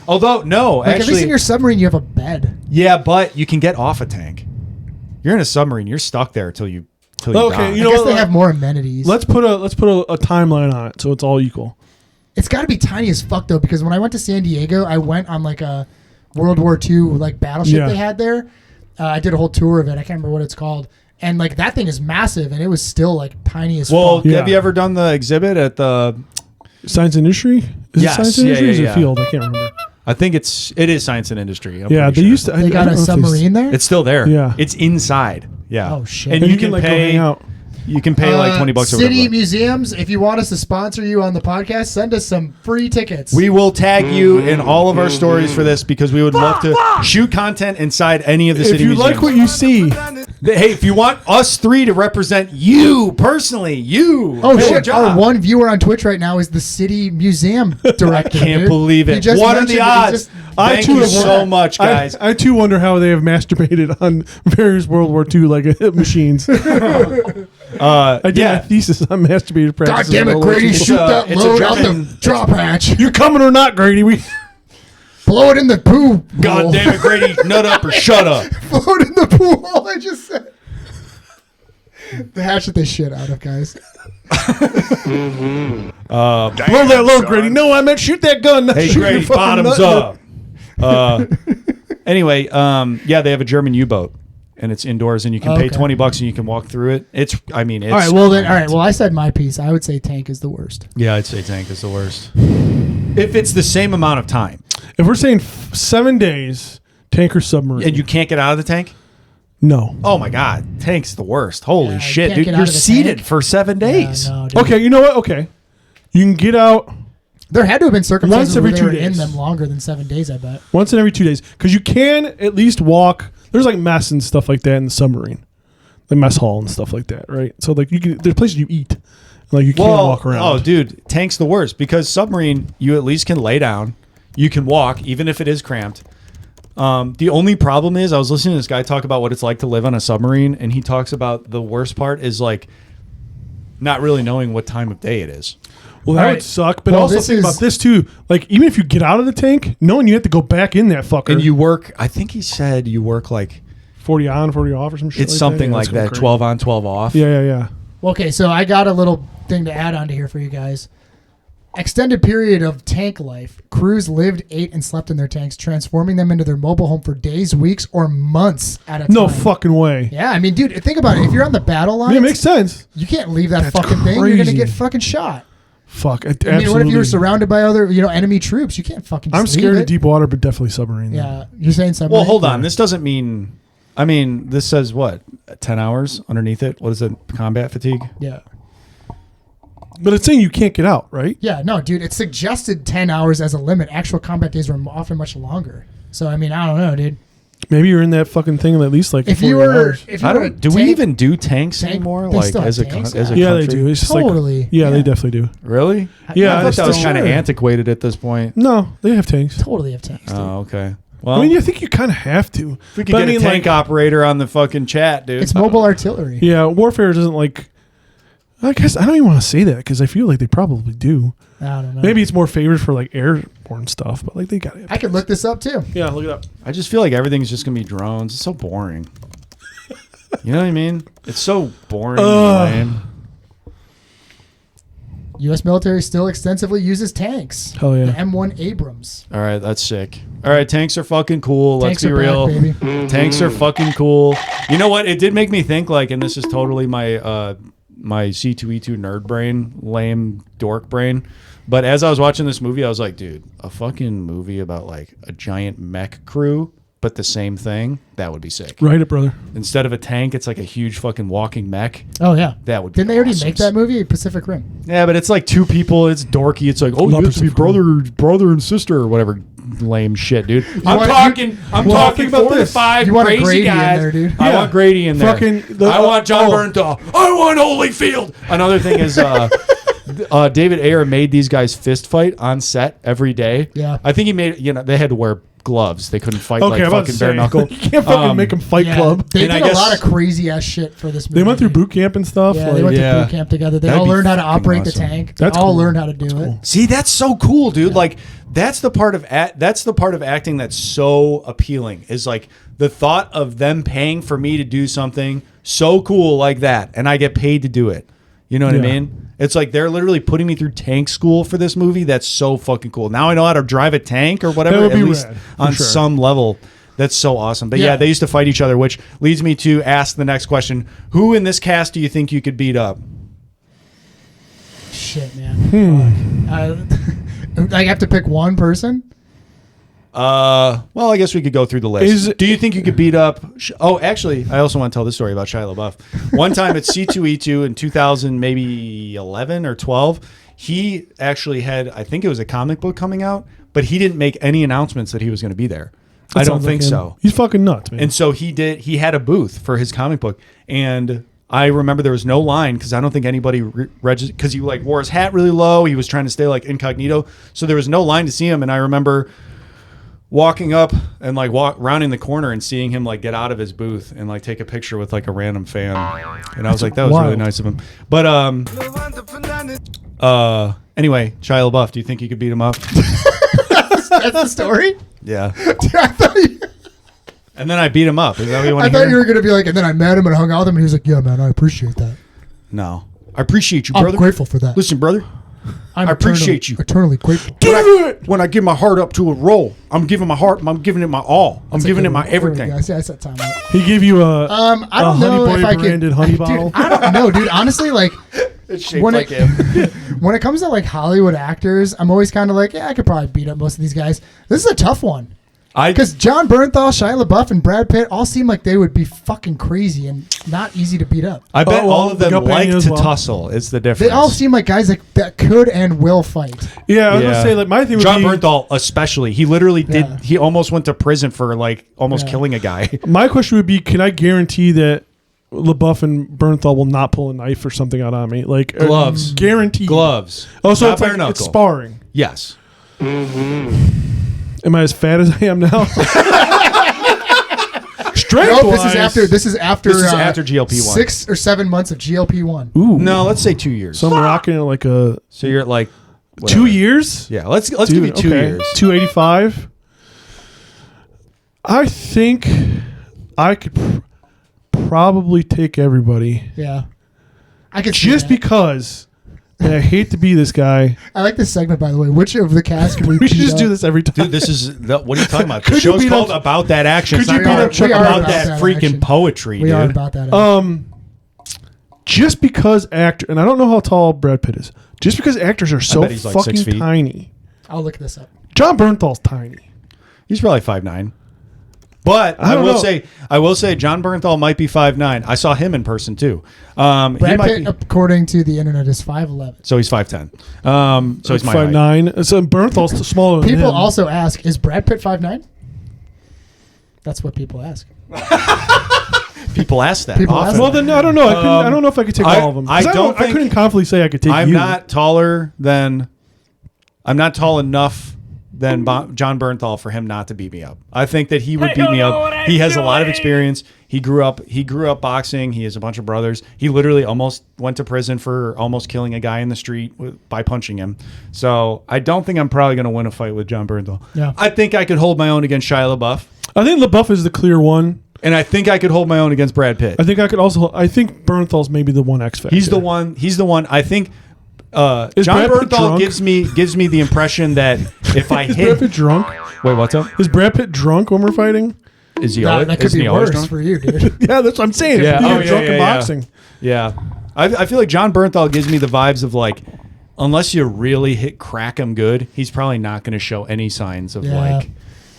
Although no, Like, at least actually, in your submarine, you have a bed. yeah, but you can get off a tank. You're in a submarine. You're stuck there till you Okay, die. you I know guess what? they have more amenities. Let's put a timeline on it so it's all equal. It's got to be tiny as fuck though, because when I went to San Diego, I went on like a World War II like battleship Yeah. they had there. I did a whole tour of it. I can't remember what it's called. And like that thing is massive, and it was still like tiny as Well, fuck. Yeah. have you ever done the exhibit at the? Science and industry? Is Yes, it science and yeah, industry or is yeah, it yeah. field? I can't remember. I think it is science and industry. I'm Yeah, pretty they sure. used to. They got a submarine there. It's still there. Yeah. it's inside. Yeah. Oh, shit. And And you can like go pay. hang out. You can pay like $20 or City whatever. museums. If you want us to sponsor you on the podcast, send us some free tickets. We will tag you in all of our stories for this because we would love to shoot content inside any of the If city you museums. like what you see, Hey, if you want us three to represent you personally, you. Oh good shit! job. Our one viewer on Twitch right now is the city museum director. Can't dude. believe He it. just What are mentioned the it. He odds? just- Thank too you have so won- much, guys. I too wonder how they have masturbated on various World War II like machines. I did my yeah. thesis on masturbated God practices. damn it, in World War Grady! II. Shoot that it's a load out German- the drop hatch. You coming or not, Grady? We Blow it in the poo. God hole. damn it, Grady. Nut up or shut up. Blow it in the pool hole. I just said. The hatch that they shit out of, guys. blow that load, Grady. No, I meant shoot that gun. Not Hey, shoot Grady, your fucking bottoms nut. up. Anyway, yeah, they have a German U-boat. And it's indoors, and you can pay Okay. $20, and you can walk through it. It's. All right. Well, I said my piece. I would say tank is the worst. Yeah, I'd say tank is the worst. If it's the same amount of time, If we're saying 7 days, tank or submarine, and you can't get out of the tank, no. oh my god, tank's the worst. Holy Yeah, you shit, can't dude! get out You're of the seated tank. for 7 days. Yeah, no, dude. Okay, you know what? Okay, you can get out There had to have been circumstances Once every where they 2 were in days. them longer than 7 days. I bet. once in every 2 days because you can at least walk. There's like mess and stuff like that in the submarine, the mess hall and stuff like that, right? So like you can, there's places you eat, like you can't walk around. Oh, dude, tank's the worst because submarine, you at least can lay down, you can walk even if it is cramped. The only problem is I was listening to this guy talk about what it's like to live on a submarine, and he talks about the worst part is like not really knowing what time of day it is. Well, that would suck. But also think about this too. Like, even if you get out of the tank, knowing you have to go back in that fucker. And you work, I think he said you work like 40 on, 40 off or some shit. It's something like that, 12 on, 12 off. Yeah. Okay, so I got a little thing to add on to here for you guys. Extended period of tank life. Crews lived, ate, and slept in their tanks, transforming them into their mobile home for days, weeks, or months at a time. No fucking way. Yeah, I mean, dude, think about it. If you're on the battle line, it makes sense. You can't leave that That's fucking thing. You're crazy. gonna get fucking shot. Fuck. I mean, what if you were surrounded by other, enemy troops? You can't fucking. I'm just leave scared it. of deep water, but definitely submarine. Yeah, you're saying submarine. Well, hold on. This doesn't mean. I mean, this says what? 10 hours underneath it. What is it? Combat fatigue. Yeah. But it's saying you can't get out, right? Yeah, no, dude. It suggested 10 hours as a limit. Actual combat days were often much longer. So I mean, I don't know, dude. Maybe you're in that fucking thing at least like. If 40 you were, hours. if you I were don't. Do we even do tanks anymore? they Like still as a have tanks, as a yeah, country? they do. It's just Totally. Like, they definitely do. Really? Yeah, I thought that was still- kind of sure. antiquated at this point. No, they have tanks. Totally have tanks. Dude. Oh, okay. Well, I mean, I think you kind of have to. if we could get a tank operator on the fucking chat, dude. It's mobile artillery. Yeah, warfare doesn't like. I guess I don't even want to say that because I feel like they probably do. I don't know. Maybe it's more favored for like airborne stuff, but like they got it. I could look this up too. Yeah, look it up. I just feel like everything's just gonna be drones. It's so boring. You know what I mean? It's so boring and lame. U.S. military still extensively uses tanks. Hell yeah. The M1 Abrams. All right, that's sick. All right, tanks are fucking cool. Tanks Let's be are real. back, baby. Tanks are fucking cool. You know what? It did make me think like, and this is totally my my C2E2 nerd brain, lame dork brain. But as I was watching this movie, I was like, dude, a fucking movie about like a giant mech crew, but the same thing, that would be sick. Write it, brother. Instead of a tank, it's like a huge fucking walking mech. Oh yeah, That would be Didn't they already awesome. make that movie, Pacific Rim? Yeah, but it's like two people. It's dorky. It's like, oh, you Love have to be Pacific brother and sister or whatever lame shit, dude. I'm want- talking think about 4 to this. 5 You want a crazy Grady in guys. there, dude. I Yeah. want Grady in there. I want John Bernthal. I want Holyfield. Another thing is David Ayer made these guys fist fight on set every day. Yeah. I think he made, they had to wear gloves. They couldn't fight Okay, like I'm about to fucking bare say, knuckle. you can't fucking make them fight Yeah, club. They And did I a guess- lot of crazy ass shit for this movie. They went through boot camp and stuff. Yeah, like, they went Yeah. through boot camp together. They That'd all be learned how to fucking operate awesome. the tank. That's They all cool. learned how to do it. See, that's so cool, dude. Like that's the part of acting that's so appealing. Is like the thought of them paying for me to do something so cool like that, and I get paid to do it. You know what I Yeah. mean? It's like they're literally putting me through tank school for this movie. That's so fucking cool. Now I know how to drive a tank or whatever. That would At be least rad, for on sure. some level. That's so awesome. But yeah, Yeah. they used to fight each other, which leads me to ask the next question: who in this cast do you think you could beat up? Shit, man. Fuck. I have to pick one person. Well, I guess we could go through the list. Do you think you could beat up? Oh, actually, I also want to tell this story about Shia LaBeouf. One time at C2E2 in 2000, maybe 11 or 12, he actually had, I think it was a comic book coming out, but he didn't make any announcements that he was going to be there. I don't sounds like think him. so. He's fucking nuts, man. And so he had a booth for his comic book, and I remember there was no line because I don't think anybody registered because he like wore his hat really low. He was trying to stay like incognito, so there was no line to see him. And I remember walking up and like rounding the corner and seeing him like get out of his booth and like take a picture with like a random fan. And I was like, that was really wild. nice of him. But anyway, Shia LaBeouf, do you think you could beat him up? That's the story? Yeah. Dude, I thought you, And then I beat him up. Is that what you want I to thought hear? you were going to be like, and then I met him and hung out with him, and he was like, yeah, man, I appreciate that. No. I appreciate you, I'm brother. grateful for that. Listen, brother. I'm I appreciate you. Eternally grateful. When I give my heart up to a role, I'm giving my heart. I'm giving it my all. I'm That's a giving good it my one. There we everything. go. I said time out. he gave you a I don't know Honey if Boy I could. branded honey Dude, bottle. I don't know, dude. Honestly, like It's shaped when like it him. when it comes to like Hollywood actors, I'm always kind of like, yeah, I could probably beat up most of these guys. This is a tough one because John Bernthal, Shia LaBeouf, and Brad Pitt all seem like they would be fucking crazy and not easy to beat up. I bet Oh, well, all of them Gup like Anya as to well. tussle. It's the difference. They all seem like guys that could and will fight. yeah. I was gonna say like my thing would John be Bernthal, especially. He literally did. Yeah. He almost went to prison for like almost Yeah. killing a guy. my question would be, can I guarantee that LaBeouf and Bernthal will not pull a knife or something out on me? Like Gloves. guaranteed Gloves. Oh, so Not it's like bare knuckle. it's sparring. Yes. Am I as fat as I am now? Strength No, this is after GLP-1. 6 or 7 months of GLP-1. Ooh. No, let's say 2 years. So I'm rocking it like a So you're at like 2 years. Yeah, let's give you 2 years. 285. I think I could probably take everybody Yeah. I could see just that. because. And I hate to be this guy. I like this segment, by the way. Which of the cast can we We should beat just do up? this every time. Dude, this is what are you talking about? The Could you show's beat called up- About That Action. Could It's you not beat up Chuck about Norris? that freaking action. poetry, We are dude. about that. Just because actor, and I don't know how tall Brad Pitt is. Just because actors are so bet he's like 6 fucking feet. tiny. I'll look this up. John Bernthal's tiny. He's probably 5'9". But I don't will know. say John Bernthal might be 5'9". I saw him in person too. He Brad might Pitt, be, according to the internet, is 5'11". so he's 5'10". So he's my height. 5'9". So Bernthal's smaller than People him. also ask, is Brad Pitt 5'9"? That's what people ask. People ask that People often. ask Well, then I don't know. I don't know if I could take all of them. 'Cause I don't I think- couldn't confidently say I could take I'm you. not taller than. I'm not tall enough than John Bernthal for him not to beat me up. I think that he would beat me up. He has a lot of experience. He grew up boxing. He has a bunch of brothers. He literally almost went to prison for almost killing a guy in the street by punching him. So I don't think I'm probably going to win a fight with John Bernthal. Yeah. I think I could hold my own against Shia LaBeouf, I think LaBeouf is the clear one. and I think I could hold my own against Brad Pitt. I think I could also. I think Bernthal's maybe the one X factor. He's the one. He's the one. I think. Is John Brad Pitt Bernthal drunk? gives me the impression that if I Is Brad hit, Pitt drunk? wait, what's up? Is Brad Pitt drunk when we're fighting? Is he That, always? that could isn't be he always worse drunk? for you, dude. Yeah, that's what I'm saying. Yeah. If you Oh, get yeah, drunk in yeah, yeah. boxing. Yeah, I feel like John Bernthal gives me the vibes of like, unless you really crack him good, he's probably not going to show any signs of Yeah.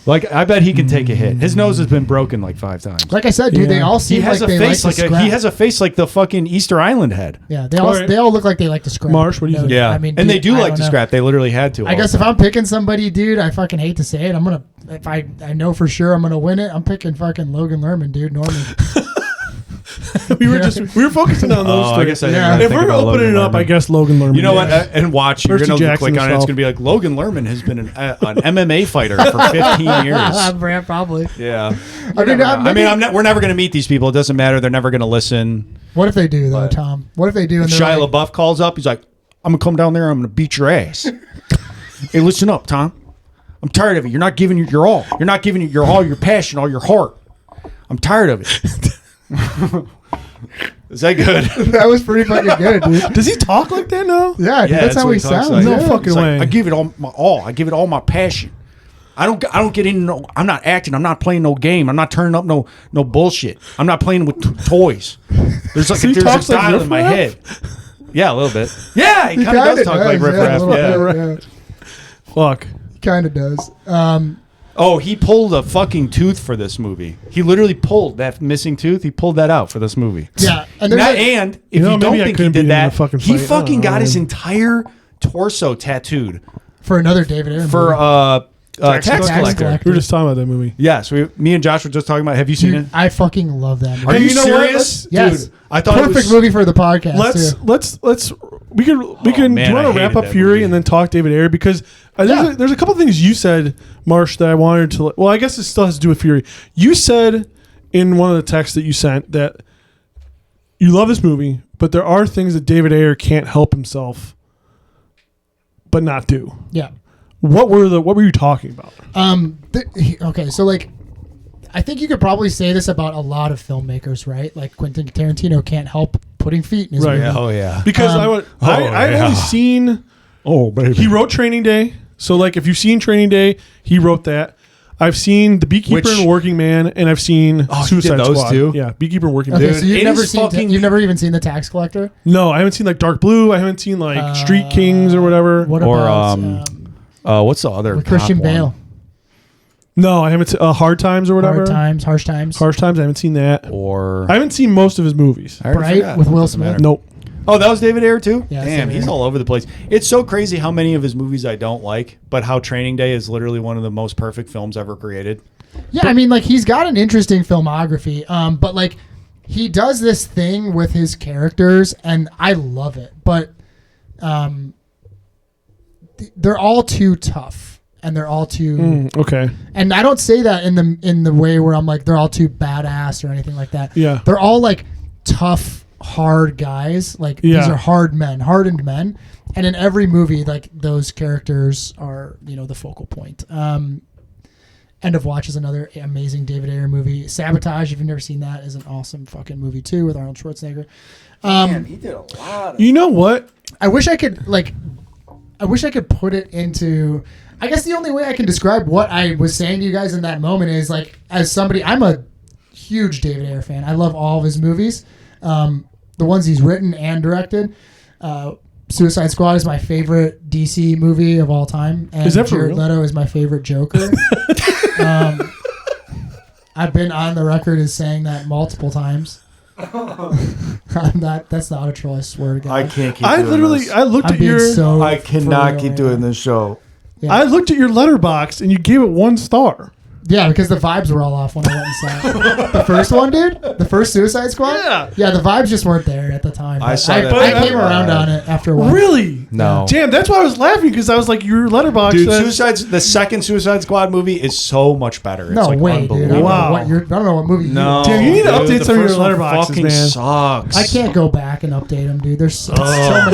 like I bet he can take a hit. His nose has been broken like 5 times. Like I said, dude, they Yeah. all He seem has like a they face like to like scrap. he has a face like the fucking Easter Island head. Yeah, they Alright. all look like they like to scrap. Marsh, what do you think? Yeah, I mean, and they dude, do I like don't to know. scrap. They literally had to. I guess if I'm picking somebody, dude, I fucking hate to say it. I'm gonna if I know for sure I'm gonna win it. I'm picking fucking Logan Lerman, dude. Norman. we were focusing on those. Oh, three. I guess I didn't Yeah. really If think we're about opening Logan it up, Lerman. I guess Logan Lerman. You know what? Yeah. And watch, you're Percy going to Jackson click on it. It's himself. going to be like Logan Lerman has been an MMA fighter for 15 years. Brad, probably. Yeah. I mean, We're never going to meet these people. It doesn't matter. They're never going to listen. what if they do though, But- Tom? What if they do? And they're Shia like, LaBeouf calls up. He's like, I'm going to come down there. I'm going to beat your ass. Hey, listen up, Tom. I'm tired of it. You're not giving it your all. You're not giving it your all, your passion, all your heart. I'm tired of it. Is that good? that was pretty fucking good, dude. Does he talk like that now? Yeah, dude, Yeah, that's how what he talks sounds. like. No yeah. fucking It's like, way. I give it all my all. I give it all my passion. I don't get in. No, I'm not acting. I'm not playing no game. I'm not turning up no bullshit. I'm not playing with toys. There's like So he there's a talks like dial in Riff my Raff? head. Yeah, a little bit. Yeah, he He kind of kinda does talk like Riff yeah, a Raff. little Yeah. bit, yeah. Fuck. Kind of does. Oh, he pulled a fucking tooth for this movie. He literally pulled that missing tooth. He pulled that out for this movie. Yeah, and there's And if You know, you don't maybe I think he couldn't beat him did in a that, fucking he fight. fucking Oh, got his man. entire torso tattooed for another David Ayer for movie. tax collector. Collector. We were just talking about that movie. Yes, me and Josh were just talking about. Have you seen Dude, it? I fucking love that movie. Are you you know what? serious, Yes. dude? I thought Perfect it was movie for the podcast. Let's we can man, do you want I to wrap hated up that Fury movie. and then talk David Ayer because Yeah. there's a couple things you said, Marsh, that I wanted to. Well, I guess it still has to do with Fury. You said in one of the texts that you sent that you love this movie, but there are things that David Ayer can't help himself but not do. Yeah. What were you talking about? Okay, so like, I think you could probably say this about a lot of filmmakers, right? Like Quentin Tarantino can't help putting feet in his Right. movie. Yeah. Oh yeah. Because I've yeah. only seen. Oh baby. He wrote Training Day. So, like, if you've seen Training Day, he wrote that. I've seen The Beekeeper Which- and Working Man, and I've seen Oh, he did Suicide those Squad. too? Yeah, Beekeeper and Working Okay, Man. Dude, so you've it never is seen fucking- you've never even seen The Tax Collector? No, I haven't seen, like, Dark Blue. I haven't seen, like, Street Kings or whatever. What Or, about what's the other with Christian cop one? Bale? No, I haven't seen Hard Times or whatever. Hard Times, Harsh Times. Harsh Times, I haven't seen that. Or I haven't seen most of his movies. I already Bright forgot. with Will Doesn't Smith. matter. Nope. Oh, that was David Ayer too? Yeah, Damn, David he's Ayer. all over the place. It's so crazy how many of his movies I don't like, but how Training Day is literally one of the most perfect films ever created. Yeah, I mean, like, he's got an interesting filmography, but like, he does this thing with his characters, and I love it. But they're all too tough, and they're all too. Okay. And I don't say that in the way where I'm like they're all too badass or anything like that. Yeah. They're all like tough, hard guys. Like these are hard men, hardened men. And in every movie, like those characters are, the focal point. End of Watch is another amazing David Ayer movie. Sabotage, if you've never seen that, is an awesome fucking movie too with Arnold Schwarzenegger. Man, he did a lot. You know what? I wish I could put it into. I guess the only way I can describe what I was saying to you guys in that moment is like, as somebody, I'm a huge David Ayer fan. I love all of his movies, the ones he's written and directed. Suicide Squad is my favorite DC movie of all time, and is that for Jared real? Leto is my favorite Joker. I've been on the record as saying that multiple times. That's not a troll, I swear to God. I can't keep I doing literally, this. I looked I'm at being your, so I cannot for real keep right doing now. this show. Yeah. I looked at your letterbox and you gave it 1 star. Yeah, because the vibes were all off when I went and saw it. The first one, dude? The first Suicide Squad? Yeah. Yeah, the vibes just weren't there at the time. I But saw I, that. I came around on it after a while. Really? No. Damn, that's why I was laughing because I was like, your letterbox. Dude, says- the second Suicide Squad movie is so much better. It's No like way, dude. I don't, unbelievable. Wow. I don't know what movie No, Damn, you need to dude, update the some of your first one letterboxes, fucking man. Sucks. I can't go back and update them, dude. There's so many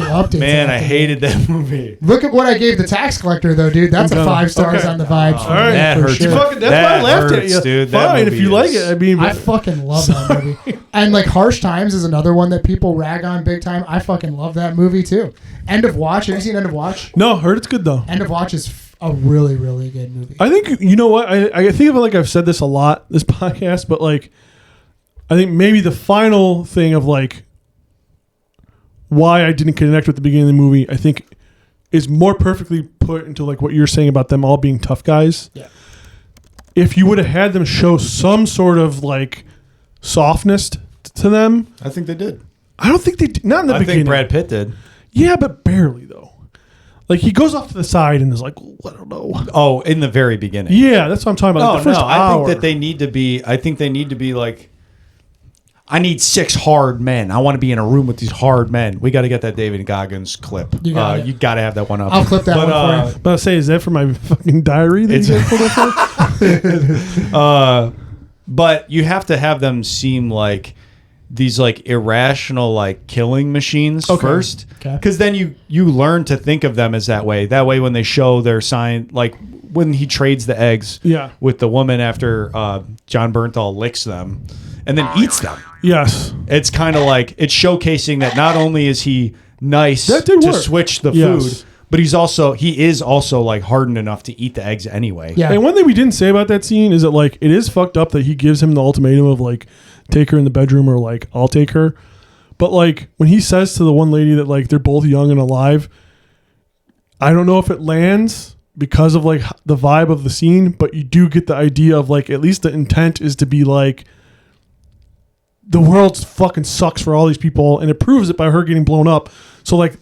updates. Man, I have to hated that movie. do. Look at what I gave the Tax Collector, though, dude. That's a 5 stars Okay. on the vibes. for All right. me, That for hurts. sure. Fucking, that's That why I laughed at hurts, you. dude. That Fine, if movie you like is- it. I mean, I fucking love that movie. And like Harsh Times is another one that people rag on big time. I fucking love that movie too. End of Watch. Have you seen End of Watch? no, heard it's good though. End of Watch is a really, really good movie. I think you know what I think of it like I've said this a lot this podcast, but like I think maybe the final thing of like why I didn't connect with the beginning of the movie, I think is more perfectly put into like what you're saying about them all being tough guys. Yeah. If you would have had them show some sort of like softness to them, I think they did. I don't think they did. Not in the I beginning. think Brad Pitt did. Yeah, but barely though. Like he goes off to the side and is like, I don't know. Oh, in the very beginning. Yeah, that's what I'm talking about. Oh, Like the first no. hour. I think that they need to be. I think they need to be like. I need 6 hard men. I want to be in a room with these hard men. We got to get that David Goggins clip. You got it. You got to have that one up. I'll clip that one for you. But I say, is that for my fucking diary that It's- you guys pulled up for? But you have to have them seem like these like irrational like killing machines Okay. first, Okay. because then you learn to think of them as that way. That way, when they show their sign, like when he trades the eggs Yeah. with the woman after John Bernthal licks them and then eats them. Yes. It's kind of like it's showcasing that not only is he nice That did to work. switch the Yes. food, but he is also like hardened enough to eat the eggs anyway. Yeah. And one thing we didn't say about that scene is that like it is fucked up that he gives him the ultimatum of like take her in the bedroom or like I'll take her. But like when he says to the one lady that like they're both young and alive, I don't know if it lands because of like the vibe of the scene, but you do get the idea of like at least the intent is to be like the world fucking sucks for all these people, and it proves it by her getting blown up. So like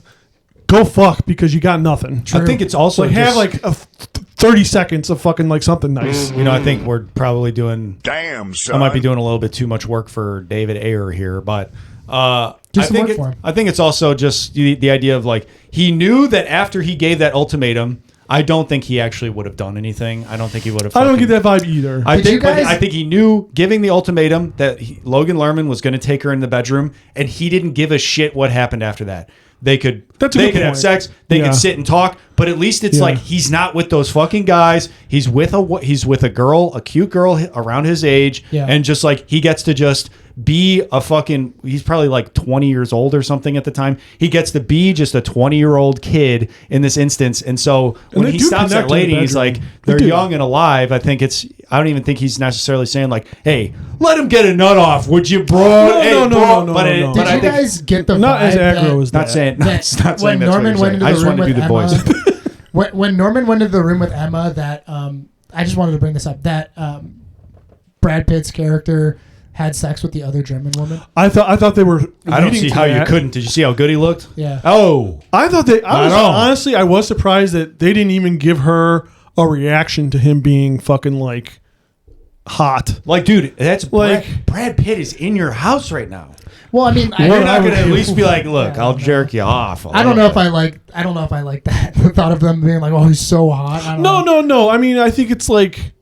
go fuck because you got nothing. I think it's also Like have just- like 30 seconds of fucking like something nice. You know, I think we're probably doing. Damn, son. I might be doing a little bit too much work for David Ayer here, but I some think work for him. I think it's also just the idea of like he knew that after he gave that ultimatum, I don't think he actually would have done anything. I don't think he would have. I don't get that vibe either. I Did think, you guys- I think he knew giving the ultimatum that Logan Lerman was going to take her in the bedroom, and he didn't give a shit what happened after that. They could That's a they good could have point. sex, they Yeah. could sit and talk, but at least it's Yeah. like he's not with those fucking guys. He's with a girl, a cute girl around his age, Yeah. and just like he gets to just be a fucking. He's probably like 20 years old or something at the time. He gets to be just a 20-year-old kid in this instance, and so And when they he do stops connect that in the lady, he's bedroom. like, They they're do. young and alive. I don't even think he's necessarily saying like, "Hey, let him get a nut off, would you, bro?" No, Hey, no, no, bro. no, But no, it- no. but Did I you think guys get the Not vibe as aggro as not that. saying not saying when that's what Norman you're went into saying. I the just room wanted to with do the Emma, voice. when Norman went into the room with Emma, that I just wanted to bring this up. That Brad Pitt's character had sex with the other German woman. I thought they were. I don't leading see to how you that. couldn't. Did you see how good he looked? Yeah. Oh, I thought they. Not at all. Honestly, I was surprised that they didn't even give her a reaction to him being fucking like hot. Like, dude, that's Like- Brad Pitt is in your house right now. Well, I mean, You're I not gonna at least be like, look, I'll jerk you off. I don't know if I like that. The thought of them being like, "Oh, he's so hot." I don't know. No. I mean, I think it's like.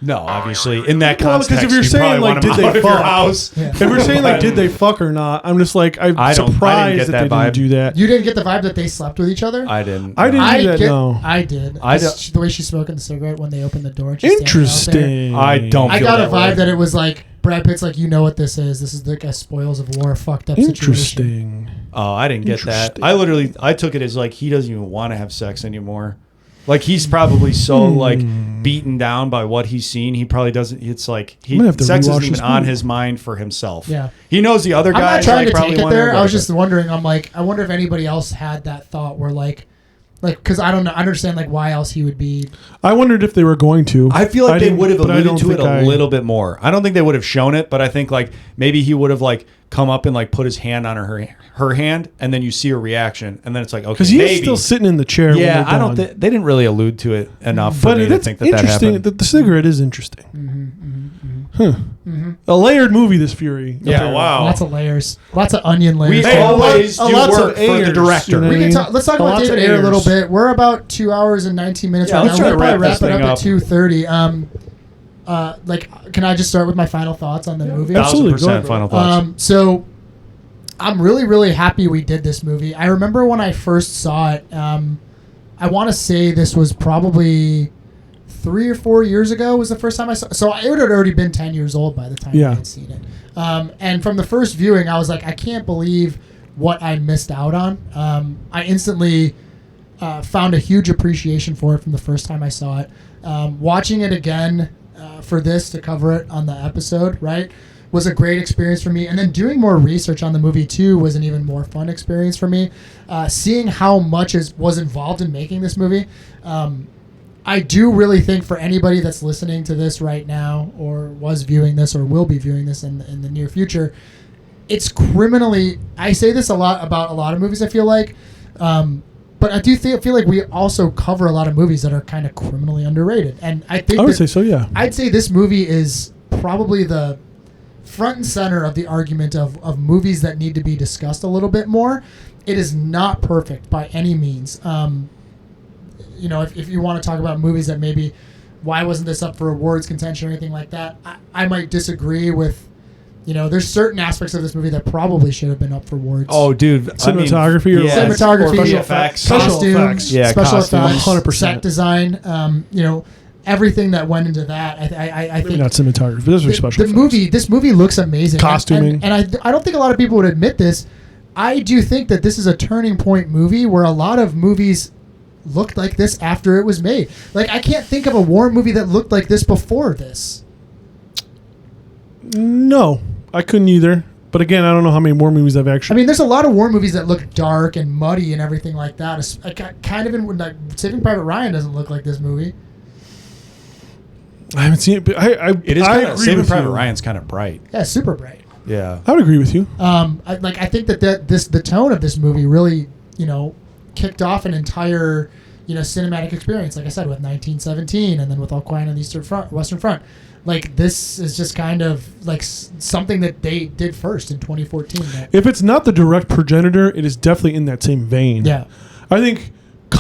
No, obviously, in that Well, context, because if you're you saying probably like, want did him they out of your fuck? house? Yeah. If you're saying like, did they fuck or not? I'm just like, I'm I didn't surprised get that that they vibe. didn't do that. You didn't get the vibe that they slept with each other. I didn't. I didn't do that. No. I did. I The way she's smoking the cigarette when they opened the door. she's standing out there. Interesting. I don't. I feel got a that vibe way. that it was like Brad Pitt's like, you know what this is? This is like a spoils of war fucked up situation. Interesting. Oh, I didn't get that. Interesting. I took it as like he doesn't even want to have sex anymore. Like he's probably so like beaten down by what he's seen. He probably doesn't. It's like I'm gonna have to sex rewatch isn't even this on movie. his mind for himself. Yeah. he knows the other I'm guys. not trying like, to probably take it want to there. go I was with just wondering. I'm like, I wonder if anybody else had that thought where like because I don't know. I understand like why else he would be. I wondered if they were going to. I feel like they didn't- would have but I alluded don't to it think a little bit more. I don't think they would have shown it, but I think like maybe he would have like come up and like put his hand on her hand, and then you see her reaction, and then it's like okay, because he's maybe. still sitting in the chair. when Yeah, they're I don't. done. They didn't really allude to it enough for But me to that's think that interesting. happened. The cigarette is interesting. A layered movie. This Fury. Yeah, apparently. wow. Lots of layers. Lots of onion layers. We Oh, always do lots of work for the Ayers, director. you know? We can talk, let's talk about Lots of David Ayer a little Ayers. bit. We're about 2 hours and 19 minutes Yeah, right let's now. try We'll to probably wrap wrap this it up thing at up. 2:30. Like, can I just start with my final thoughts on the movie? Absolutely. Go 1,000% ahead. final thoughts. So I'm really, really happy we did this movie. I remember when I first saw it. I want to say this was probably 3 or 4 years ago was the first time I saw it. So it had already been 10 years old by the time Yeah. I had seen it. And from the first viewing, I was like, I can't believe what I missed out on. I instantly found a huge appreciation for it from the first time I saw it. Watching it again for this to cover it on the episode, right, was a great experience for me. And then doing more research on the movie too was an even more fun experience for me. Seeing how much was involved in making this movie. I do really think for anybody that's listening to this right now or was viewing this or will be viewing this in the near future, it's criminally, I say this a lot about a lot of movies I feel like, but I do feel like we also cover a lot of movies that are kind of criminally underrated. And I think I would say so. Yeah. I'd say this movie is probably the front and center of the argument of movies that need to be discussed a little bit more. It is not perfect by any means. You know, if you want to talk about movies that maybe, why wasn't this up for awards contention or anything like that, I might disagree with, you know, there's certain aspects of this movie that probably should have been up for awards. Oh, dude, Cinematography or cinematography, special effects, Special costumes, effects. Yeah, special costumes. effects, 100%. set design, you know, everything that went into that. I Maybe think not cinematography. Those are special. this movie looks amazing. Costuming. And I don't think a lot of people would admit this. I do think that this is a turning point movie where a lot of movies looked like this after it was made. Like, I can't think of a war movie that looked like this before this. No, I couldn't either. But again, I don't know how many more movies I've I actually. mean, there's a lot of war movies that look dark and muddy and everything like that. It's kind of in like Saving Private Ryan doesn't look like this movie. I haven't seen it, but It is I kind of agree Saving with Private you. Ryan's kind of bright. Yeah, super bright. Yeah. I would agree with you. I think that the tone of this movie really, you know, kicked off an entire, you know, cinematic experience. Like I said, with 1917, and then with All Quiet on the Western Front. Like, this is just kind of like something that they did first in 2014. If it's not the direct progenitor, it is definitely in that same vein. Yeah. I think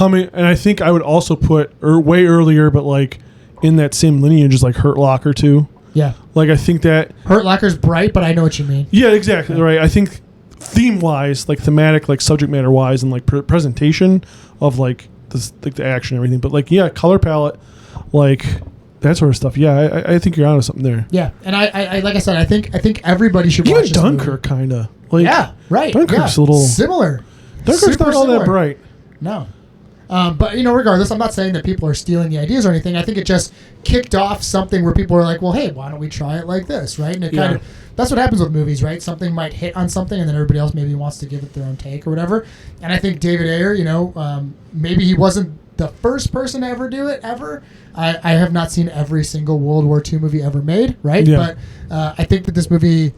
and I think I would also put way earlier, but like in that same lineage is like Hurt Locker too. Yeah. Like, I think that Hurt Locker's bright, but I know what you mean. Yeah, exactly right. I think theme wise, like thematic, like subject matter wise, and like presentation of like the action and everything. But like, yeah, color palette, like that sort of stuff. Yeah, I think you're onto something there. Yeah, and I like I said, I think everybody should Even watch this movie. Dunkirk, kind of. Like, Yeah, right. Dunkirk's yeah. a little similar. Dunkirk's Super not all that similar. bright. No. But, you know, regardless, I'm not saying that people are stealing the ideas or anything. I think it just kicked off something where people were like, well, hey, why don't we try it like this, right? And it kind of, that's what happens with movies, right? Something might hit on something and then everybody else maybe wants to give it their own take or whatever. And I think David Ayer, you know, maybe he wasn't the first person to ever do it, ever. I have not seen every single World War II movie ever made, right? Yeah. But I think that this movie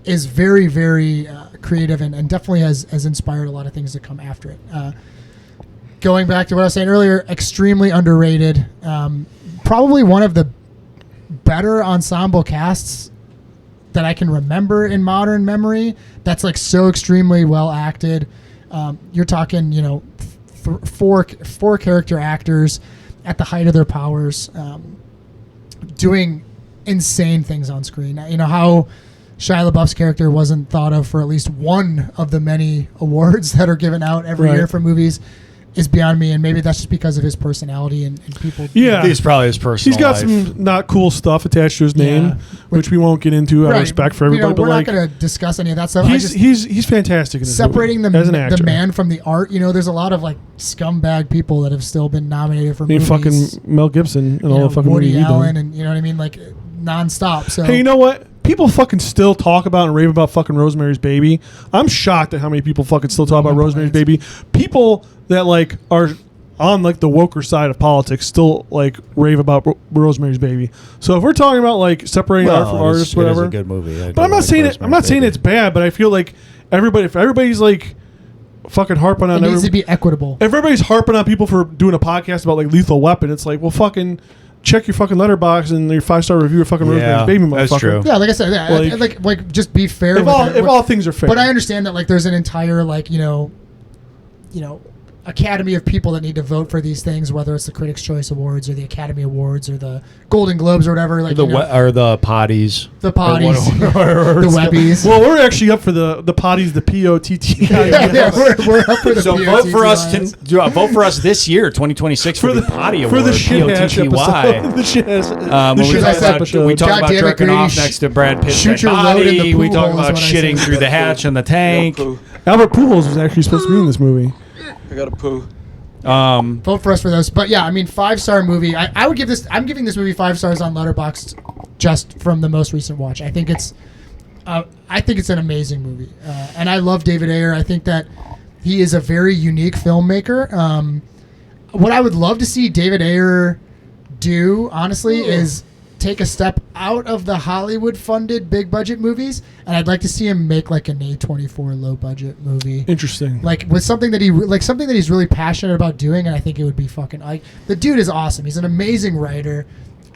is very, very creative and definitely has inspired a lot of things to come after it. Going back to what I was saying earlier, extremely underrated. Probably one of the better ensemble casts that I can remember in modern memory. That's like so extremely well acted. You're talking, four character actors at the height of their powers, doing insane things on screen. You know how Shia LaBeouf's character wasn't thought of for at least one of the many awards that are given out every year for movies is beyond me, and maybe that's just because of his personality and people. Yeah, he's probably his personal. He's got life. some not cool stuff attached to his name, which we won't get into. I respect for everybody, we're but not going to discuss any of that stuff. He's fantastic. In this separating movie, as an actor. the man from the art. There's a lot of like scumbag people that have still been nominated for movies. Fucking Mel Gibson and all the fucking Woody movies Allen, and you know what I mean, like nonstop. So hey, you know what? People fucking still talk about and rave about fucking Rosemary's Baby. I'm shocked at how many people fucking still talk about Rosemary's Baby. People that like are on like the woker side of politics still like rave about Rosemary's Baby. So if we're talking about like separating art from artists, whatever, it is a good movie. But I'm not saying it. I'm not saying it's bad. But I feel like if everybody's like fucking harping on, it needs to be equitable. If everybody's harping on people for doing a podcast about like Lethal Weapon, it's like, well, fucking check your fucking letterbox and your 5-star review of fucking Rosemary's Baby, motherfucker. That's true. Yeah, like I said, like just be fair. If all things are fair. But I understand that like there's an entire like academy of people that need to vote for these things, whether it's the Critics' Choice Awards or the Academy Awards or the Golden Globes or whatever. Like or the potties. The potties. The webbies. Well, we're actually up for the potties, the POTT. We're up for the so vote for us vote for us this year, 2026, for the potty award. For the shit hash episode. The shit hash. We talk about jerking off next to Brad Pitt's shoot your load in the We talk pool about shitting through the hatch in the tank. Albert Pujols was actually supposed to be in this movie. I got to poo. Vote for us for those. But yeah, I mean, 5-star movie. I would give this. I'm giving this movie 5 stars on Letterboxd, just from the most recent watch. I think it's an amazing movie, and I love David Ayer. I think that he is a very unique filmmaker. What I would love to see David Ayer do, honestly, is take a step out of the Hollywood-funded big-budget movies, and I'd like to see him make like an A24 low-budget movie. Interesting. Like with something that he's really passionate about doing, and I think it would be fucking like the dude is awesome. He's an amazing writer.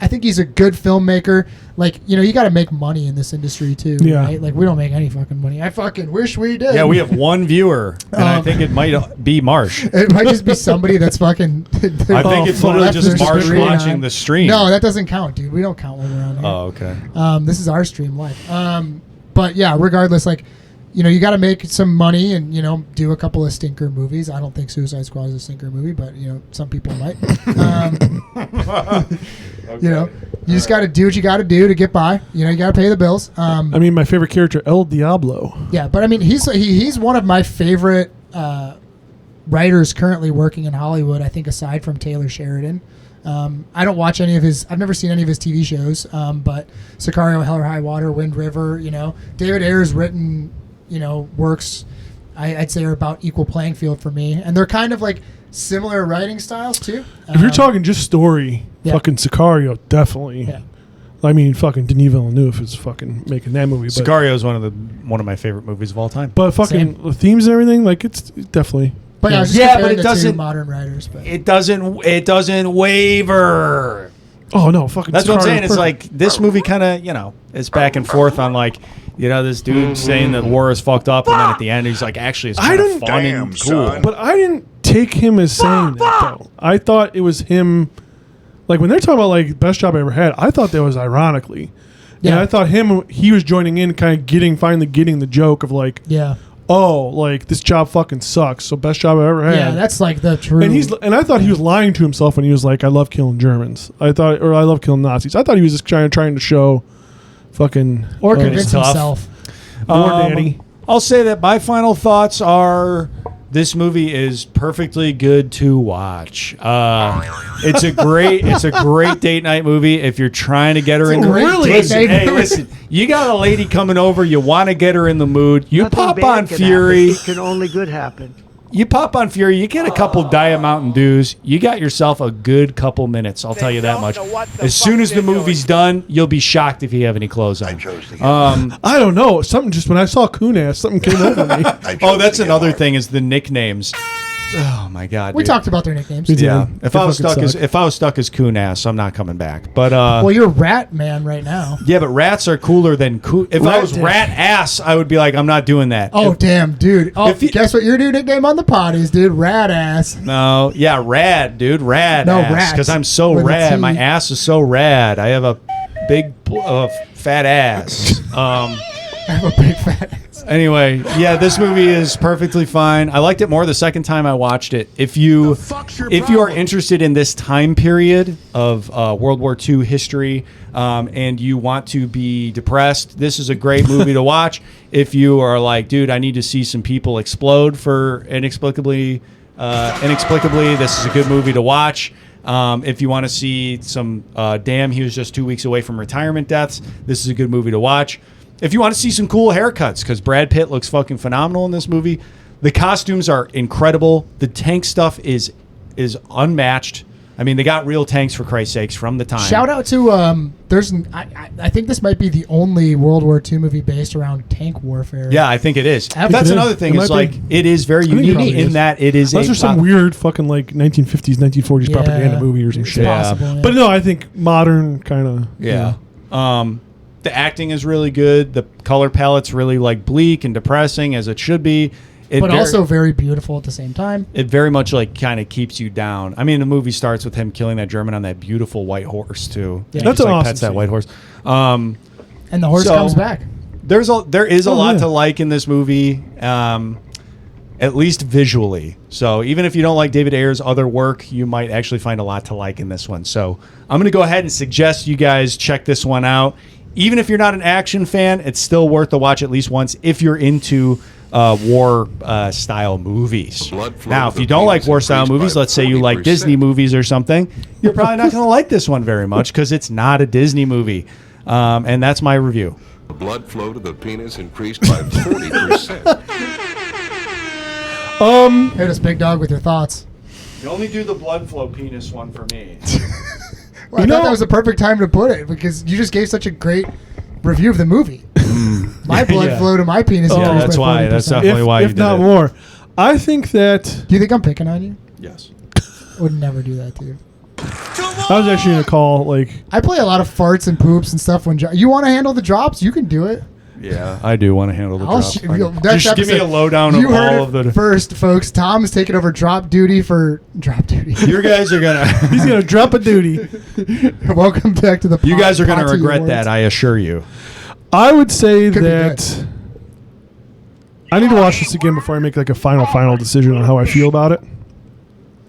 I think he's a good filmmaker. Like, you got to make money in this industry too. Yeah. Right? Like we don't make any fucking money. I fucking wish we did. Yeah, we have one viewer, and I think it might be Marsh. It might just be somebody that's fucking. I think it's literally just Marsh watching the stream. No, that doesn't count, dude. We don't count when we're on here. Oh, okay. This is our stream live. But yeah, regardless, like, you got to make some money and, do a couple of stinker movies. I don't think Suicide Squad is a stinker movie, but, some people might. You just got to do what you got to do to get by. You got to pay the bills. I mean, my favorite character, El Diablo. Yeah, but I mean, he's one of my favorite writers currently working in Hollywood, I think, aside from Taylor Sheridan. I don't watch any of his. I've never seen any of his TV shows. But Sicario, Hell or High Water, Wind River. David Ayer's written, works. I'd say are about equal playing field for me, and they're kind of like similar writing styles too. If you're talking just story, fucking Sicario, definitely. Yeah. I mean, fucking Denis Villeneuve is fucking making that movie. Sicario is one of my favorite movies of all time. But fucking the themes and everything, like it's definitely. But but it doesn't. Modern writers, but it doesn't waver. Oh no, fucking. That's what I'm saying. It's like this movie kind of, it's back and forth on like, this dude saying that war is fucked up, and then at the end he's like, actually, it's kind of fun and cool. Son. But I didn't take him as saying that though. I thought it was him. Like when they're talking about like best job I ever had, I thought that was ironically. Yeah. And I thought he was joining in, kind of finally getting the joke of like, oh, like this job fucking sucks. So best job I ever had. Yeah, that's like the true. And I thought he was lying to himself when he was like, I love killing Germans. I love killing Nazis. I thought he was just trying to show, fucking or convince himself. War daddy. I'll say that my final thoughts are. This movie is perfectly good to watch. It's a great date night movie if you're trying to get her in the mood. Listen, you got a lady coming over, you want to get her in the mood. You Nothing pop bad on can Fury. happen. It can only good happen. You pop on Fury, you get a couple Diet Mountain Dews, you got yourself a good couple minutes, I'll tell you that much. As soon as the movie's done, you'll be shocked if you have any clothes on. I don't know. Something just when I saw Coon Ass, something came over me. Oh, that's another thing is the nicknames. Oh my god. We dude. talked about their nicknames. Yeah. If I was fucking stuck as coon ass, I'm not coming back. But Well, you're Rat Man right now. yeah, but rats are cooler than coon. If I was Rat- rat ass, I would be like, I'm not doing that. Oh, If- damn, dude. Oh, if you- guess what your new nickname on the pod is, dude? Rat Ass. No, yeah, rad, dude, rad. No, ass, rats. because I'm so With a rad. T. My ass is so rad. I have a big, fat ass. I have a big fat ass. Anyway, yeah, this movie is perfectly fine. I liked it more the second time I watched it. If you are interested in this time period of World War II history and you want to be depressed, this is a great movie to watch. If you are like, dude, I need to see some people explode for inexplicably, this is a good movie to watch. If you want to see some, damn, he was just 2 weeks away from retirement deaths, this is a good movie to watch. If you want to see some cool haircuts, because Brad Pitt looks fucking phenomenal in this movie. The costumes are incredible. The tank stuff is unmatched. I mean, they got real tanks, for Christ's sakes, from the time. Shout out to I think this might be the only World War II movie based around tank warfare. Yeah, I think it is. It That's is. another thing. It Is might like be. it is very think it unique probably in is. that it is Unless there's some weird fucking like 1950s, 1940s Yeah. propaganda movie or some It's shit. possible, yeah. But no, I think modern kind of. Yeah. The acting is really good. The color palette's really like bleak and depressing, as it should be. But also very beautiful at the same time. It very much like kind of keeps you down. I mean, the movie starts with him killing that German on that beautiful white horse too. Yeah. He That's just, an awesome pets that scene. white horse. And the horse So- comes back. There is a lot yeah. to like in this movie, at least visually. So even if you don't like David Ayer's other work, you might actually find a lot to like in this one. So I'm going to go ahead and suggest you guys check this one out. Even if you're not an action fan, it's still worth the watch at least once if you're into war style movies. Blood flow Now, to if the you don't like penis war style increased movies, by let's say you like 40%. Disney movies or something, you're probably not going to like this one very much because it's not a Disney movie. And that's my review. The blood flow to the penis increased by 40%. Hit us, Big Dog, with your thoughts. You only do the blood flow penis one for me. Well, I thought that was the perfect time to put it because you just gave such a great review of the movie. My blood Yeah. flow to my penis. Oh, increased that's by why. 40%. That's definitely why you If did not it. more. I think that Do you think I'm picking on you? Yes. I would never do that to you. I was actually gonna call like I play a lot of farts and poops and stuff when you want to handle the drops. You can do it. Yeah, I do want to handle the drop. Next Just give me a episode, lowdown you of heard all of it the. first, folks. Tom is taking over drop duty for drop duty. You guys are gonna. he's gonna drop a duty. Welcome back to the. You guys are gonna Potty regret Awards. that. I assure you. I would say Could be that I need to watch this again before I make like a final decision on how I feel about it.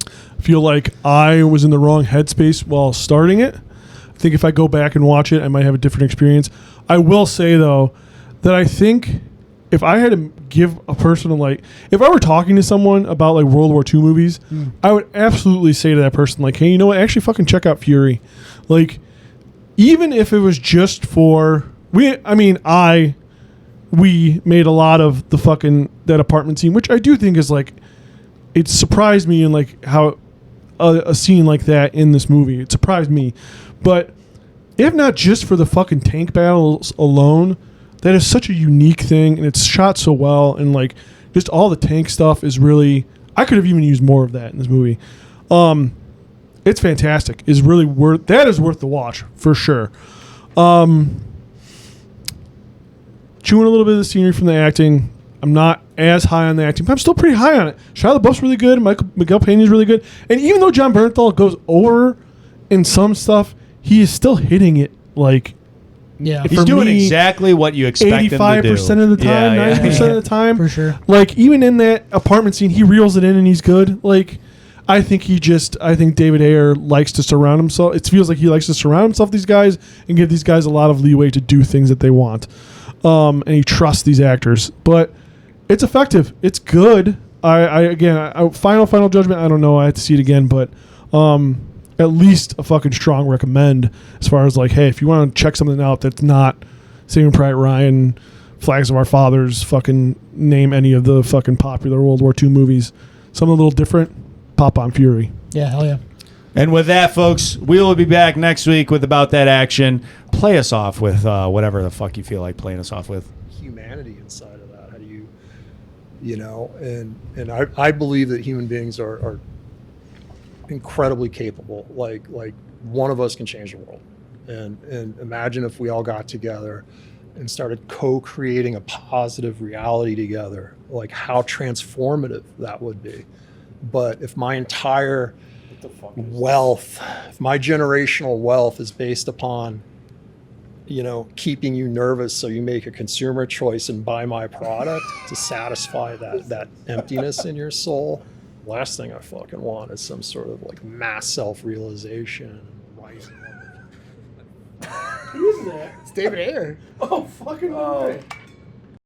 I feel like I was in the wrong headspace while starting it. I think if I go back and watch it, I might have a different experience. I will say though that I think if I had to give a person like, if I were talking to someone about like World War II movies, I would absolutely say to that person like, hey, you know what? Actually, fucking check out Fury. Like, even if it was just for we made a lot of the fucking that apartment scene, which I do think is like, it surprised me in like how a scene like that in this movie. It surprised me, but if not just for the fucking tank battles alone, that is such a unique thing, and it's shot so well, and like just all the tank stuff is really. I could have even used more of that in this movie. It's fantastic. Is really worth the watch for sure. Chewing a little bit of the scenery from the acting. I'm not as high on the acting, but I'm still pretty high on it. Shia LaBeouf's really good. Miguel Peña's really good. And even though John Bernthal goes over in some stuff, he is still hitting it like Yeah, He's for doing me, exactly what you expect him to do. 85% of the time, Yeah, 90% of the time. for sure. Like, even in that apartment scene, he reels it in and he's good. Like, I think David Ayer likes to surround himself. It feels like he likes to surround himself with these guys and give these guys a lot of leeway to do things that they want. And he trusts these actors. But it's effective. It's good. Final judgment, I don't know. I have to see it again. But at least a fucking strong recommend as far as like, hey, if you want to check something out that's not Saving Private Ryan, Flags of Our Fathers, fucking name any of the fucking popular World War II movies, something a little different, pop on Fury. Yeah, hell yeah. And with that, folks, we will be back next week with About That Action. Play us off with whatever the fuck you feel like playing us off with. Humanity inside of that. How do you you know, and I believe that human beings are incredibly capable. Like one of us can change the world, and imagine if we all got together and started co-creating a positive reality together, like how transformative that would be. But if my entire wealth, if my generational wealth is based upon, you know, keeping you nervous so you make a consumer choice and buy my product to satisfy that emptiness in your soul, last thing I fucking want is some sort of like mass self-realization. Who is that? It's David Ayer. Oh, fucking way.